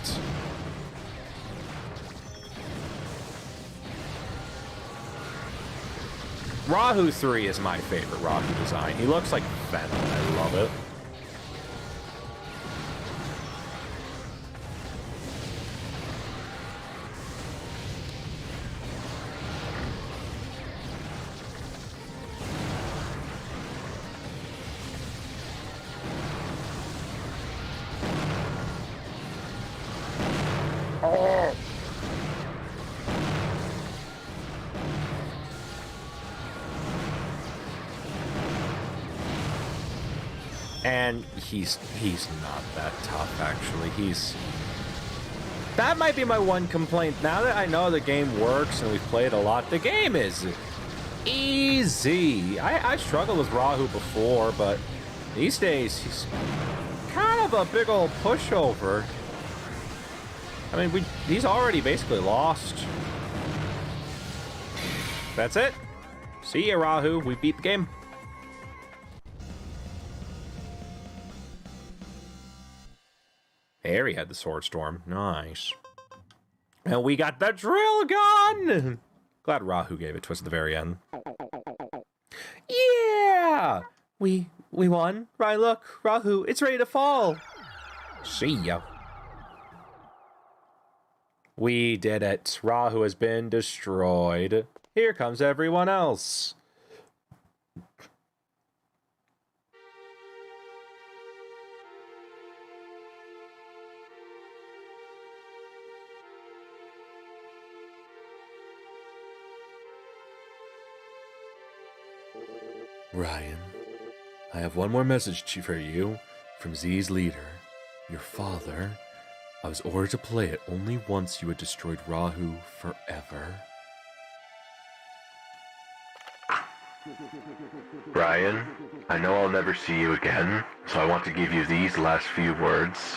Rahu 3 is my favorite Rahu design. He looks like Venom. I love it. And he's not that tough, actually. That might be my one complaint. Now that I know the game works and we've played a lot, the game is easy. I struggled with Rahu before, but these days he's kind of a big old pushover. I mean, he's already basically lost. That's it. See ya, Rahu. We beat the game. Harry had the Sword Storm. Nice. And we got the drill gun! Glad Rahu gave it to us at the very end. Yeah! We won. Right, look, Rahu, it's ready to fall. See ya. We did it. Rahu has been destroyed. Here comes everyone else. Ryan, I have one more message for you from Z's leader, your father. I was ordered to play it only once you had destroyed Rahu forever. Ryan, I know I'll never see you again, so I want to give you these last few words.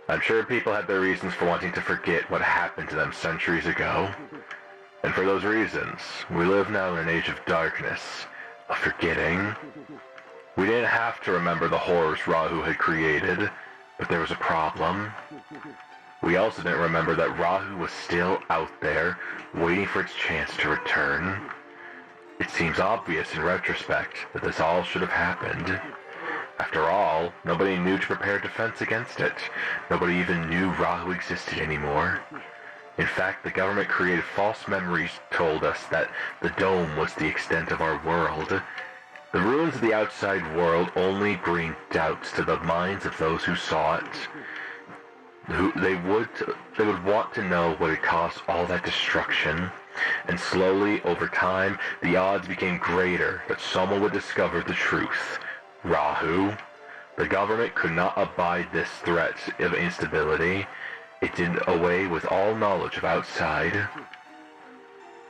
I'm sure people had their reasons for wanting to forget what happened to them centuries ago. And for those reasons, we live now in an age of darkness, of forgetting. We didn't have to remember the horrors Rahu had created, but there was a problem. We also didn't remember that Rahu was still out there, waiting for its chance to return. It seems obvious in retrospect that this all should have happened. After all, nobody knew to prepare defense against it. Nobody even knew Rahu existed anymore. In fact, the government created false memories, told us that the dome was the extent of our world. The ruins of the outside world only bring doubts to the minds of those who saw it. They would want to know what had caused all that destruction. And slowly, over time, the odds became greater that someone would discover the truth. Rahu. The government could not abide this threat of instability. It did away with all knowledge of outside.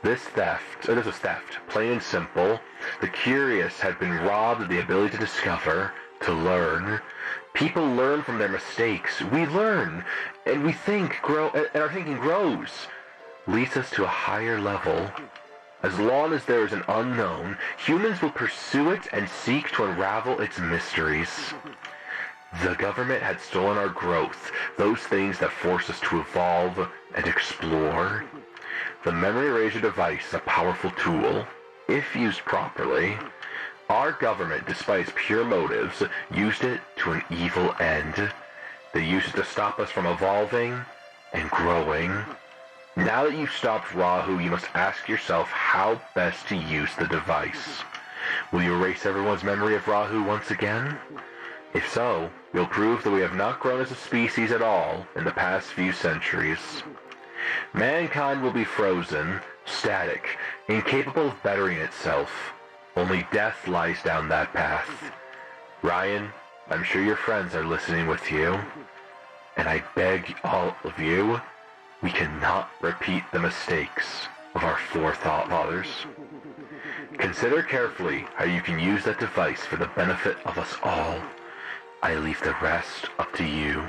This was theft, plain and simple. The curious had been robbed of the ability to discover, to learn. People learn from their mistakes. We learn, and we think, and our thinking grows, leads us to a higher level. As long as there is an unknown, humans will pursue it and seek to unravel its mysteries. The government had stolen our growth, those things that force us to evolve and explore. The memory eraser device is a powerful tool, if used properly. Our government, despite its pure motives, used it to an evil end. They used it to stop us from evolving and growing. Now that you've stopped Rahu, you must ask yourself how best to use the device. Will you erase everyone's memory of Rahu once again? If so, you'll prove that we have not grown as a species at all in the past few centuries. Mankind will be frozen, static, incapable of bettering itself. Only death lies down that path. Ryan, I'm sure your friends are listening with you. And I beg all of you, we cannot repeat the mistakes of our forefathers. Consider carefully how you can use that device for the benefit of us all. I leave the rest up to you.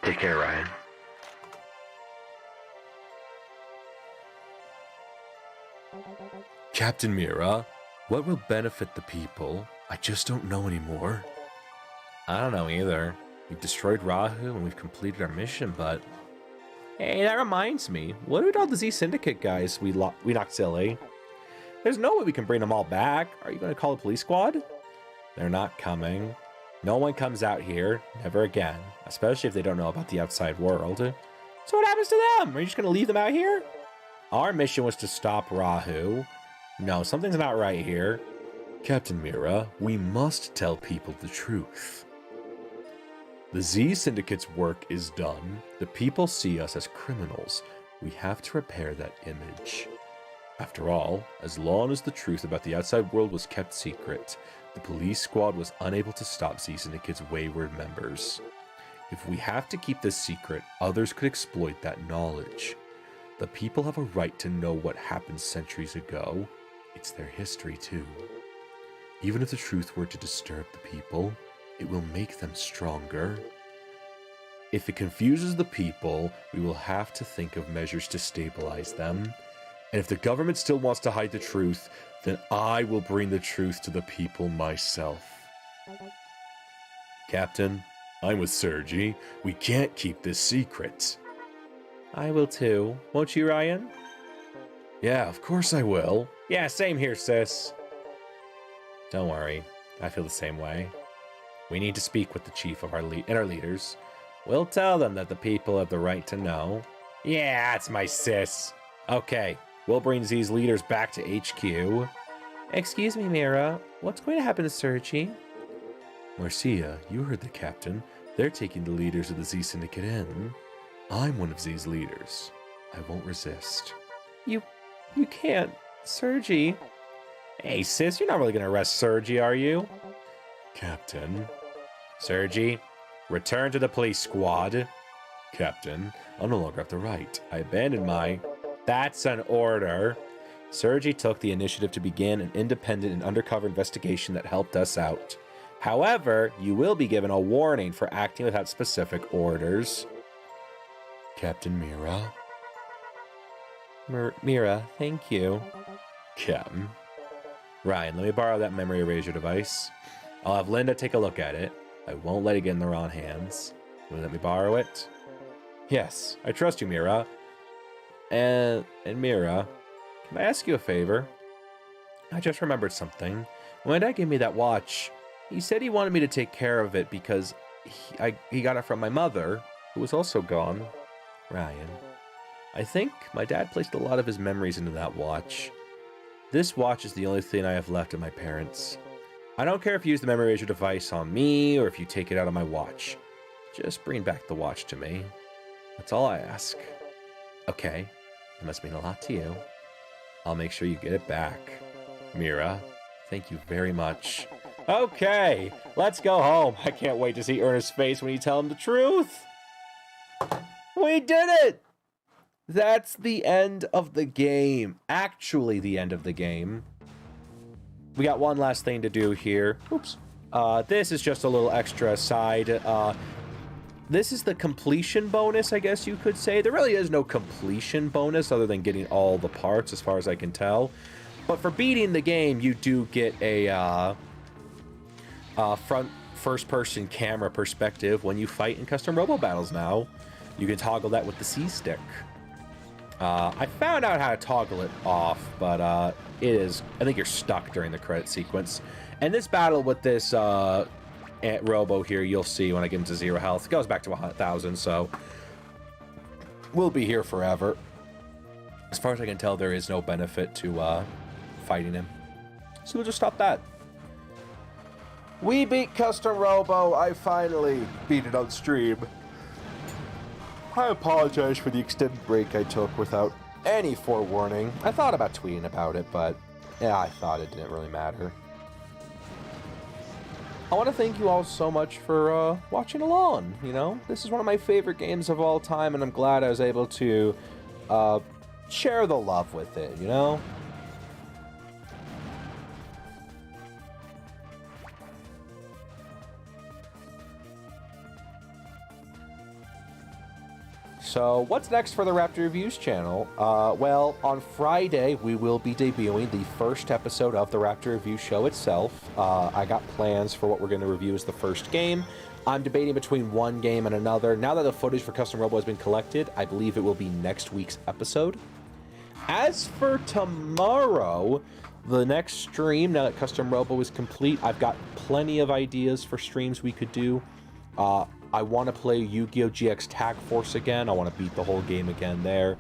Take care, Ryan. Captain Mira, what will benefit the people? I just don't know anymore. I don't know either. We've destroyed Rahu and we've completed our mission, but... Hey, that reminds me. What about all the Z Syndicate guys we knocked silly? There's no way we can bring them all back. Are you going to call the police squad? They're not coming. No one comes out here, never again, especially if they don't know about the outside world. So what happens to them? Are you just going to leave them out here? Our mission was to stop Rahu. No, something's not right here. Captain Mira, we must tell people the truth. The Z Syndicate's work is done. The people see us as criminals. We have to repair that image. After all, as long as the truth about the outside world was kept secret, the police squad was unable to stop Z Syndicate's wayward members. If we have to keep this secret, others could exploit that knowledge. The people have a right to know what happened centuries ago. It's their history too. Even if the truth were to disturb the people, it will make them stronger. If it confuses the people, we will have to think of measures to stabilize them. And if the government still wants to hide the truth, then I will bring the truth to the people myself. Captain, I'm with Sergi. We can't keep this secret. I will too. Won't you, Ryan? Yeah, of course I will. Yeah, same here, sis. Don't worry. I feel the same way. We need to speak with the chief of our leaders. We'll tell them that the people have the right to know. Yeah, that's my sis. Okay, we'll bring these leaders back to HQ. Excuse me, Mira. What's going to happen to Sergi? Marcia, you heard the captain. They're taking the leaders of the Z Syndicate in. I'm one of Z's leaders. I won't resist. You can't. Sergi. Hey, sis, you're not really going to arrest Sergi, are you? Captain. Sergi, return to the police squad. Captain, I no longer have the right. I abandoned my... That's an order. Sergi took the initiative to begin an independent and undercover investigation that helped us out. However, you will be given a warning for acting without specific orders. Captain Mira. Mira, thank you. Captain. Ryan, let me borrow that memory erasure device. I'll have Linda take a look at it. I won't let it get in the wrong hands. Will you let me borrow it? Yes, I trust you, Mira. And Mira, can I ask you a favor? I just remembered something. When Dad gave me that watch, he said he wanted me to take care of it because he got it from my mother, who was also gone. Ryan, I think my dad placed a lot of his memories into that watch. This watch is the only thing I have left of my parents. I don't care if you use the memory erasure device on me or if you take it out of my watch. Just bring back the watch to me. That's all I ask. Okay, it must mean a lot to you. I'll make sure you get it back. Mira, thank you very much. Okay, let's go home. I can't wait to see Ernest's face when you tell him the truth. We did it! That's the end of the game. Actually, the end of the game. We got one last thing to do here. Oops. This is just a little extra side. This is the completion bonus, I guess you could say. There really is no completion bonus other than getting all the parts, as far as I can tell. But for beating the game, you do get a front first-person camera perspective when you fight in custom Robo battles now. You can toggle that with the C-stick. I found out how to toggle it off, but I think you're stuck during the credit sequence. And this battle with this Robo here, you'll see when I get him to 0 health. It goes back to 1,000, so we'll be here forever. As far as I can tell, there is no benefit to fighting him. So we'll just stop that. We beat Custom Robo. I finally beat it on stream. I apologize for the extended break I took without any forewarning. I thought about tweeting about it, but yeah, I thought it didn't really matter. I want to thank you all so much for watching along, you know? This is one of my favorite games of all time, and I'm glad I was able to share the love with it, you know? So, what's next for the Raptor Reviews channel? Well, on Friday, we will be debuting the first episode of the Raptor Review show itself. I got plans for what we're going to review as the first game. I'm debating between one game and another. Now that the footage for Custom Robo has been collected, I believe it will be next week's episode. As for tomorrow, the next stream, now that Custom Robo is complete, I've got plenty of ideas for streams we could do. I want to play Yu-Gi-Oh! GX Tag Force again. I want to beat the whole game again there,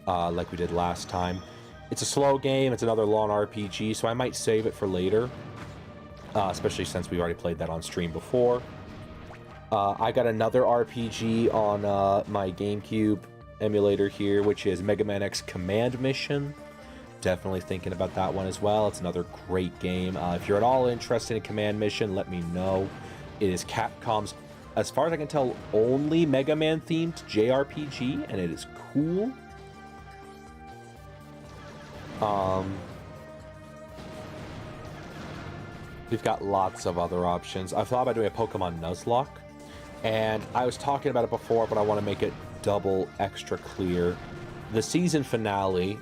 like we did last time. It's a slow game. It's another long RPG, so I might save it for later, especially since we've already played that on stream before. I got another RPG on my GameCube emulator here, which is Mega Man X Command Mission. Definitely thinking about that one as well. It's another great game. If you're at all interested in Command Mission, let me know. It is Capcom's, as far as I can tell, only Mega Man themed JRPG, and it is cool. We've got lots of other options. I thought about doing a Pokemon Nuzlocke, and I was talking about it before, but I want to make it double extra clear. The season finale,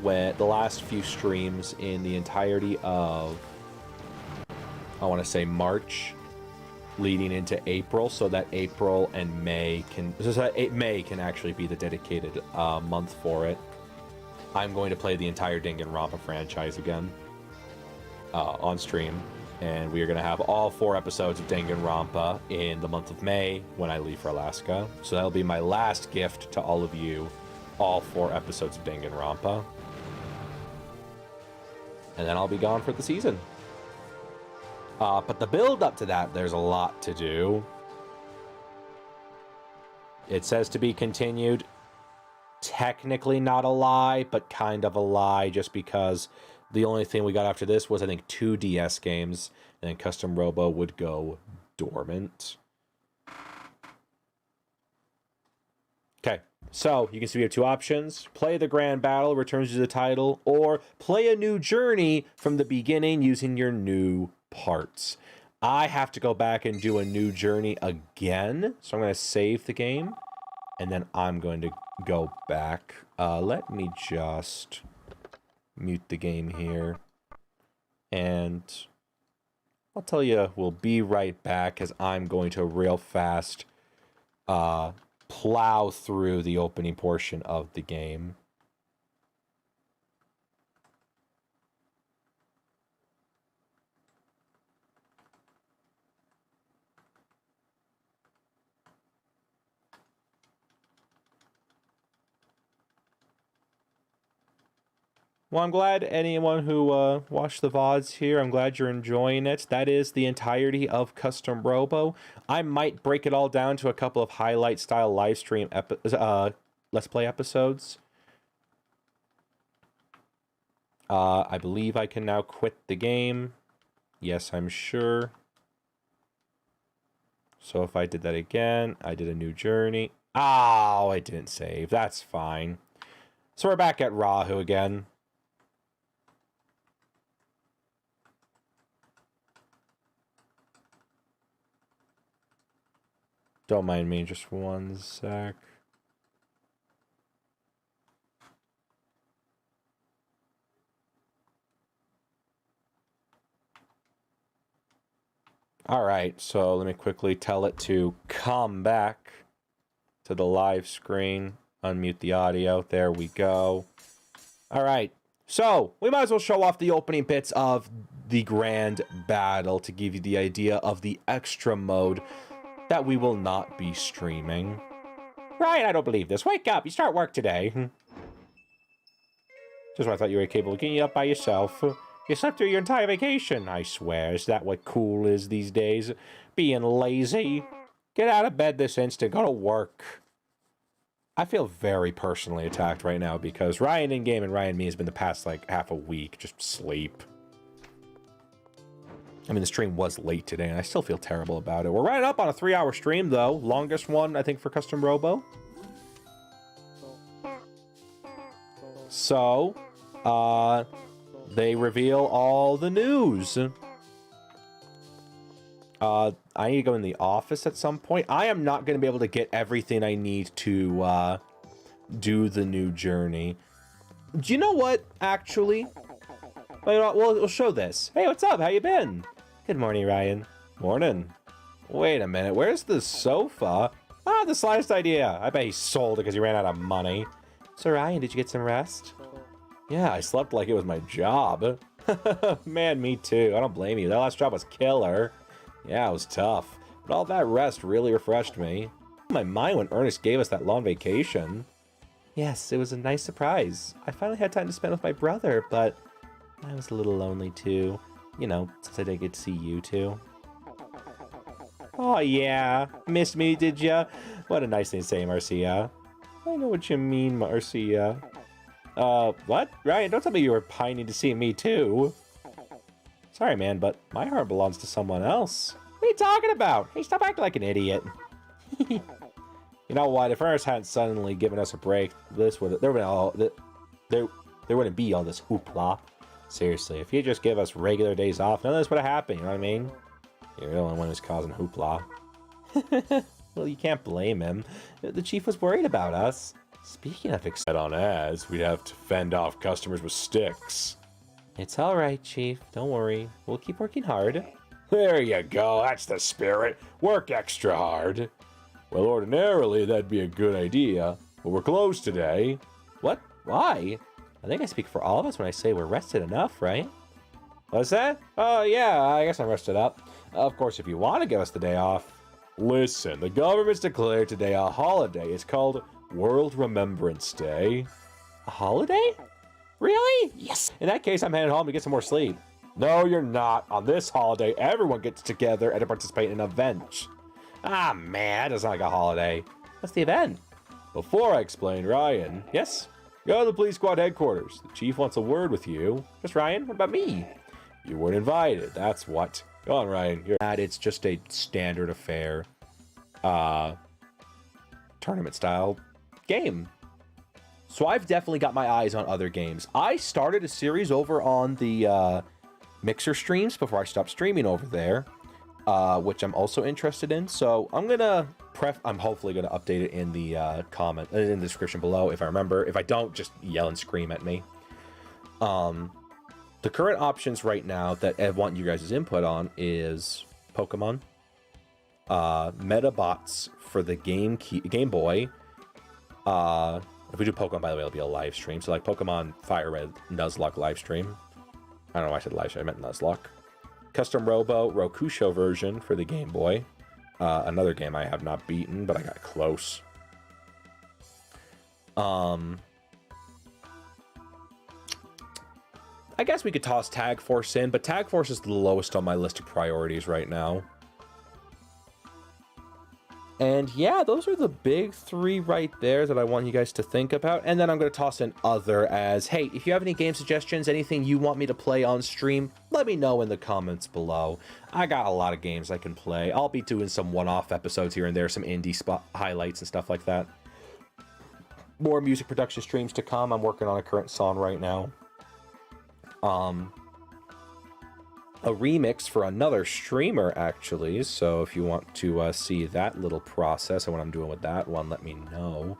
when the last few streams in the entirety of, I want to say March, leading into April, so that April and May can, so that May can actually be the dedicated month for it. I'm going to play the entire Danganronpa franchise again on stream, and we are going to have all 4 episodes of Danganronpa in the month of May when I leave for Alaska. So that'll be my last gift to all of you, all 4 episodes of Danganronpa. And then I'll be gone for the season. But the build up to that, there's a lot to do. It says to be continued. Technically not a lie, but kind of a lie, just because the only thing we got after this was, I think, 2 DS games, and then Custom Robo would go dormant. Okay, so you can see we have 2 options. Play the Grand Battle, returns to the title, or play a new journey from the beginning using your new parts. I have to go back and do a new journey again, so I'm going to save the game, and then I'm going to go back. Let me just mute the game here, and I'll tell you we'll be right back, as I'm going to real fast plow through the opening portion of the game. Well, I'm glad anyone who watched the VODs here, I'm glad you're enjoying it. That is the entirety of Custom Robo. I might break it all down to a couple of highlight-style live stream Let's Play episodes. I believe I can now quit the game. Yes, I'm sure. So if I did that again, I did a new journey. Oh, it didn't save. That's fine. So we're back at Rahu again. Don't mind me, just one sec. Alright, so let me quickly tell it to come back to the live screen. Unmute the audio. There we go. Alright, so we might as well show off the opening bits of the Grand Battle to give you the idea of the extra mode that we will not be streaming. Ryan, I don't believe this. Wake up, you start work today. Just when I thought you were capable of getting up by yourself. You slept through your entire vacation. I swear, is that what cool is these days? Being lazy? Get out of bed this instant, go to work. I feel very personally attacked right now because Ryan in-game and Ryan me has been the past, like, half a week. Just sleep. I mean, the stream was late today, and I still feel terrible about it. We're right up on a 3-hour stream, though. Longest one, I think, for Custom Robo. So, they reveal all the news. I need to go in the office at some point. I am not going to be able to get everything I need to do the new journey. Do you know what, actually? We'll show this. Hey, what's up? How you been? Good morning, Ryan. Morning. Wait a minute, where's the sofa? Ah, the slightest idea. I bet he sold it because he ran out of money. So, Ryan, did you get some rest? Yeah, I slept like it was my job. Man, me too. I don't blame you. That last job was killer. Yeah, it was tough. But all that rest really refreshed me. My mind when Ernest gave us that long vacation. Yes, it was a nice surprise. I finally had time to spend with my brother, but I was a little lonely too. You know, since I didn't get to see you two. Oh yeah, missed me, did ya? What a nice thing to say, Marcia. I know what you mean, Marcia. What? Ryan, don't tell me you were pining to see me too. Sorry, man, but my heart belongs to someone else. What are you talking about? Hey, stop acting like an idiot. You know what? If Ernest hadn't suddenly given us a break, there wouldn't be all this hoopla. Seriously, if you just give us regular days off, none of this would have happened, you know what I mean? You're the only one who's causing hoopla. Well, you can't blame him. The chief was worried about us. Speaking of On ads, we'd have to fend off customers with sticks. It's alright, Chief. Don't worry. We'll keep working hard. There you go, that's the spirit. Work extra hard. Well, ordinarily, that'd be a good idea, but we're closed today. What? Why? I think I speak for all of us when I say we're rested enough, right? What's that? Oh, yeah, I guess I'm rested up. Of course, if you want to give us the day off. Listen, the government's declared today a holiday. It's called World Remembrance Day. A holiday? Really? Yes. In that case, I'm heading home to get some more sleep. No, you're not. On this holiday, everyone gets together and to participate in an event. Ah, man, that doesn't sound like a holiday. What's the event? Before I explain, Ryan, Yes? go to the police squad headquarters. The chief wants a word with you. Just Ryan? What about me? You weren't invited, that's what. Go on, Ryan. It's just a standard affair, tournament style game. So I've definitely got my eyes on other games. I started a series over on the Mixer streams before I stopped streaming over there, which I'm also interested in. So I'm hopefully gonna update it in the in the description below if I remember. If I don't, just yell and scream at me. The current options right now that I want you guys' input on is Pokemon, Metabots for the Game Boy. If we do Pokemon, by the way, it'll be a live stream. So like Pokemon Fire Red Nuzlocke live stream. I don't know why I said live stream, I meant Nuzlocke. Custom Robo Rokusho version for the Game Boy. Another game I have not beaten, but I got close. I guess we could toss Tag Force in, but Tag Force is the lowest on my list of priorities right now. And yeah, those are the big three right there that I want you guys to think about. And then I'm going to toss in other as, hey, if you have any game suggestions, anything you want me to play on stream, let me know in the comments below. I got a lot of games I can play. I'll be doing some one-off episodes here and there, some indie spot highlights and stuff like that. More music production streams to come. I'm working on a current song right now. A remix for another streamer, actually. So if you want to see that little process and what I'm doing with that one, let me know.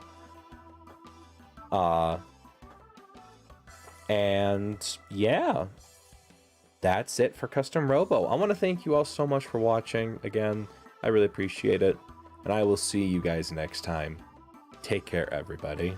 And yeah, that's it for Custom Robo. I want to thank you all so much for watching. Again, I really appreciate it. And I will see you guys next time. Take care, everybody.